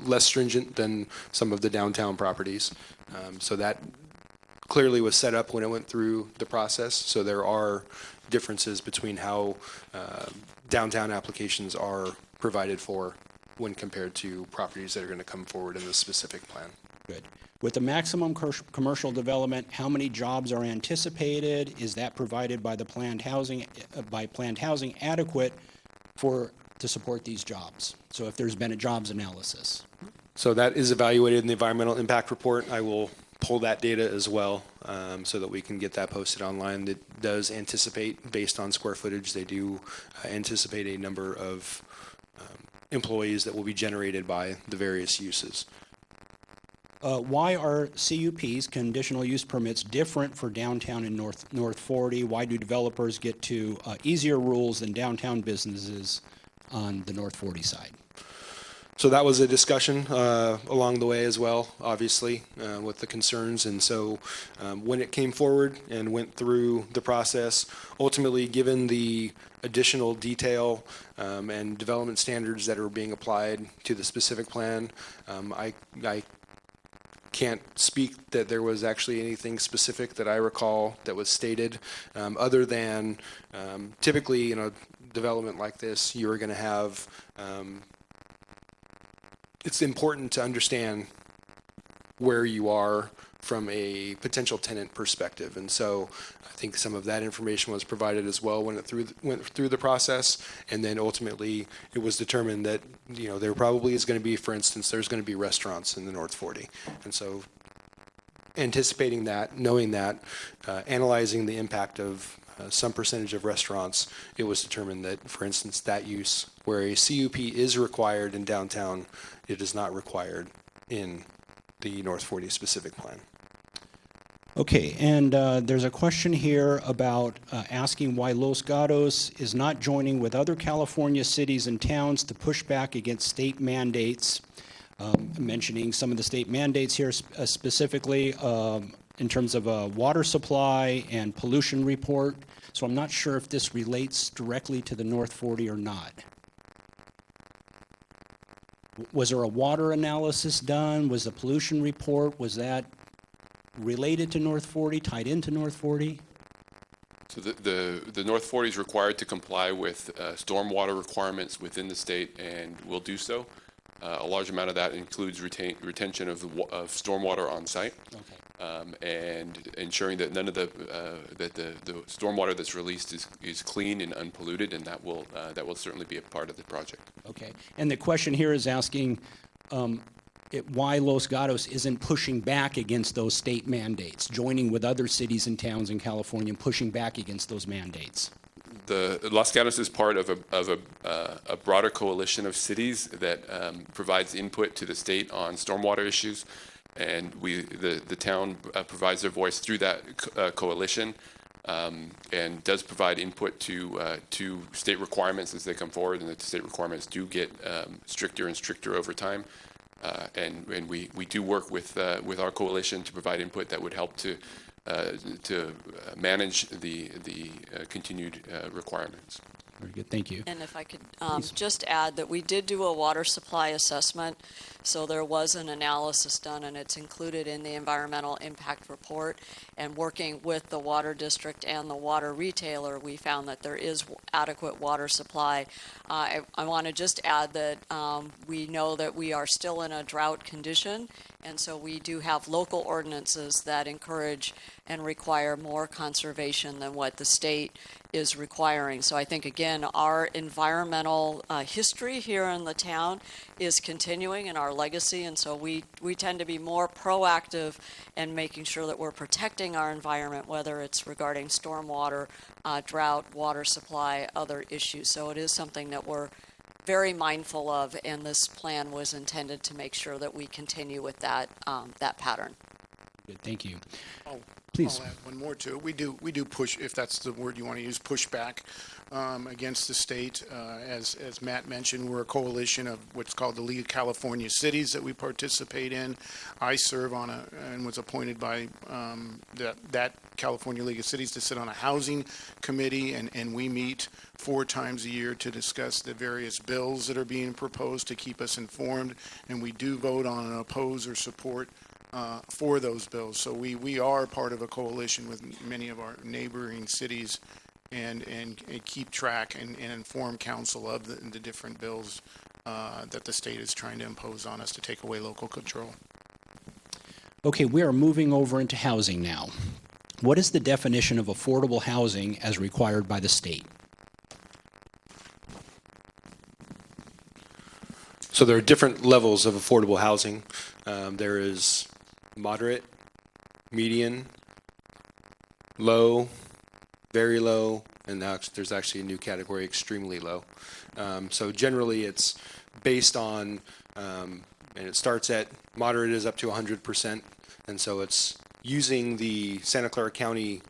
Speaker 3: less stringent than some of the downtown properties. So that clearly was set up when it went through the process. So there are differences between how downtown applications are provided for when compared to properties that are going to come forward in the specific plan.
Speaker 1: Good. With the maximum commercial development, how many jobs are anticipated? Is that provided by the planned housing, adequate to support these jobs? So if there's been a jobs analysis.
Speaker 3: So that is evaluated in the environmental impact report. I will pull that data as well so that we can get that posted online. It does anticipate, based on square footage, they do anticipate a number of employees that will be generated by the various uses.
Speaker 1: Why are CUPs, conditional use permits, different for downtown and North 40? Why do developers get to easier rules than downtown businesses on the North 40 side?
Speaker 3: So that was a discussion along the way as well, obviously, with the concerns. And so when it came forward and went through the process, ultimately, given the additional detail and development standards that are being applied to the specific plan, I can't speak that there was actually anything specific that I recall that was stated, other than typically in a development like this, you are going to have it's important to understand where you are from a potential tenant perspective. And so I think some of that information was provided as well when it went through the process. And then ultimately it was determined that, there probably is going to be, for instance, there's going to be restaurants in the North 40. And so anticipating that, knowing that, analyzing the impact of some percentage of restaurants, it was determined that, for instance, that use where a CUP is required in downtown, it is not required in the North 40 specific plan.
Speaker 1: Okay, and there's a question here about asking why Los Gatos is not joining with other California cities and towns to push back against state mandates, mentioning some of the state mandates here specifically in terms of a water supply and pollution report. So I'm not sure if this relates directly to the North 40 or not. Was there a water analysis done? Was the pollution report, was that related to North 40, tied into North 40?
Speaker 5: So the North 40 is required to comply with stormwater requirements within the state and will do so. A large amount of that includes retention of stormwater on site.
Speaker 1: Okay.
Speaker 5: And ensuring that none of the stormwater that's released is clean and unpolluted, and that will certainly be a part of the project.
Speaker 1: Okay, and the question here is asking why Los Gatos isn't pushing back against those state mandates, joining with other cities and towns in California and pushing back against those mandates.
Speaker 5: The Los Gatos is part of a broader coalition of cities that provides input to the state on stormwater issues. And the town provides their voice through that coalition and does provide input to state requirements as they come forward, and the state requirements do get stricter and stricter over time. And we do work with our coalition to provide input that would help to manage the continued requirements.
Speaker 1: Very good, thank you.
Speaker 2: And if I could just add that we did do a water supply assessment, so there was an analysis done, and it's included in the environmental impact report. And working with the water district and the water retailer, we found that there is adequate water supply. I want to just add that we know that we are still in a drought condition, and so we do have local ordinances that encourage and require more conservation than what the state is requiring. So I think, again, our environmental history here in the town is continuing in our legacy, and so we tend to be more proactive in making sure that we're protecting our environment, whether it's regarding stormwater, drought, water supply, other issues. So it is something that we're very mindful of, and this plan was intended to make sure that we continue with that, that pattern.
Speaker 1: Good, thank you.
Speaker 4: Please. I'll add one more to it. We do push, if that's the word you want to use, push back against the state. As Matt mentioned, we're a coalition of what's called the League of California Cities that we participate in. I serve on and was appointed by that California League of Cities to sit on a housing committee, and we meet 4 times a year to discuss the various bills that are being proposed to keep us informed, and we do vote on and oppose or support for those bills. So we are part of a coalition with many of our neighboring cities and keep track and inform council of the different bills that the state is trying to impose on us to take away local control.
Speaker 1: Okay, we are moving over into housing now. What is the definition of affordable housing as required by the state?
Speaker 3: So there are different levels of affordable housing. There is moderate, median, low, very low, and now there's actually a new category, extremely low. So generally it's based on, and it starts at moderate is up to 100%, and so it's using the Santa Clara County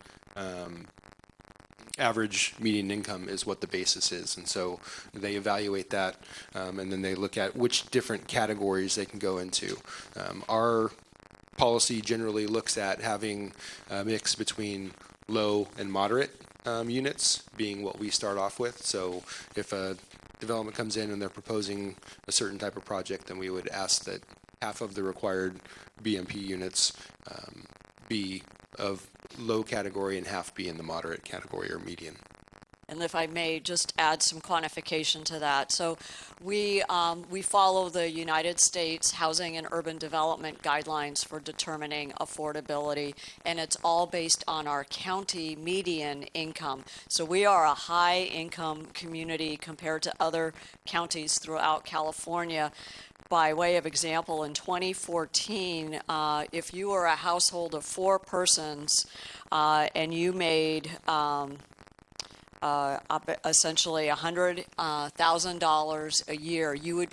Speaker 3: average median income is what the basis is, and so they evaluate that, and then they look at which different categories they can go into. Our policy generally looks at having a mix between low and moderate units being what we start off with. So if a development comes in and they're proposing a certain type of project, then we would ask that half of the required BMP units be of low category and half be in the moderate category or median.
Speaker 2: And if I may just add some quantification to that. So we follow the United States Housing and Urban Development Guidelines for determining affordability, and it's all based on our county median income. So we are a high income community compared to other counties throughout California. By way of example, in 2014, if you were a household of 4 persons and you made essentially $100,000 a year, you would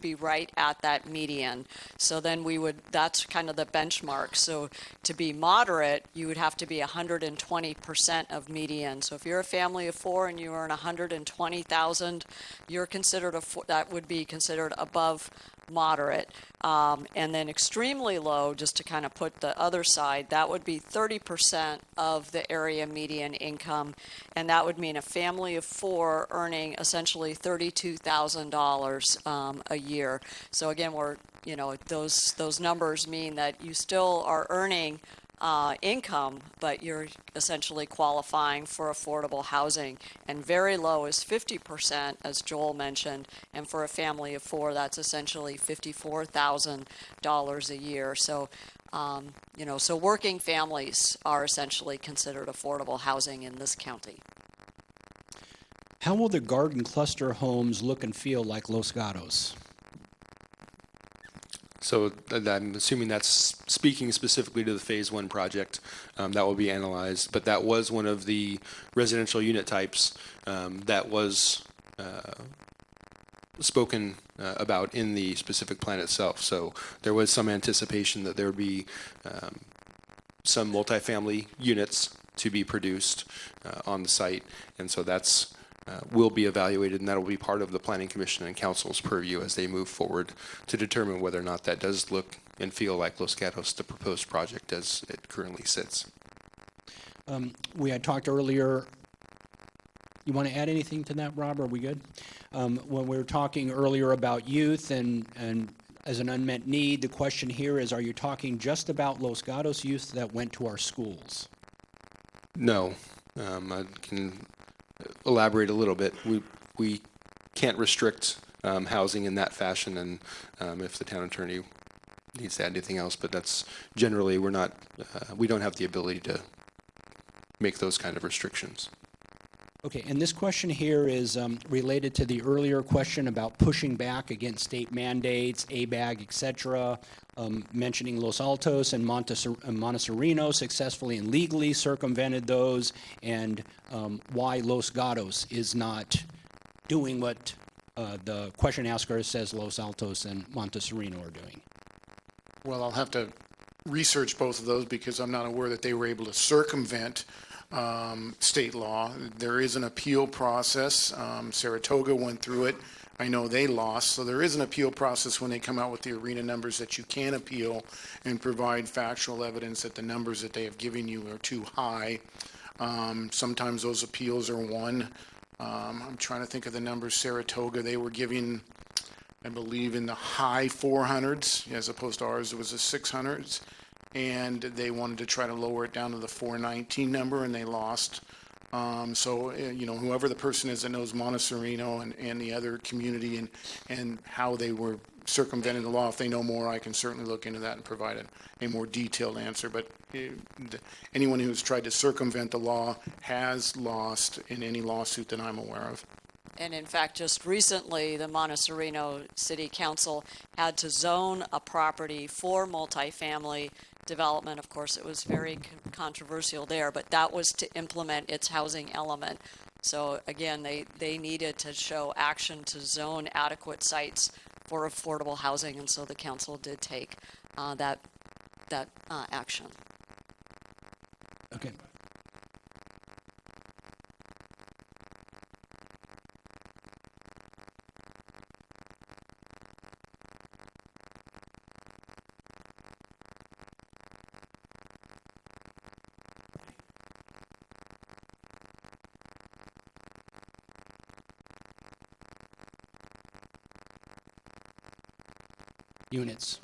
Speaker 2: be right at that median. So then that's kind of the benchmark. So to be moderate, you would have to be 120% of median. So if you're a family of 4 and you earn $120,000, that would be considered above moderate. And then extremely low, just to kind of put the other side, that would be 30% of the area median income, and that would mean a family of 4 earning essentially $32,000 a year. So again, those numbers mean that you still are earning income, but you're essentially qualifying for affordable housing. And very low is 50%, as Joel mentioned, and for a family of 4, that's essentially $54,000 a year. So, so working families are essentially considered affordable housing in this county.
Speaker 1: How will the garden cluster homes look and feel like Los Gatos?
Speaker 3: So I'm assuming that's speaking specifically to the Phase 1 project that will be analyzed, but that was one of the residential unit types that was spoken about in the specific plan itself. So there was some anticipation that there would be some multifamily units to be produced on the site, and so that's will be evaluated, and that will be part of the Planning Commission and Council's purview as they move forward to determine whether or not that does look and feel like Los Gatos, the proposed project as it currently sits.
Speaker 1: We had talked earlier. You want to add anything to that, Rob? Are we good? When we were talking earlier about youth and as an unmet need, the question here is, are you talking just about Los Gatos youth that went to our schools?
Speaker 3: No. I can elaborate a little bit. We can't restrict housing in that fashion, and if the town attorney needs to add anything else, but that's generally we don't have the ability to make those kind of restrictions.
Speaker 1: Okay, and this question here is related to the earlier question about pushing back against state mandates, ABAG, et cetera, mentioning Los Altos and Montessorino successfully and legally circumvented those, and why Los Gatos is not doing what the question asker says Los Altos and Montessorino are doing.
Speaker 4: Well, I'll have to research both of those because I'm not aware that they were able to circumvent state law. There is an appeal process. Saratoga went through it. I know they lost. So there is an appeal process when they come out with the arena numbers that you can appeal and provide factual evidence that the numbers that they have given you are too high. Sometimes those appeals are won. I'm trying to think of the numbers. Saratoga, they were giving, I believe, in the high 400s, as opposed to ours, it was the 600s. And they wanted to try to lower it down to the 419 number, and they lost. Whoever the person is that knows Montessorino and the other community and how they were circumventing the law, if they know more, I can certainly look into that and provide a more detailed answer. But anyone who has tried to circumvent the law has lost in any lawsuit that I'm aware of.
Speaker 2: And in fact, just recently, the Montessorino City Council had to zone a property for multifamily development. Of course, it was very controversial there, but that was to implement its housing element. So again, they needed to show action to zone adequate sites for affordable housing, and so the council did take that action.
Speaker 1: Okay. Units.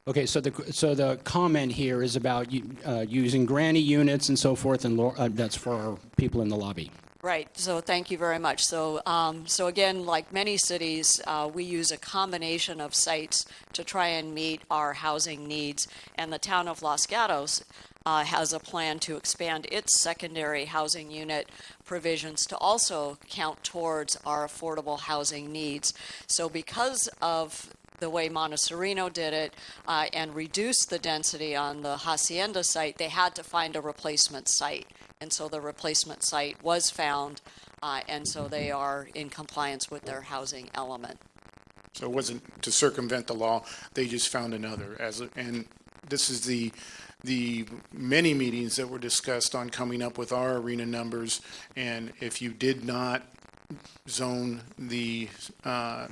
Speaker 1: Okay, so the comment here is about using granny units and so forth, and that's for our people in the lobby.
Speaker 2: Right. So thank you very much. So again, like many cities, we use a combination of sites to try and meet our housing needs, and the town of Los Gatos has a plan to expand its secondary housing unit provisions to also count towards our affordable housing needs. So because of the way Montessorino did it and reduced the density on the Hacienda site, they had to find a replacement site. And so the replacement site was found, and so they are in compliance with their housing element.
Speaker 4: So it wasn't to circumvent the law, they just found another. And this is the many meetings that were discussed on coming up with our arena numbers, and if you did not zone the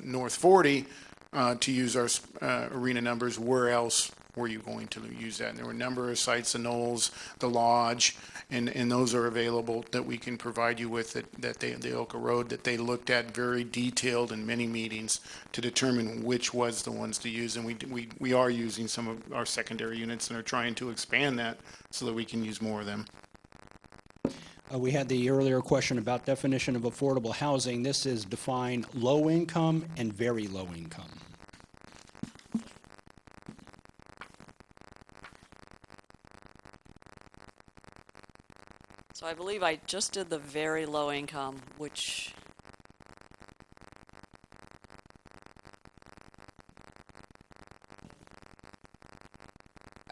Speaker 4: North 40 to use our arena numbers, where else were you going to use that? And there were a number of sites, the Knolls, the Lodge, and those are available that we can provide you with the Oka Road, that they looked at very detailed in many meetings to determine which was the ones to use. And we are using some of our secondary units and are trying to expand that so that we can use more of them.
Speaker 1: We had the earlier question about definition of affordable housing. This is define low income and very low income.
Speaker 2: So I believe I just did the very low income, which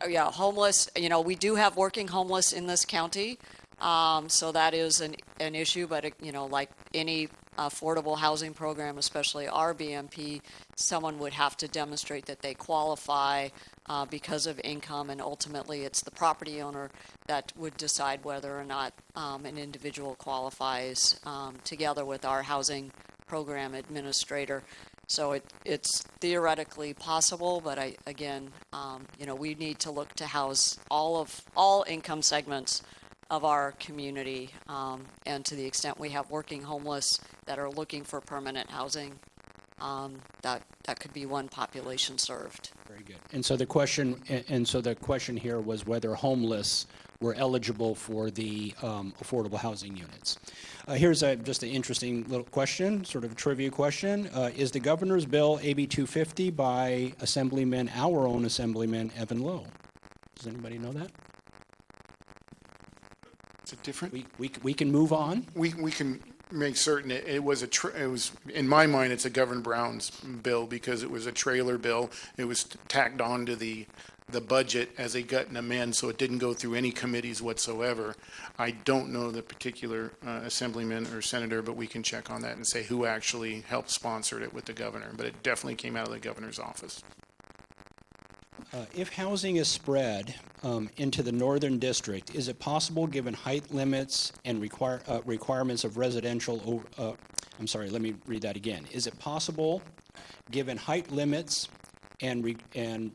Speaker 2: homeless. We do have working homeless in this county, so that is an issue. But like any affordable housing program, especially our BMP, someone would have to demonstrate that they qualify because of income, and ultimately it's the property owner that would decide whether or not an individual qualifies together with our housing program administrator. So it's theoretically possible, but we need to look to house all income segments of our community, and to the extent we have working homeless that are looking for permanent housing, that could be one population served.
Speaker 1: Very good. And so the question here was whether homeless were eligible for the affordable housing units. Here's just an interesting little question, sort of a trivia question. Is the governor's bill AB 250 by our own Assemblyman Evan Lowe? Does anybody know that?
Speaker 4: Is it different?
Speaker 1: We can move on.
Speaker 4: We can make certain it was in my mind it's a Governor Brown's bill because it was a trailer bill. It was tacked on to the the budget as a gut and amend, so it didn't go through any committees whatsoever. I don't know the particular assemblyman or senator, but we can check on that and say who actually helped sponsor it with the governor. But it definitely came out of the governor's office.
Speaker 1: If housing is spread into the northern district, is it possible, given height limits and requirements of residential, I'm sorry, let me read that again. Is it possible, given height limits and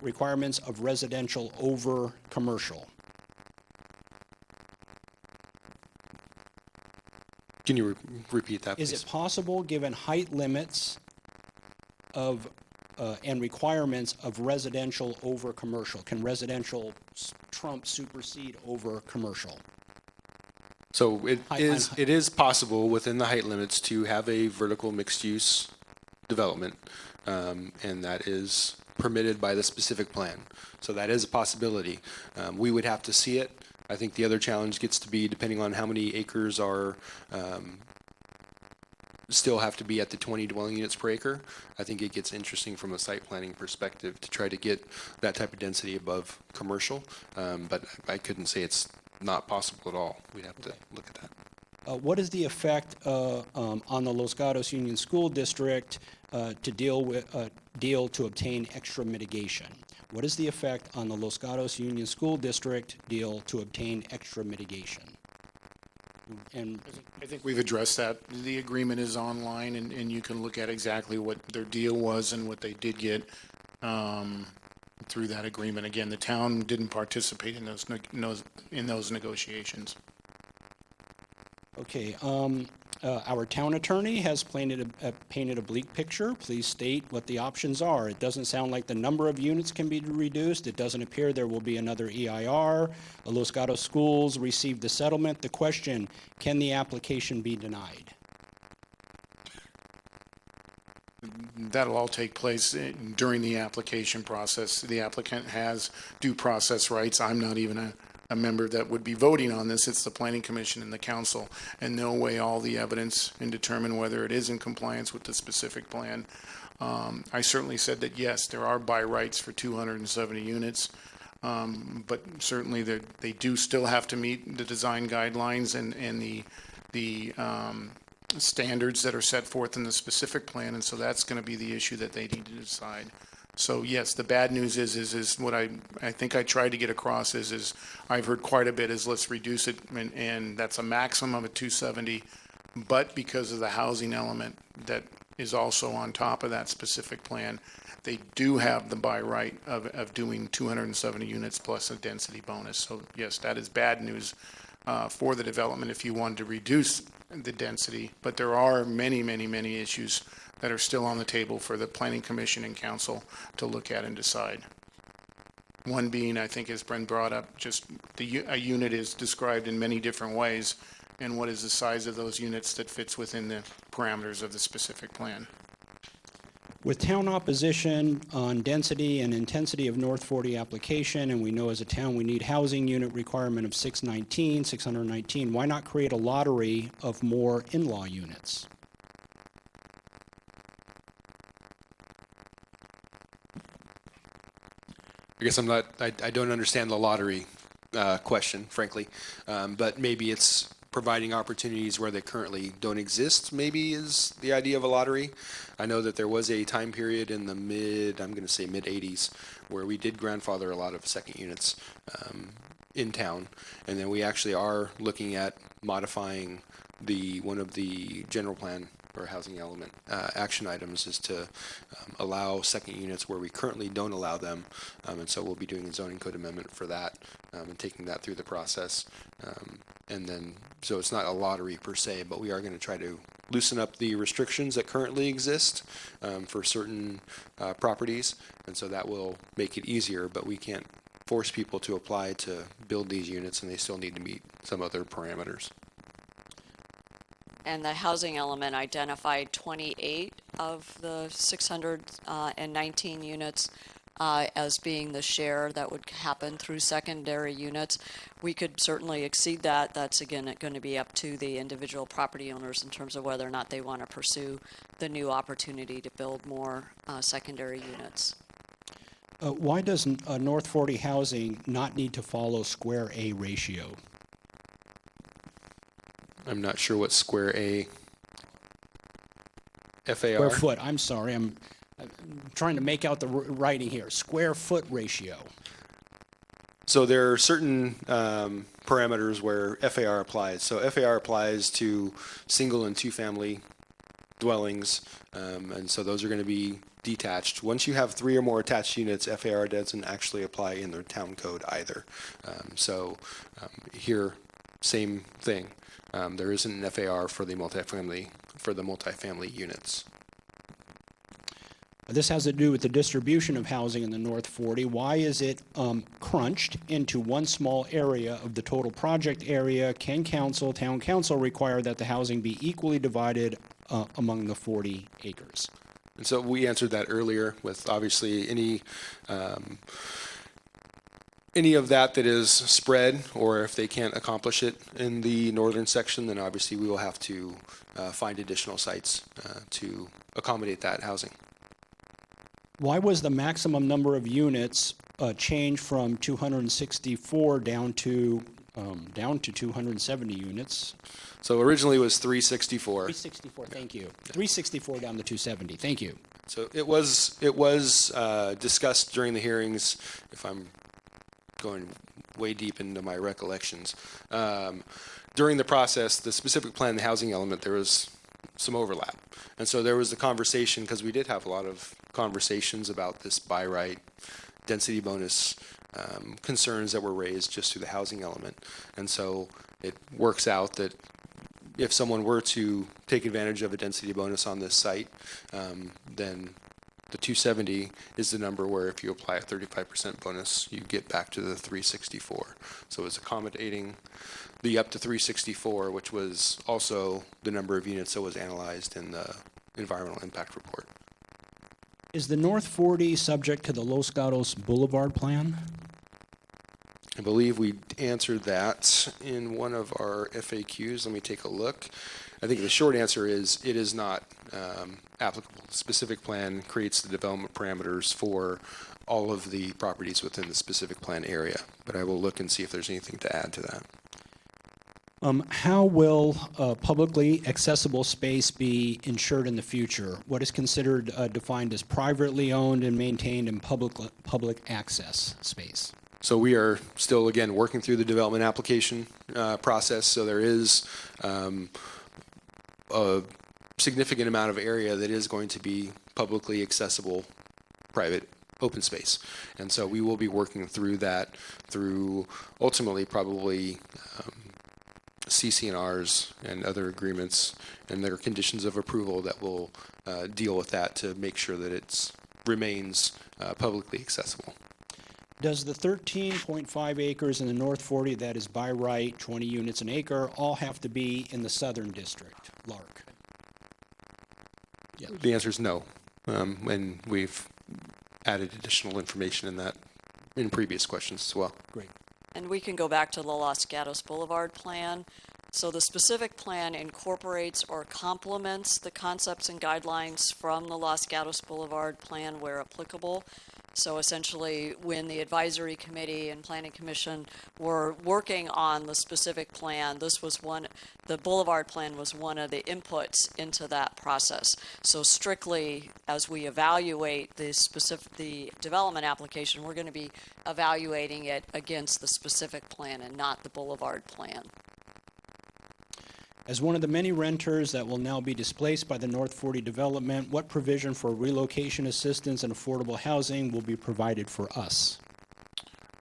Speaker 1: requirements of residential over commercial?
Speaker 3: Can you repeat that,
Speaker 1: Is
Speaker 3: please?
Speaker 1: it possible, given height limits of and requirements of residential over commercial? Can residential trump supersede over commercial?
Speaker 3: So it
Speaker 1: Height-
Speaker 3: is possible within the height limits to have a vertical mixed-use development, and that is permitted by the specific plan. So that is a possibility. We would have to see it. I think the other challenge gets to be, depending on how many acres are still have to be at the 20 dwelling units per acre. I think it gets interesting from a site planning perspective to try to get that type of density above commercial, but I couldn't say it's not possible at all. We'd have to look at that.
Speaker 1: What is the effect on the Los Gatos Union School District to deal to obtain extra mitigation? What is the effect on the Los Gatos Union School District deal to obtain extra mitigation? And
Speaker 4: I think we've addressed that. The agreement is online, and you can look at exactly what their deal was and what they did get through that agreement. Again, the town didn't participate in those negotiations.
Speaker 1: okay, our town attorney has painted a bleak picture. Please state what the options are. It doesn't sound like the number of units can be reduced. It doesn't appear there will be another EIR. Los Gatos Schools received the settlement. The question, can the application be denied?
Speaker 4: That'll all take place during the application process. The applicant has due process rights. I'm not even a member that would be voting on this. It's the Planning Commission and the council, and they'll weigh all the evidence and determine whether it is in compliance with the specific plan. I certainly said that, yes, there are by rights for 270 units, but certainly they do still have to meet the design guidelines and the standards that are set forth in the specific plan, and so that's going to be the issue that they need to decide. So yes, the bad news is what I think I tried to get across is I've heard quite a bit is let's reduce it, and that's a maximum of 270, but because of the housing element that is also on top of that specific plan, they do have the by right of doing 270 units plus a density bonus. So yes, that is bad news for the development if you wanted to reduce the density, but there are many, many, many issues that are still on the table for the Planning Commission and Council to look at and decide. One being, I think, as Brent brought up, just a unit is described in many different ways, and what is the size of those units that fits within the parameters of the specific plan.
Speaker 1: With town opposition on density and intensity of North 40 application, and we know as a town we need housing unit requirement of 619, why not create a lottery of more in-law units?
Speaker 3: I guess I don't understand the lottery question, frankly, but maybe it's providing opportunities where they currently don't exist, maybe is the idea of a lottery. I know that there was a time period in the I'm going to say mid-'80s, where we did grandfather a lot of second units in town, and then we actually are looking at modifying one of the general plan or housing element action items is to allow second units where we currently don't allow them, and so we'll be doing a zoning code amendment for that and taking that through the process, and then so it's not a lottery per se, but we are going to try to loosen up the restrictions that currently exist for certain properties, and so that will make it easier, but we can't force people to apply to build these units, and they still need to meet some other parameters.
Speaker 2: And the housing element identified 28 of the 619 units as being the share that would happen through secondary units. We could certainly exceed that. That's, again, going to be up to the individual property owners in terms of whether or not they want to pursue the new opportunity to build more secondary units.
Speaker 1: Why does North 40 housing not need to follow square A ratio?
Speaker 3: I'm not sure what square A FAR.
Speaker 1: Square foot, I'm sorry, I'm trying to make out the writing here. Square foot ratio.
Speaker 3: So there are certain parameters where FAR applies. So FAR applies to single and two-family dwellings, and so those are going to be detached. Once you have 3 or more attached units, FAR doesn't actually apply in the town code either. Here, same thing. There isn't an FAR for the multifamily units.
Speaker 1: This has to do with the distribution of housing in the North 40. Why is it crunched into one small area of the total project area? Can town council require that the housing be equally divided among the 40 acres?
Speaker 3: And so we answered that earlier with obviously any of that is spread, or if they can't accomplish it in the northern section, then obviously we will have to find additional sites to accommodate that housing.
Speaker 1: Why was the maximum number of units changed from 264 down to 270 units?
Speaker 3: So originally it was 364.
Speaker 1: 364, thank you. 364 down to 270, thank you.
Speaker 3: So it was discussed during the hearings, if I'm going way deep into my recollections. During the process, the specific plan, the housing element, there was some overlap. And so there was the conversation, because we did have a lot of conversations about this by right density bonus concerns that were raised just through the housing element. And so it works out that if someone were to take advantage of a density bonus on this site, then the 270 is the number where if you apply a 35% bonus, you get back to the 364. So it's accommodating the up to 364, which was also the number of units that was analyzed in the environmental impact report.
Speaker 1: Is the North 40 subject to the Los Gatos Boulevard plan?
Speaker 3: I believe we answered that in one of our FAQs. Let me take a look. I think the short answer is it is not applicable. The specific plan creates the development parameters for all of the properties within the specific plan area, but I will look and see if there's anything to add to that.
Speaker 1: How will publicly accessible space be insured in the future? What is considered defined as privately owned and maintained in public access space?
Speaker 3: So we are still, again, working through the development application process. So there is a significant amount of area that is going to be publicly accessible, private, open space. And so we will be working through that through ultimately probably CC&Rs and other agreements and their conditions of approval that will deal with that to make sure that it remains publicly accessible.
Speaker 1: Does the 13.5 acres in the North 40 that is by right, 20 units an acre, all have to be in the Southern District, Lark? Yeah.
Speaker 3: The answer is no. And we've added additional information in that in previous questions as well.
Speaker 1: Great.
Speaker 2: And we can go back to the Los Gatos Boulevard plan. So the specific plan incorporates or complements the concepts and guidelines from the Los Gatos Boulevard plan where applicable. So essentially, when the advisory committee and planning commission were working on the specific plan, the Boulevard plan was one of the inputs into that process. So strictly, as we evaluate the development application, we're going to be evaluating it against the specific plan and not the Boulevard plan.
Speaker 1: As one of the many renters that will now be displaced by the North 40 development, what provision for relocation assistance and affordable housing will be provided for us?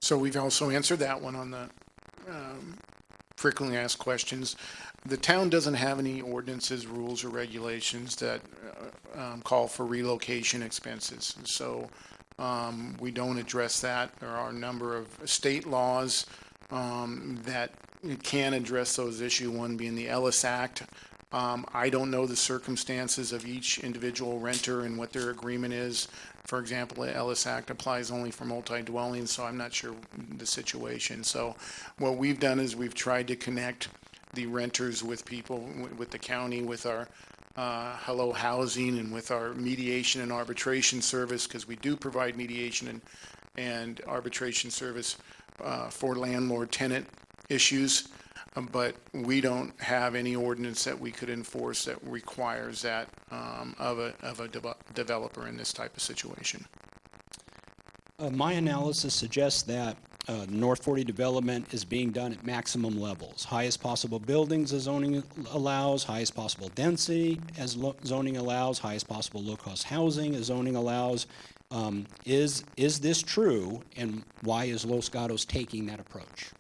Speaker 4: So we've also answered that one on the frequently asked questions. The town doesn't have any ordinances, rules, or regulations that call for relocation expenses. So we don't address that. There are a number of state laws that can address those issues, one being the Ellis Act. I don't know the circumstances of each individual renter and what their agreement is. For example, the Ellis Act applies only for multi-dwellings, so I'm not sure the situation. So what we've done is we've tried to connect the renters with people, with the county, with our Hello Housing and with our mediation and arbitration service, because we do provide mediation and arbitration service for landlord-tenant issues, but we don't have any ordinance that we could enforce that requires that of a developer in this type of situation.
Speaker 1: My analysis suggests that North 40 development is being done at maximum levels. Highest possible buildings as zoning allows, highest possible density as zoning allows, highest possible low-cost housing as zoning allows. Is this true, and why is Los Gatos taking that approach?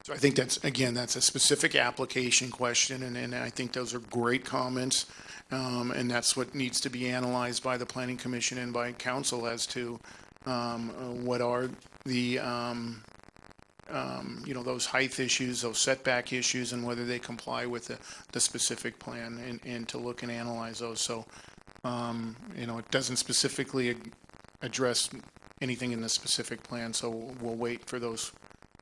Speaker 4: So I think that's a specific application question, and I think those are great comments, and that's what needs to be analyzed by the Planning Commission and by council as to what are the those height issues, those setback issues, and whether they comply with the specific plan, and to look and analyze those. So it doesn't specifically address anything in the specific plan, so we'll wait for those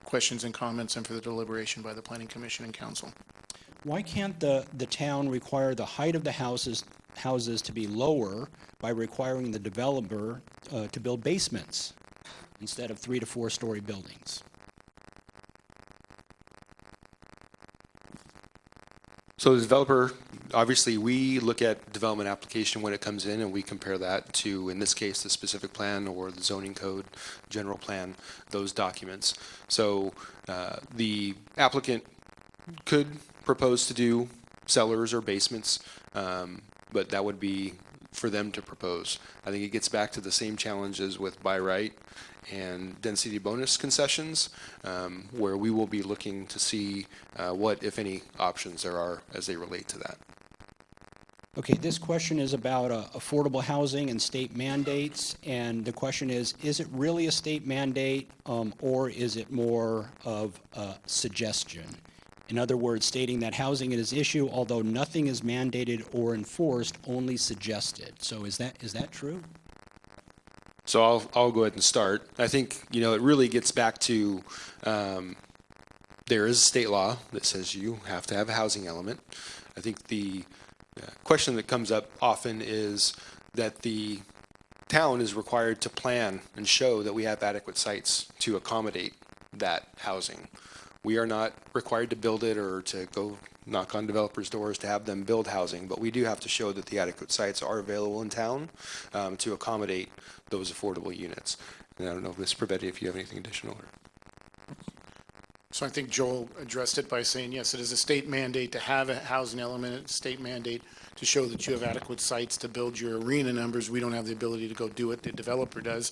Speaker 4: questions and comments and for the deliberation by the Planning Commission and Council.
Speaker 1: Why can't the town require the height of the houses to be lower by requiring the developer to build basements instead of 3 to 4 story buildings?
Speaker 3: So the developer, obviously, we look at development application when it comes in, and we compare that to, in this case, the specific plan or the zoning code, general plan, those documents. So the applicant could propose to do cellars or basements, but that would be for them to propose. I think it gets back to the same challenges with by right and density bonus concessions, where we will be looking to see what, if any, options there are as they relate to that.
Speaker 1: Okay, this question is about affordable housing and state mandates, and the question is it really a state mandate, or is it more of a suggestion? In other words, stating that housing is an issue, although nothing is mandated or enforced, only suggested. So is that true?
Speaker 3: So I'll go ahead and start. I think, it really gets back to there is a state law that says you have to have a housing element. I think the question that comes up often is that the town is required to plan and show that we have adequate sites to accommodate that housing. We are not required to build it or to go knock on developers' doors to have them build housing, but we do have to show that the adequate sites are available in town to accommodate those affordable units. And I don't know, Ms. Prevetti, if you have anything additional.
Speaker 4: So I think Joel addressed it by saying, yes, it is a state mandate to have a housing element, a state mandate to show that you have adequate sites to build your arena numbers. We don't have the ability to go do it. The developer does.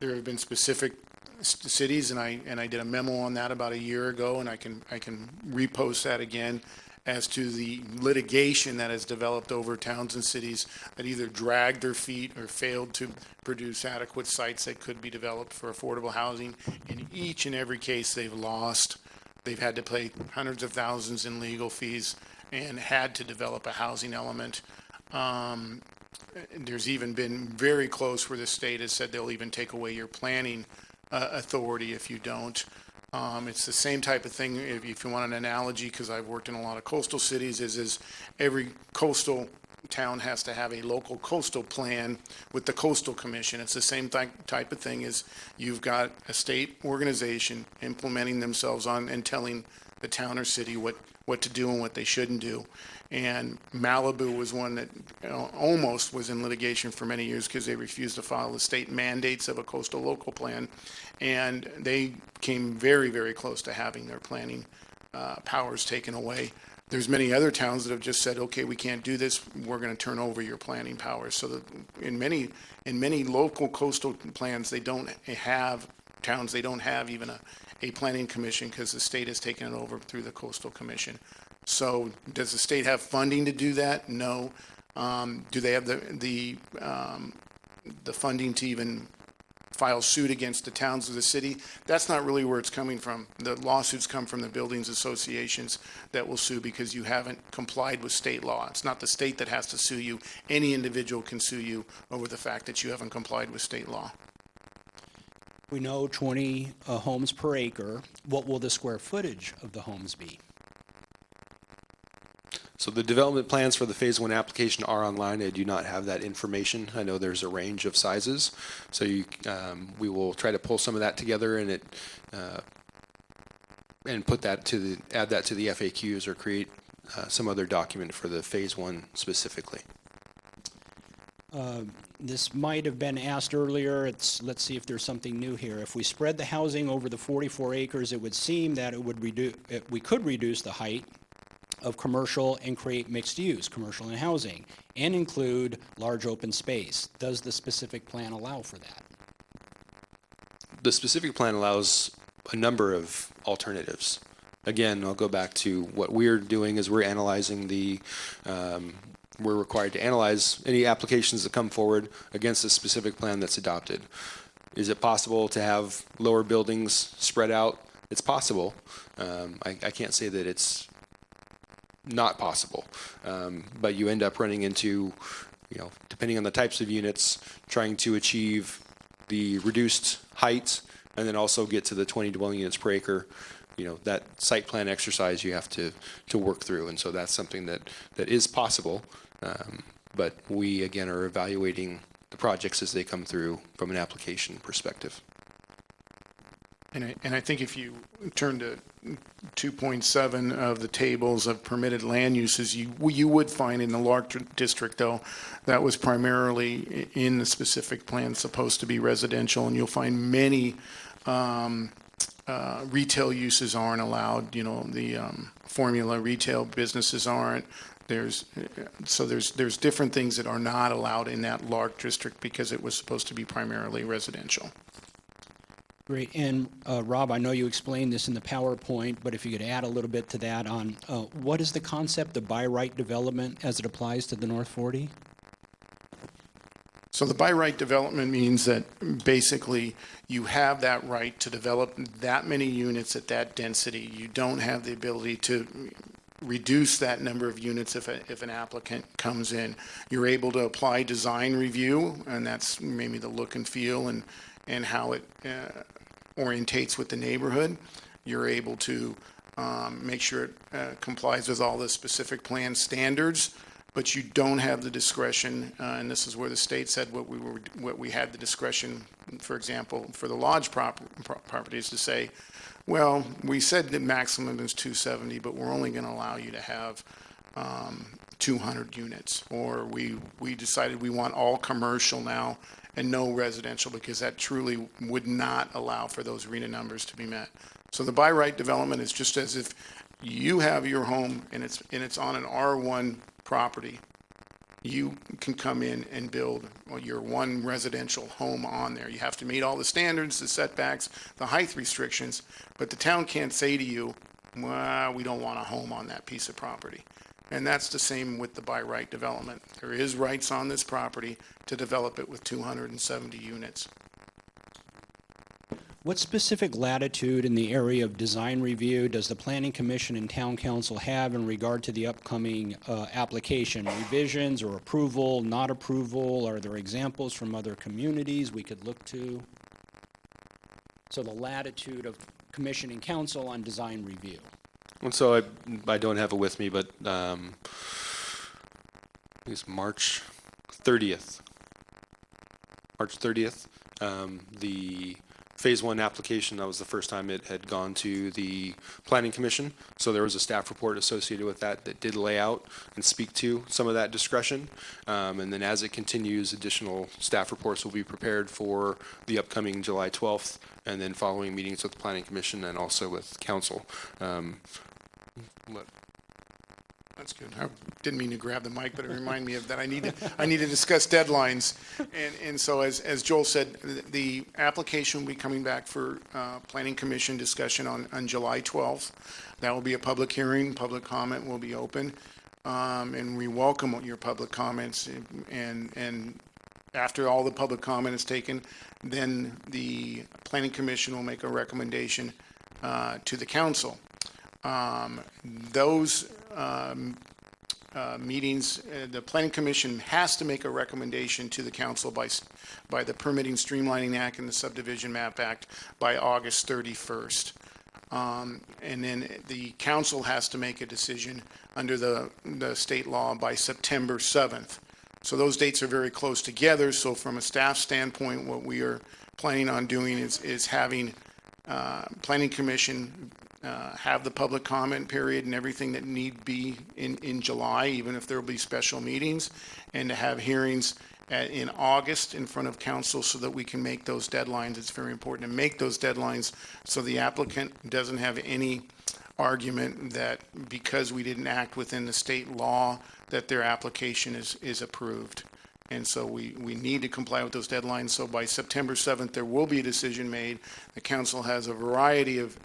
Speaker 4: There have been specific cities, and I did a memo on that about a year ago, and I can repost that again, as to the litigation that has developed over towns and cities that either dragged their feet or failed to produce adequate sites that could be developed for affordable housing. In each and every case, they've lost. They've had to pay hundreds of thousands in legal fees and had to develop a housing element. There's even been very close where the state has said they'll even take away your planning authority if you don't. It's the same type of thing, if you want an analogy, because I've worked in a lot of coastal cities, is every coastal town has to have a local coastal plan with the coastal commission. It's the same type of thing as you've got a state organization implementing themselves on and telling the town or city what to do and what they shouldn't do. And Malibu was one that almost was in litigation for many years because they refused to follow the state mandates of a coastal local plan. And they came very, very close to having their planning powers taken away. There's many other towns that have just said, okay, we can't do this. We're going to turn over your planning powers. So that in many local coastal plans, they don't have towns. They don't have even a planning commission because the state has taken it over through the coastal commission. So does the state have funding to do that? No. Do they have the funding to even file suit against the towns of the city? That's not really where it's coming from. The lawsuits come from the buildings associations that will sue because you haven't complied with state law. It's not the state that has to sue you. Any individual can sue you over the fact that you haven't complied with state law.
Speaker 1: We know 20 homes per acre. What will the square footage of the homes be?
Speaker 3: So the development plans for the Phase 1 application are online. I do not have that information. I know there's a range of sizes. So we will try to pull some of that together and put that add that to the FAQs or create some other document for the Phase 1 specifically.
Speaker 1: This might have been asked earlier. Let's see if there's something new here. If we spread the housing over the 44 acres, it would seem that we could reduce the height of commercial and create mixed use, commercial and housing, and include large open space. Does the specific plan allow for that?
Speaker 3: The specific plan allows a number of alternatives. Again, I'll go back to what we're doing is we're analyzing we're required to analyze any applications that come forward against a specific plan that's adopted. Is it possible to have lower buildings spread out? It's possible. I can't say that it's not possible, but you end up running into, depending on the types of units, trying to achieve the reduced height and then also get to the 20 dwelling units per acre. That site plan exercise you have to work through, and so that's something that is possible, but we again are evaluating the projects as they come through from an application perspective.
Speaker 4: And I think if you turn to 2.7 of the tables of permitted land uses, you would find in the Lark District, though, that was primarily in the specific plan supposed to be residential, and you'll find many retail uses aren't allowed. The formula retail businesses aren't. There's different things that are not allowed in that Lark District because it was supposed to be primarily residential.
Speaker 1: Great. And Rob, I know you explained this in the PowerPoint, but if you could add a little bit to that on what is the concept of by right development as it applies to the North 40?
Speaker 4: So the by right development means that basically you have that right to develop that many units at that density. You don't have the ability to reduce that number of units if an applicant comes in. You're able to apply design review, and that's maybe the look and feel and how it orientates with the neighborhood. You're able to make sure it complies with all the specific plan standards, but you don't have the discretion, and this is where the state said what we had the discretion, for example, for the lodge properties to say, well, we said the maximum is 270, but we're only going to allow you to have 200 units, or we decided we want all commercial now and no residential because that truly would not allow for those RHNA numbers to be met. So the by right development is just as if you have your home and it's on an R1 property. You can come in and build your one residential home on there. You have to meet all the standards, the setbacks, the height restrictions, but the town can't say to you, well, we don't want a home on that piece of property. And that's the same with the by right development. There is rights on this property to develop it with 270 units.
Speaker 1: What specific latitude in the area of design review does the Planning Commission and Town Council have in regard to the upcoming application? Revisions or approval, not approval? Are there examples from other communities we could look to? So the latitude of Commission and Council on design review.
Speaker 3: And so I don't have it with me, but it's March 30th. March 30th, the Phase 1 application, that was the first time it had gone to the Planning Commission. So there was a staff report associated with that did lay out and speak to some of that discretion. And then as it continues, additional staff reports will be prepared for the upcoming July 12th and then following meetings with the Planning Commission and also with Council.
Speaker 4: That's good. I didn't mean to grab the mic, but it reminded me of that. I need to discuss deadlines. And so as Joel said, the application will be coming back for Planning Commission discussion on July 12th. That will be a public hearing. Public comment will be open. And we welcome your public comments. And after all the public comment is taken, then the Planning Commission will make a recommendation to the council. Those meetings, the Planning Commission has to make a recommendation to the council by the Permitting Streamlining Act and the Subdivision Map Act by August 31st. And then the council has to make a decision under the state law by September 7th. So those dates are very close together. So from a staff standpoint, what we are planning on doing is having Planning Commission have the public comment period and everything that need be in July, even if there will be special meetings, and to have hearings in August in front of council so that we can make those deadlines. It's very important to make those deadlines so the applicant doesn't have any argument that because we didn't act within the state law that their application is approved. And so we need to comply with those deadlines. So by September 7th, there will be a decision made. The council has a variety of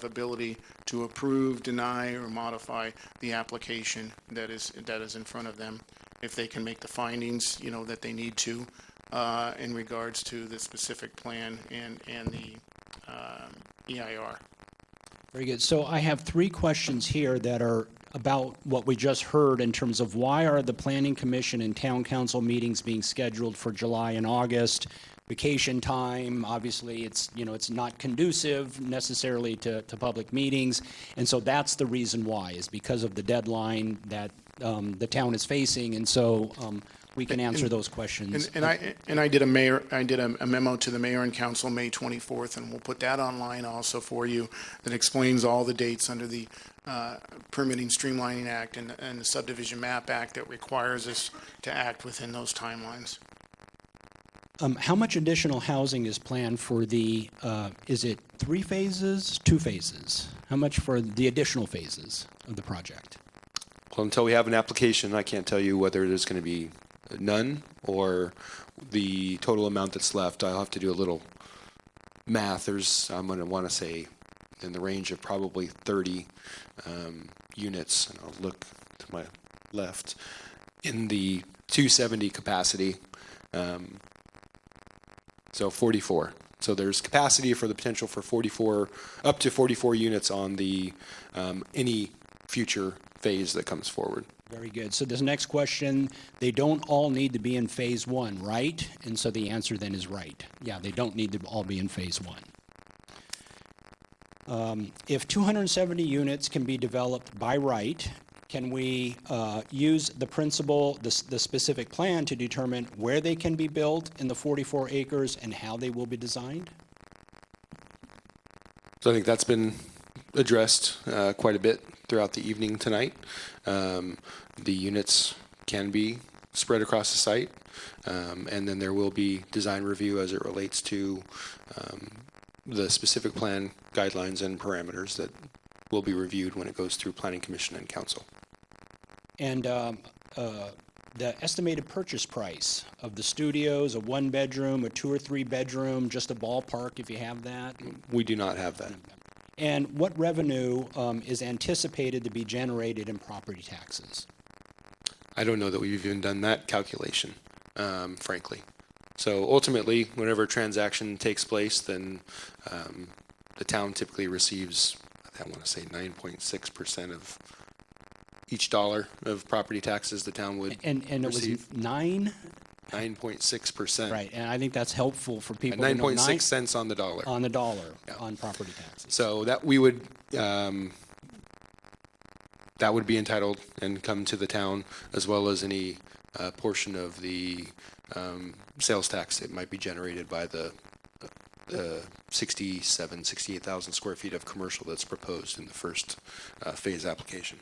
Speaker 4: ability to approve, deny, or modify the application that is in front of them if they can make the findings, that they need to in regards to the specific plan and the EIR.
Speaker 1: Very good. So I have 3 questions here that are about what we just heard in terms of why are the Planning Commission and Town Council meetings being scheduled for July and August? Vacation time, obviously, it's not conducive necessarily to public meetings. And so that's the reason why, is because of the deadline that the town is facing. And so we can answer those questions.
Speaker 4: And I did a memo to the mayor and council May 24th, and we'll put that online also for you, that explains all the dates under the Permitting Streamlining Act and the Subdivision Map Act that requires us to act within those timelines.
Speaker 1: How much additional housing is planned for the, is it 3 phases, 2 phases? How much for the additional phases of the project?
Speaker 3: Well, until we have an application, I can't tell you whether there's going to be none or the total amount that's left. I'll have to do a little math. I'm going to want to say in the range of probably 30 units. And I'll look to my left in the 270 capacity. So 44. So there's capacity for the potential for 44, up to 44 units on the any future phase that comes forward.
Speaker 1: Very good. So this next question, they don't all need to be in phase 1, right? And so the answer then is right. Yeah, they don't need to all be in phase 1. If 270 units can be developed by right, can we use the principle, the specific plan to determine where they can be built in the 44 acres and how they will be designed?
Speaker 3: So I think that's been addressed quite a bit throughout the evening tonight. The units can be spread across the site, and then there will be design review as it relates to the specific plan guidelines and parameters that will be reviewed when it goes through Planning Commission and Council.
Speaker 1: And the estimated purchase price of the studios, a 1-bedroom, a 2 or 3 bedroom, just a ballpark if you have that?
Speaker 3: We do not have that.
Speaker 1: And what revenue is anticipated to be generated in property taxes?
Speaker 3: I don't know that we've even done that calculation, frankly. So ultimately, whenever a transaction takes place, then the town typically receives, I want to say 9.6% of each dollar of property taxes the town would
Speaker 1: and it
Speaker 3: receive.
Speaker 1: Was 9?
Speaker 3: 9.6%.
Speaker 1: Right, and I think that's helpful for people.
Speaker 3: 9.6 cents on the dollar.
Speaker 1: On the dollar, on property taxes.
Speaker 3: So that we would, that would be entitled and come to the town, as well as any portion of the sales tax that might be generated by the 68,000 square feet of commercial that's proposed in the first phase application.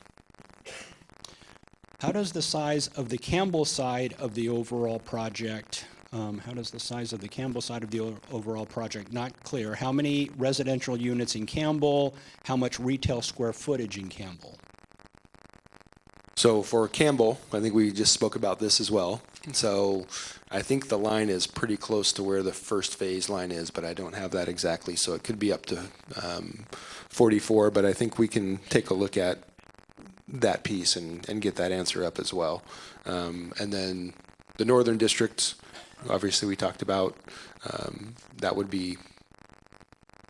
Speaker 1: How does the size of the Campbell side of the overall project, not clear. How many residential units in Campbell? How much retail square footage in Campbell?
Speaker 3: So for Campbell, I think we just spoke about this as well. So I think the line is pretty close to where the first phase line is, but I don't have that exactly. So it could be up to 44, but I think we can take a look at that piece and get that answer up as well. And then the Northern District, obviously we talked about, that would be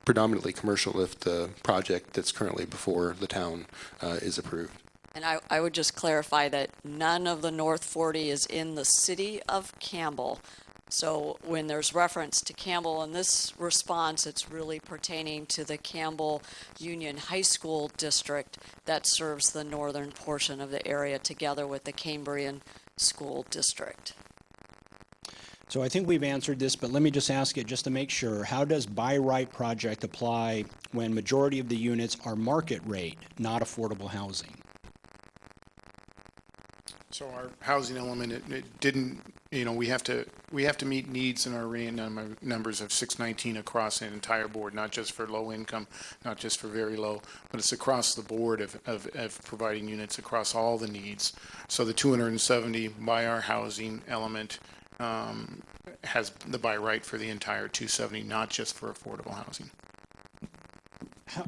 Speaker 3: predominantly commercial if the project that's currently before the town is approved.
Speaker 2: And I would just clarify that none of the North 40 is in the city of Campbell. So when there's reference to Campbell in this response, it's really pertaining to the Campbell Union High School district that serves the northern portion of the area together with the Cambrian School District.
Speaker 1: So I think we've answered this, but let me just ask it just to make sure. How does by right project apply when majority of the units are market rate, not affordable housing?
Speaker 4: So our housing element, it didn't, we have to meet needs in our numbers of 619 across the entire board, not just for low income, not just for very low, but it's across the board of providing units across all the needs. So the 270 by our housing element has the by right for the entire 270, not just for affordable housing.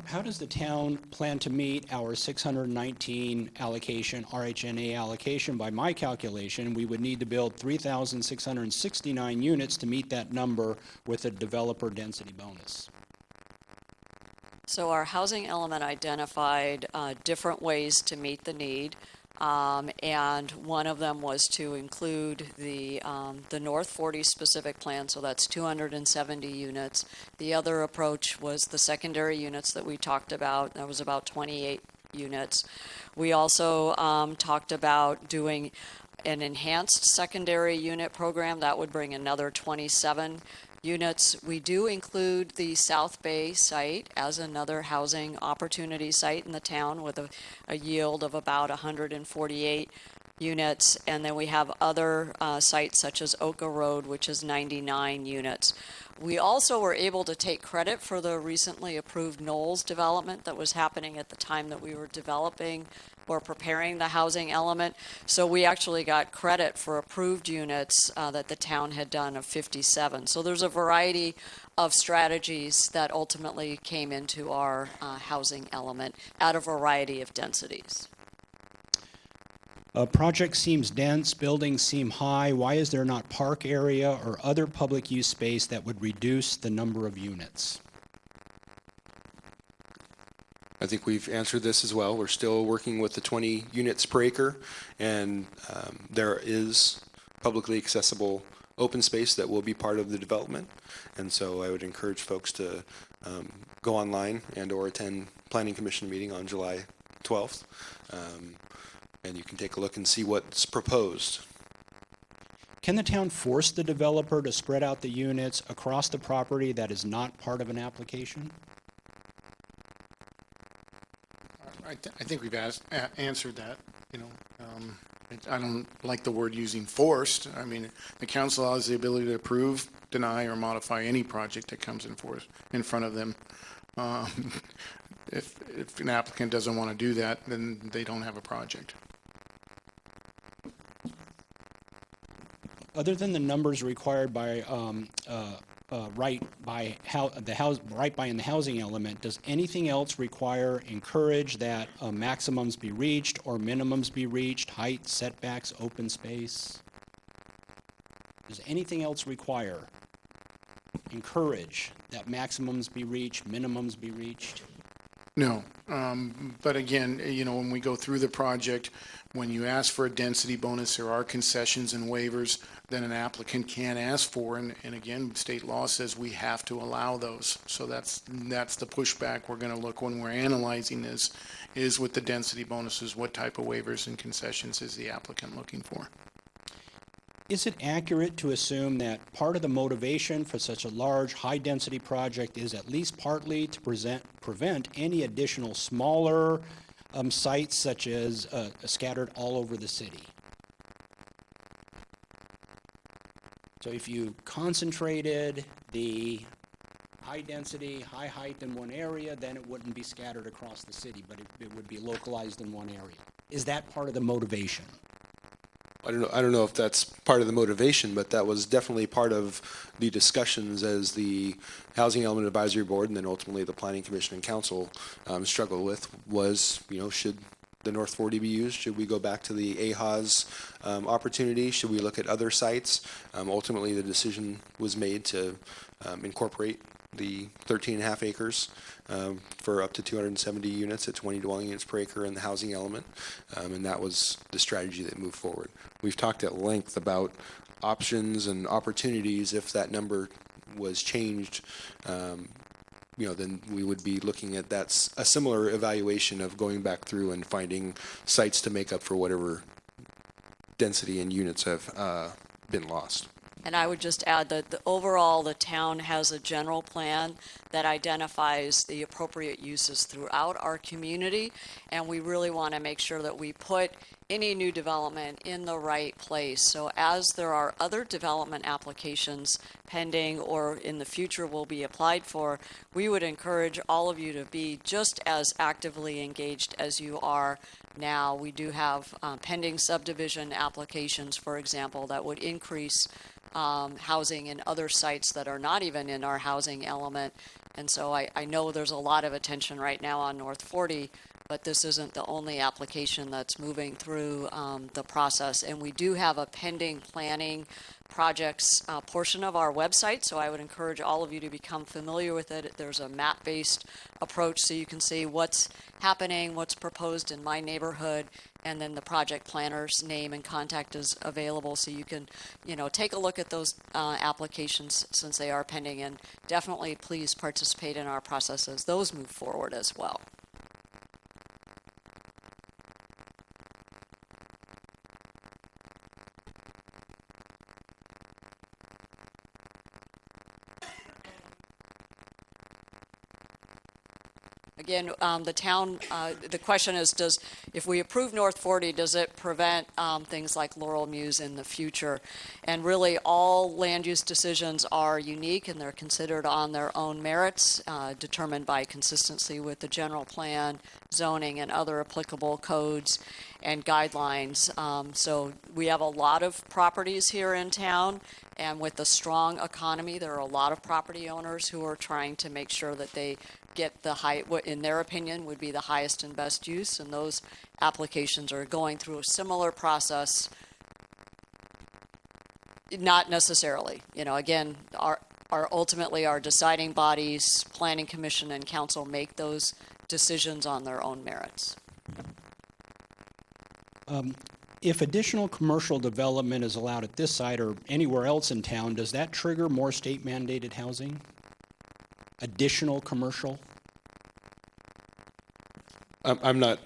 Speaker 1: How does the town plan to meet our 619 allocation, RHNA allocation? By my calculation, we would need to build 3,669 units to meet that number with a developer density bonus.
Speaker 2: So our housing element identified different ways to meet the need. And one of them was to include the North 40 specific plan, so that's 270 units. The other approach was the secondary units that we talked about. That was about 28 units. We also talked about doing an enhanced secondary unit program. That would bring another 27 units. We do include the South Bay site as another housing opportunity site in the town with a yield of about 148 units. And then we have other sites such as Oka Road, which is 99 units. We also were able to take credit for the recently approved Knowles development that was happening at the time that we were developing or preparing the housing element. So we actually got credit for approved units that the town had done of 57. So there's a variety of strategies that ultimately came into our housing element at a variety of densities.
Speaker 1: Project seems dense, buildings seem high. Why is there not park area or other public use space that would reduce the number of units?
Speaker 3: I think we've answered this as well. We're still working with the 20 units per acre, and there is publicly accessible open space that will be part of the development. And so I would encourage folks to go online and or attend Planning Commission meeting on July 12th. And you can take a look and see what's proposed.
Speaker 1: Can the town force the developer to spread out the units across the property that is not part of an application?
Speaker 4: I think we've answered that. I don't like the word using forced. I mean, the council has the ability to approve, deny, or modify any project that comes in front of them. If an applicant doesn't want to do that, then they don't have a project.
Speaker 1: Other than the numbers required by right by in the housing element, does anything else encourage that maximums be reached or minimums be reached? Height, setbacks, open space. Does anything else encourage that maximums be reached, minimums be reached?
Speaker 4: No, but again, when we go through the project, when you ask for a density bonus, there are concessions and waivers that an applicant can ask for, and again, state law says we have to allow those. So that's the pushback we're going to look when we're analyzing this, is with the density bonuses, what type of waivers and concessions is the applicant looking for?
Speaker 1: Is it accurate to assume that part of the motivation for such a large, high-density project is at least partly to prevent any additional smaller sites such as scattered all over the city? So if you concentrated the high density, high height in one area, then it wouldn't be scattered across the city, but it would be localized in one area. Is that part of the motivation?
Speaker 3: I don't know if that's part of the motivation, but that was definitely part of the discussions as the Housing Element Advisory Board and then ultimately the Planning Commission and Council struggled with was, should the North 40 be used? Should we go back to the AHA's opportunity? Should we look at other sites? Ultimately, the decision was made to incorporate the 13.5 acres for up to 270 units at 20 dwelling units per acre in the housing element, and that was the strategy that moved forward. We've talked at length about options and opportunities if that number was changed. Then we would be looking at a similar evaluation of going back through and finding sites to make up for whatever density and units have been lost.
Speaker 2: And I would just add that overall, the town has a general plan that identifies the appropriate uses throughout our community, and we really want to make sure that we put any new development in the right place. So as there are other development applications pending or in the future will be applied for, we would encourage all of you to be just as actively engaged as you are now. We do have pending subdivision applications, for example, that would increase housing in other sites that are not even in our housing element. And so I know there's a lot of attention right now on North 40, but this isn't the only application that's moving through the process. And we do have a pending planning projects portion of our website, so I would encourage all of you to become familiar with it. There's a map-based approach so you can see what's happening, what's proposed in my neighborhood, and then the project planner's name and contact is available so you can, take a look at those applications since they are pending, and definitely please participate in our process as those move forward as well. Again, the town, the question is, if we approve North 40, does it prevent things like Laurel Mews in the future? And really, all land use decisions are unique and they're considered on their own merits, determined by consistency with the general plan, zoning, and other applicable codes and guidelines. So we have a lot of properties here in town, and with the strong economy, there are a lot of property owners who are trying to make sure that they get what in their opinion would be the highest and best use, and those applications are going through a similar process. Not necessarily, again, ultimately our deciding bodies, Planning Commission and Council, make those decisions on their own merits.
Speaker 1: If additional commercial development is allowed at this site or anywhere else in town, does that trigger more state mandated housing? Additional commercial?
Speaker 3: I'm not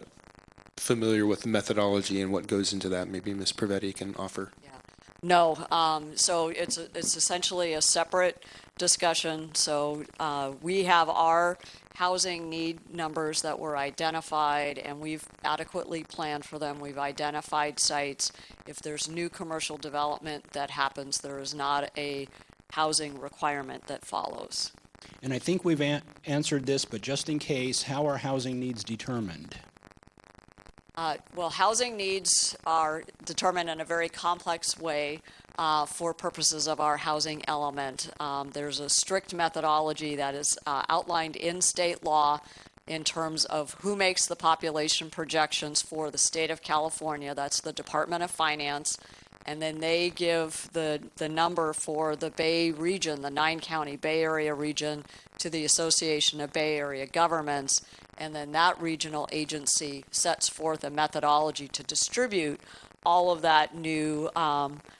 Speaker 3: familiar with the methodology and what goes into that. Maybe Ms. Pravetti can offer.
Speaker 2: Yeah. No, so it's essentially a separate discussion. So we have our housing need numbers that were identified, and we've adequately planned for them. We've identified sites. If there's new commercial development that happens, there is not a housing requirement that follows.
Speaker 1: And I think we've answered this, but just in case, how are housing needs determined?
Speaker 2: Well, housing needs are determined in a very complex way for purposes of our housing element. There's a strict methodology that is outlined in state law in terms of who makes the population projections for the state of California. That's the Department of Finance. And then they give the number for the Bay region, the 9-county Bay Area region, to the Association of Bay Area Governments. And then that regional agency sets forth a methodology to distribute all of that new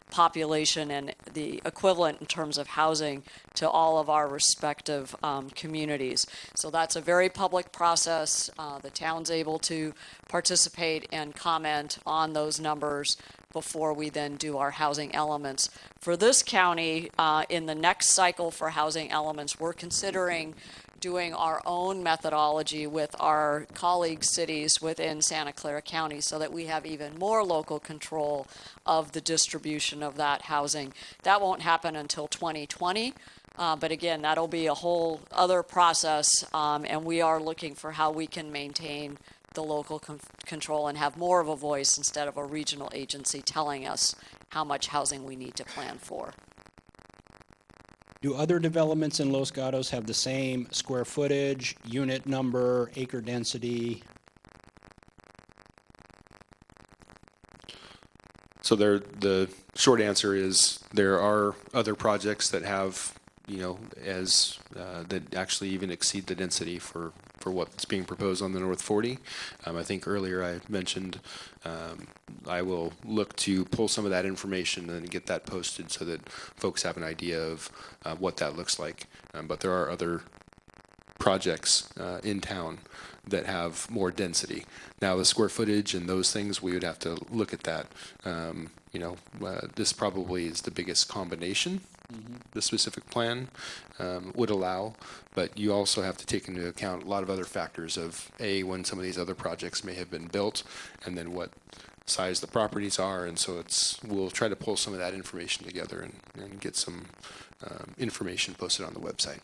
Speaker 2: population and the equivalent in terms of housing to all of our respective communities. So that's a very public process. The town's able to participate and comment on those numbers before we then do our housing elements. For this county, in the next cycle for housing elements, we're considering doing our own methodology with our colleague cities within Santa Clara County so that we have even more local control of the distribution of that housing. That won't happen until 2020, but again, that'll be a whole other process, and we are looking for how we can maintain the local control and have more of a voice instead of a regional agency telling us how much housing we need to plan for.
Speaker 1: Do other developments in Los Gatos have the same square footage, unit number, acre density?
Speaker 3: So the short answer is there are other projects that have, as that actually even exceed the density for what's being proposed on the North 40. I think earlier I mentioned I will look to pull some of that information and get that posted so that folks have an idea of what that looks like. But there are other projects in town that have more density. Now, the square footage and those things, we would have to look at that. This probably is the biggest combination the specific plan would allow, but you also have to take into account a lot of other factors of when some of these other projects may have been built, and then what size the properties are, and so we'll try to pull some of that information together and get some information posted on the website.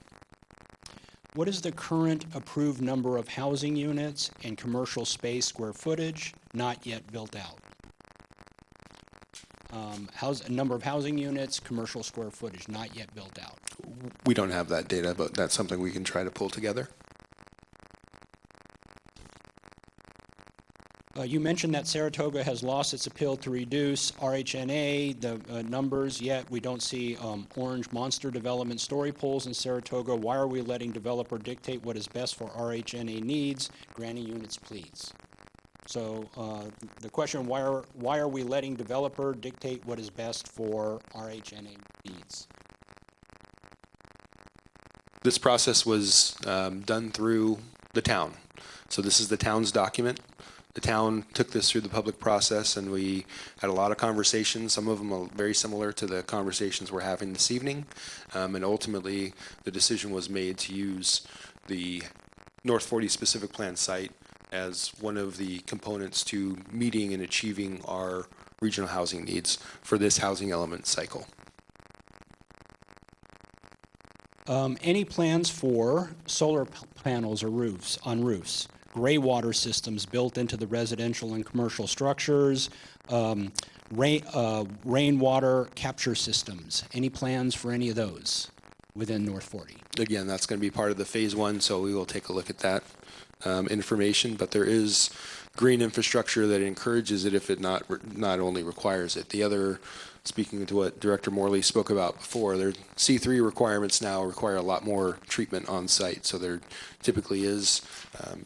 Speaker 1: What is the current approved number of housing units and commercial space square footage not yet built out? Number of housing units, commercial square footage not yet built out.
Speaker 3: We don't have that data, but that's something we can try to pull together.
Speaker 1: You mentioned that Saratoga has lost its appeal to reduce RHNA, the numbers, yet we don't see orange monster development story polls in Saratoga. Why are we letting developer dictate what is best for RHNA needs? Granting units, please. So the question, why are we letting developer dictate what is best for RHNA needs?
Speaker 3: This process was done through the town. So this is the town's document. The town took this through the public process, and we had a lot of conversations. Some of them are very similar to the conversations we're having this evening. And ultimately, the decision was made to use the North 40 specific plan site as one of the components to meeting and achieving our regional housing needs for this housing element cycle.
Speaker 1: Any plans for solar panels or roofs on roofs? Gray water systems built into the residential and commercial structures, rainwater capture systems. Any plans for any of those within North 40?
Speaker 3: Again, that's going to be part of the phase one, so we will take a look at that information. But there is green infrastructure that encourages it if it not only requires it. The other, speaking to what Director Morley spoke about before, their C3 requirements now require a lot more treatment on site. So there typically is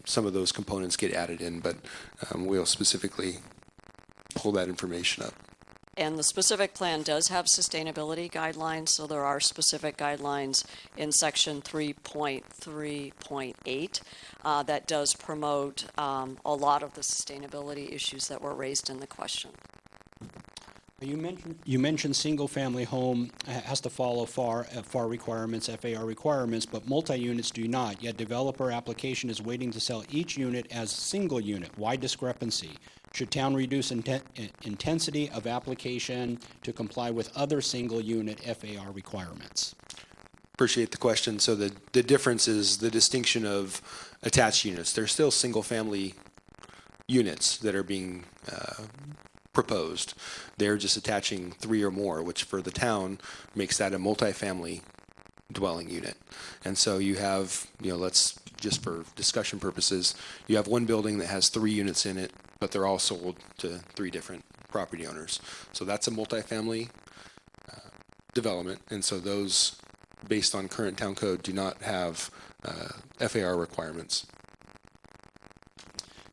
Speaker 3: some of those components get added in, but we'll specifically pull that information up.
Speaker 2: And the specific plan does have sustainability guidelines, so there are specific guidelines in section 3.3.8 that does promote a lot of the sustainability issues that were raised in the question.
Speaker 1: You mentioned single-family home has to follow FAR requirements, FAR requirements, but multi-units do not. Yet developer application is waiting to sell each unit as single unit. Why discrepancy? Should town reduce intensity of application to comply with other single-unit FAR requirements?
Speaker 3: Appreciate the question. So the difference is the distinction of attached units. They're still single-family units that are being proposed. They're just attaching 3 or more, which for the town makes that a multifamily dwelling unit. And so you have, let's just for discussion purposes, you have one building that has 3 units in it, but they're all sold to 3 different property owners. So that's a multifamily development. And so those, based on current town code, do not have FAR requirements.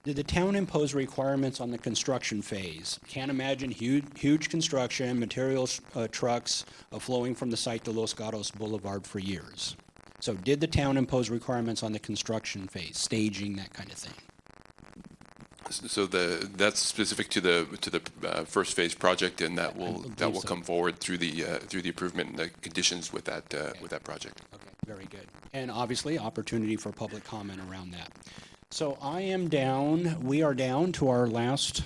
Speaker 1: Did the town impose requirements on the construction phase? Can't imagine huge construction, materials trucks flowing from the site to Los Gatos Boulevard for years. So did the town impose requirements on the construction phase, staging, that kind of thing?
Speaker 5: So that's specific to the first phase project, and that will come forward through the improvement and the conditions with that project.
Speaker 1: Okay, very good. And obviously, opportunity for public comment around that. So we are down to our last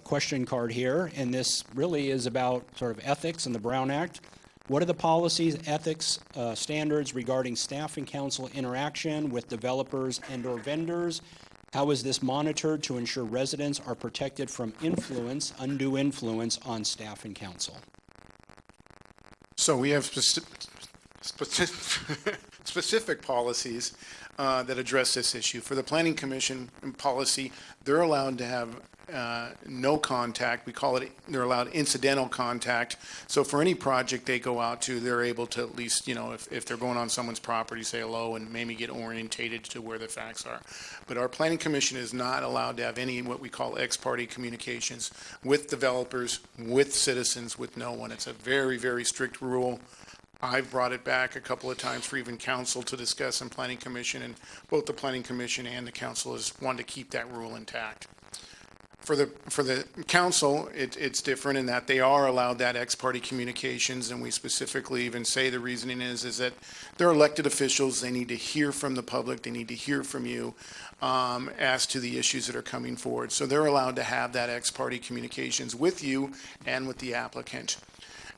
Speaker 1: question card here, and this really is about sort of ethics and the Brown Act. What are the policies, ethics, standards regarding staff and council interaction with developers and/or vendors? How is this monitored to ensure residents are protected from undue influence on staff and council?
Speaker 4: So we have specific policies that address this issue. For the Planning Commission policy, they're allowed to have no contact. We call it, they're allowed incidental contact. So for any project they go out to, they're able to at least, if they're going on someone's property, say hello and maybe get orientated to where the facts are. But our planning commission is not allowed to have any what we call ex parte communications with developers, with citizens, with no one. It's a very, very strict rule. I've brought it back a couple of times for even council to discuss in planning commission, and both the planning commission and the council has wanted to keep that rule intact. For the council, it's different in that they are allowed that ex parte communications, and we specifically even say the reasoning is that they're elected officials. They need to hear from the public. They need to hear from you as to the issues that are coming forward. So they're allowed to have that ex parte communications with you and with the applicant.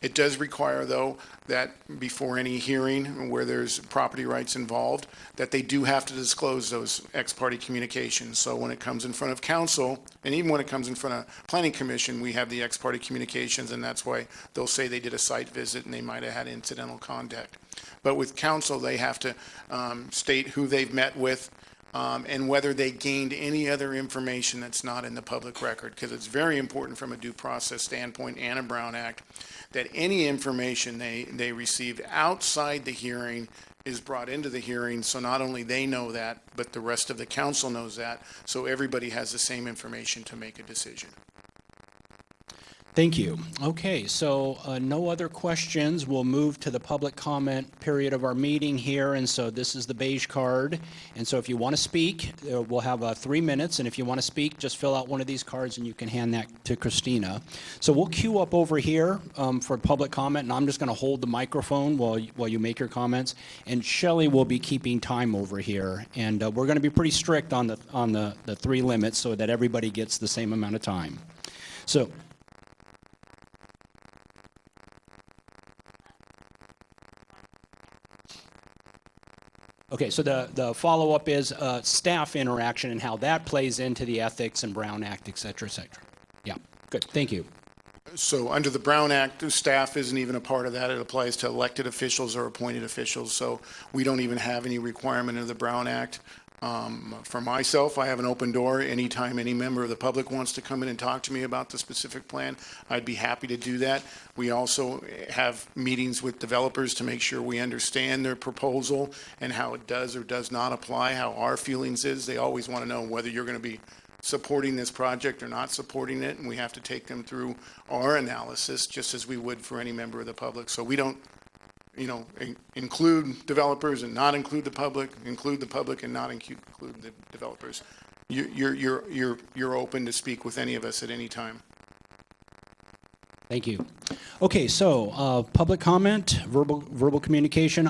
Speaker 4: It does require, though, that before any hearing where there's property rights involved, that they do have to disclose those ex parte communications. So when it comes in front of council, and even when it comes in front of planning commission, we have the ex parte communications, and that's why they'll say they did a site visit and they might have had incidental contact. But with council, they have to state who they've met with, and whether they gained any other information that's not in the public record, because it's very important from a due process standpoint and a Brown Act that any information they received outside the hearing is brought into the hearing, so not only they know that, but the rest of the council knows that, so everybody has the same information to make a decision.
Speaker 1: Thank you. Okay, so no other questions. We'll move to the public comment period of our meeting here. And so this is the beige card. And so if you want to speak, we'll have 3 minutes. And if you want to speak, just fill out one of these cards and you can hand that to Christina. So we'll queue up over here for public comment. And I'm just going to hold the microphone while you make your comments. And Shelley will be keeping time over here. And we're going to be pretty strict on the 3 limits so that everybody gets the same amount of time. So. Okay, so the follow-up is staff interaction and how that plays into the ethics and Brown Act, et cetera, et cetera. Yeah, good, thank you.
Speaker 4: So under the Brown Act, staff isn't even a part of that. It applies to elected officials or appointed officials. So we don't even have any requirement of the Brown Act. For myself, I have an open door. Anytime any member of the public wants to come in and talk to me about the specific plan, I'd be happy to do that. We also have meetings with developers to make sure we understand their proposal and how it does or does not apply, how our feelings is. They always want to know whether you're going to be supporting this project or not supporting it, and we have to take them through our analysis just as we would for any member of the public. So we don't include developers and not include the public and not include the developers. You're open to speak with any of us at any time.
Speaker 1: Thank you. Okay, so public comment, verbal communication.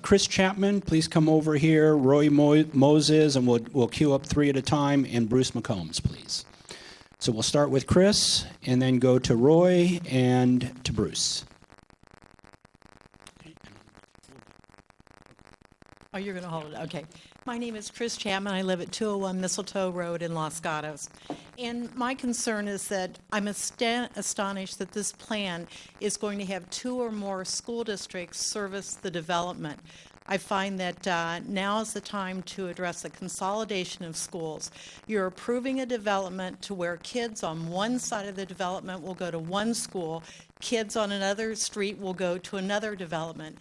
Speaker 1: Chris Chapman, please come over here. Roy Moses, and we'll queue up 3 at a time, and Bruce McCombs, please. So we'll start with Chris, and then go to Roy and to Bruce.
Speaker 6: Oh, you're going to hold it. Okay. My name is Chris Chapman. I live at 201 Mistletoe Road in Los Gatos. And my concern is that I'm astonished that this plan is going to have 2 or more school districts service the development. I find that now is the time to address the consolidation of schools. You're approving a development to where kids on one side of the development will go to one school, kids on another street will go to another development.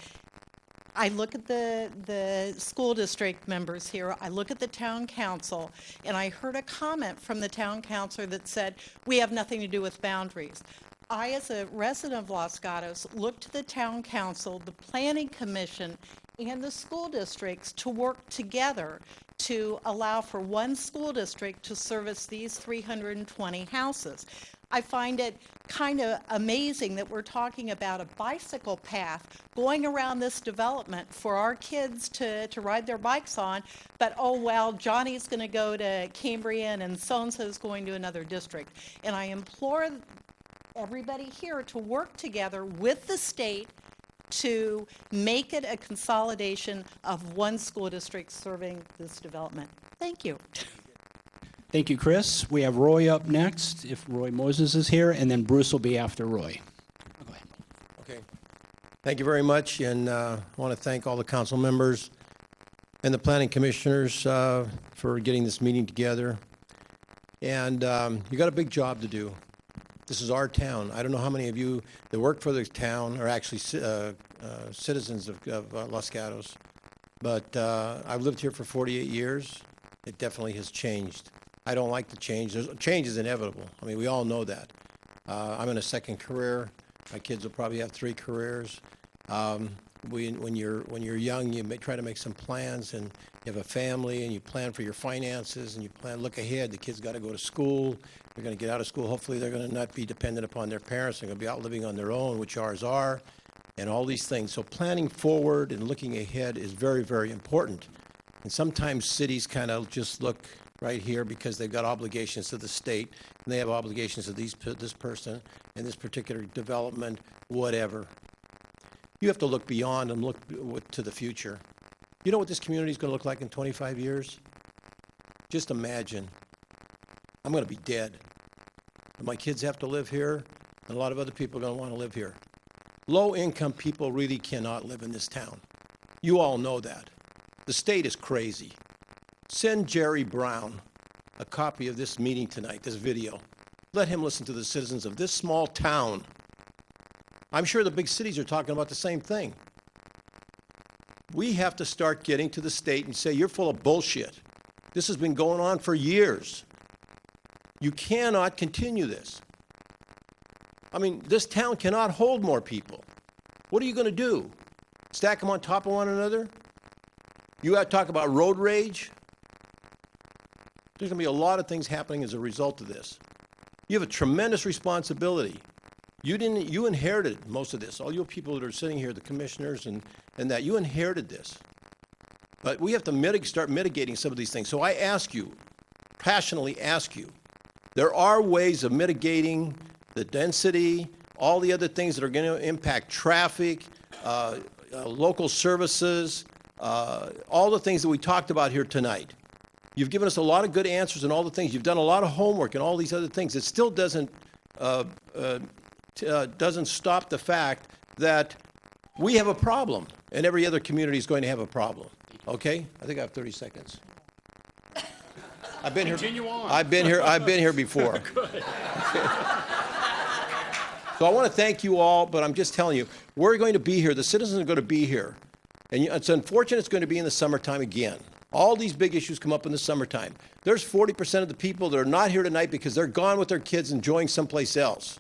Speaker 6: I look at the school district members here, I look at the town council, and I heard a comment from the town councilor that said, we have nothing to do with boundaries. I, as a resident of Los Gatos, look to the town council, the planning commission, and the school districts to work together to allow for one school district to service these 320 houses. I find it kind of amazing that we're talking about a bicycle path going around this development for our kids to ride their bikes on, but oh well, Johnny's going to go to Cambrian and so-and-so is going to another district. And I implore everybody here to work together with the state to make it a consolidation of one school district serving this development. Thank you.
Speaker 1: Thank you, Chris. We have Roy up next, if Roy Moses is here, and then Bruce will be after Roy. Go ahead.
Speaker 7: Okay. Thank you very much, and I want to thank all the council members and the planning commissioners for getting this meeting together. And you got a big job to do. This is our town. I don't know how many of you that work for the town are actually citizens of Los Gatos, but I've lived here for 48 years. It definitely has changed. I don't like the change. Change is inevitable. I mean, we all know that. I'm in a second career. My kids will probably have 3 careers. When you're young, you may try to make some plans, and you have a family, and you plan for your finances, and you look ahead. The kids got to go to school. They're going to get out of school. Hopefully, they're going to not be dependent upon their parents. They're going to be out living on their own, which ours are, and all these things. So planning forward and looking ahead is very, very important. And sometimes cities kind of just look right here because they've got obligations to the state, and they have obligations to this person and this particular development, whatever. You have to look beyond and look to the future. You know what this community is going to look like in 25 years? Just imagine. I'm going to be dead. And my kids have to live here, and a lot of other people are going to want to live here. Low-income people really cannot live in this town. You all know that. The state is crazy. Send Jerry Brown a copy of this meeting tonight, this video. Let him listen to the citizens of this small town. I'm sure the big cities are talking about the same thing. We have to start getting to the state and say, you're full of bullshit. This has been going on for years. You cannot continue this. I mean, this town cannot hold more people. What are you going to do? Stack them on top of one another? You got to talk about road rage? There's going to be a lot of things happening as a result of this. You have a tremendous responsibility. You inherited most of this. All you people that are sitting here, the commissioners and that, you inherited this. But we have to start mitigating some of these things. So I ask you, passionately ask you, there are ways of mitigating the density, all the other things that are going to impact traffic, local services, all the things that we talked about here tonight. You've given us a lot of good answers and all the things. You've done a lot of homework and all these other things. It still doesn't stop the fact that we have a problem, and every other community is going to have a problem. Okay? I think I have 30 seconds. I've been
Speaker 1: Continue
Speaker 7: here.
Speaker 1: on.
Speaker 7: I've been here before.
Speaker 1: Good.
Speaker 7: So I want to thank you all, but I'm just telling you, we're going to be here. The citizens are going to be here. And it's unfortunate it's going to be in the summertime again. All these big issues come up in the summertime. There's 40% of the people that are not here tonight because they're gone with their kids enjoying someplace else.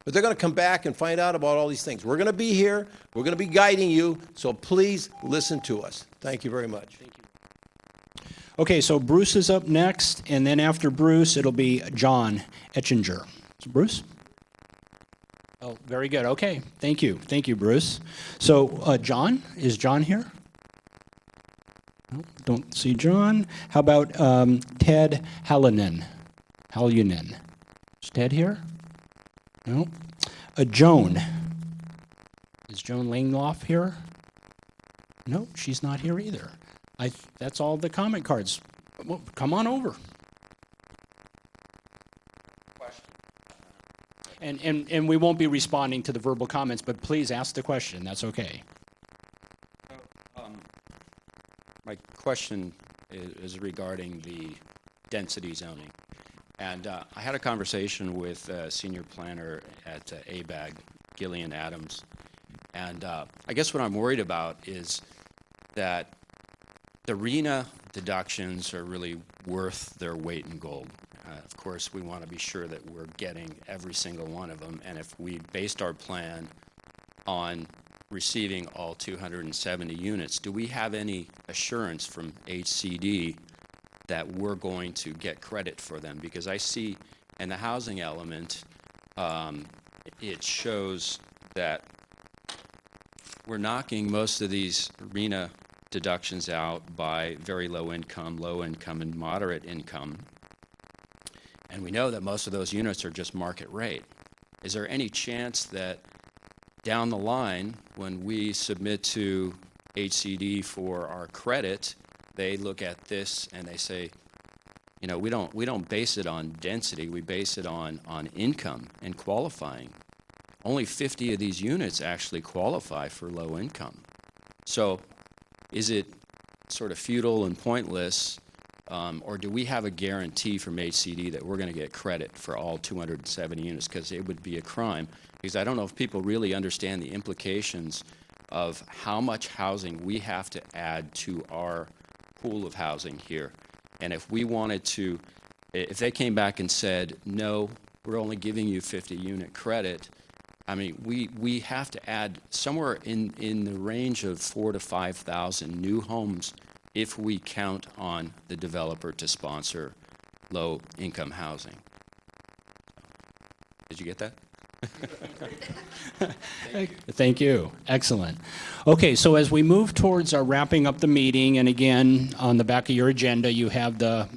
Speaker 7: But they're going to come back and find out about all these things. We're going to be here. We're going to be guiding you. So please listen to us. Thank you very much.
Speaker 1: Thank you. Okay, so Bruce is up next, and then after Bruce, it'll be John Etchinger. So Bruce? Oh, very good. Okay, thank you. Thank you, Bruce. So John, is John here? Nope, don't see John. How about Ted Hallinan? Is Ted here? No. Joan. Is Joan Langloff here? No, she's not here either. That's all the comment cards. Well, come on over. And we won't be responding to the verbal comments, but please ask the question. That's okay.
Speaker 8: My question is regarding the density zoning. And I had a conversation with a senior planner at ABAG, Gillian Adams. And I guess what I'm worried about is that the RENA deductions are really worth their weight in gold. Of course, we want to be sure that we're getting every single one of them. And if we based our plan on receiving all 270 units, do we have any assurance from HCD that we're going to get credit for them? Because I see in the housing element, it shows that we're knocking most of these RENA deductions out by very low income, and moderate income. And we know that most of those units are just market rate. Is there any chance that down the line, when we submit to HCD for our credit, they look at this and they say, you know, we don't base it on density, we base it on income and qualifying. Only 50 of these units actually qualify for low income. So is it sort of futile and pointless Or do we have a guarantee from HCD that we're going to get credit for all 270 units? Because it would be a crime. Because I don't know if people really understand the implications of how much housing we have to add to our pool of housing here. And if we wanted to, if they came back and said, no, we're only giving you 50-unit credit, I mean, we have to add somewhere in the range of 4,000 to 5,000 new homes if we count on the developer to sponsor low-income housing. Did you get that?
Speaker 1: Thank you. Excellent. Okay, so as we move towards wrapping up the meeting, and again, on the back of your agenda, you have the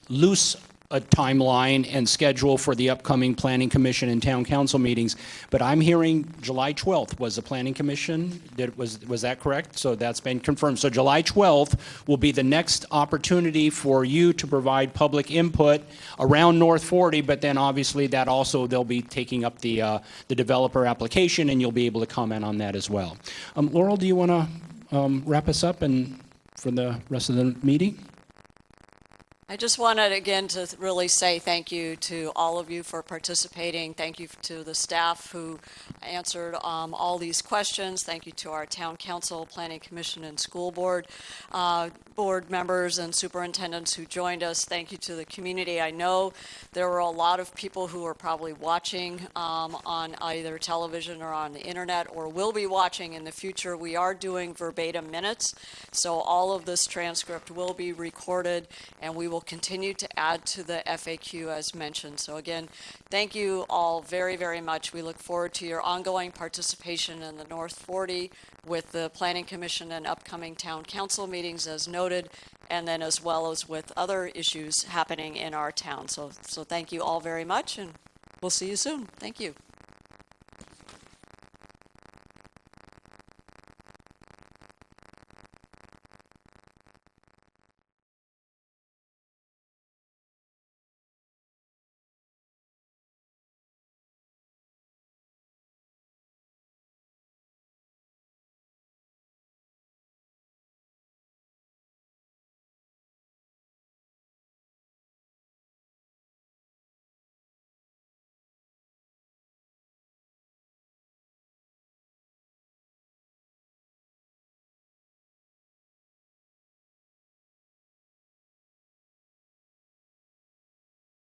Speaker 1: loose timeline and schedule for the upcoming Planning Commission and Town Council meetings. But I'm hearing July 12th was the Planning Commission. Was that correct? So that's been confirmed. So July 12th will be the next opportunity for you to provide public input around North 40, but then obviously that also they'll be taking up the developer application, and you'll be able to comment on that as well. Laurel, do you want to wrap us up and for the rest of the meeting?
Speaker 2: I just wanted again to really say thank you to all of you for participating. Thank you to the staff who answered all these questions. Thank you to our town council, planning commission, and school board board members and superintendents who joined us. Thank you to the community. I know there were a lot of people who are probably watching on either television or on the internet or will be watching in the future. We are doing verbatim minutes, so all of this transcript will be recorded, and we will continue to add to the FAQ as mentioned. So again, thank you all very, very much. We look forward to your ongoing participation in the North 40 with the Planning Commission and upcoming Town Council meetings as noted, and then as well as with other issues happening in our town. So thank you all very much, and we'll see you soon. Thank you.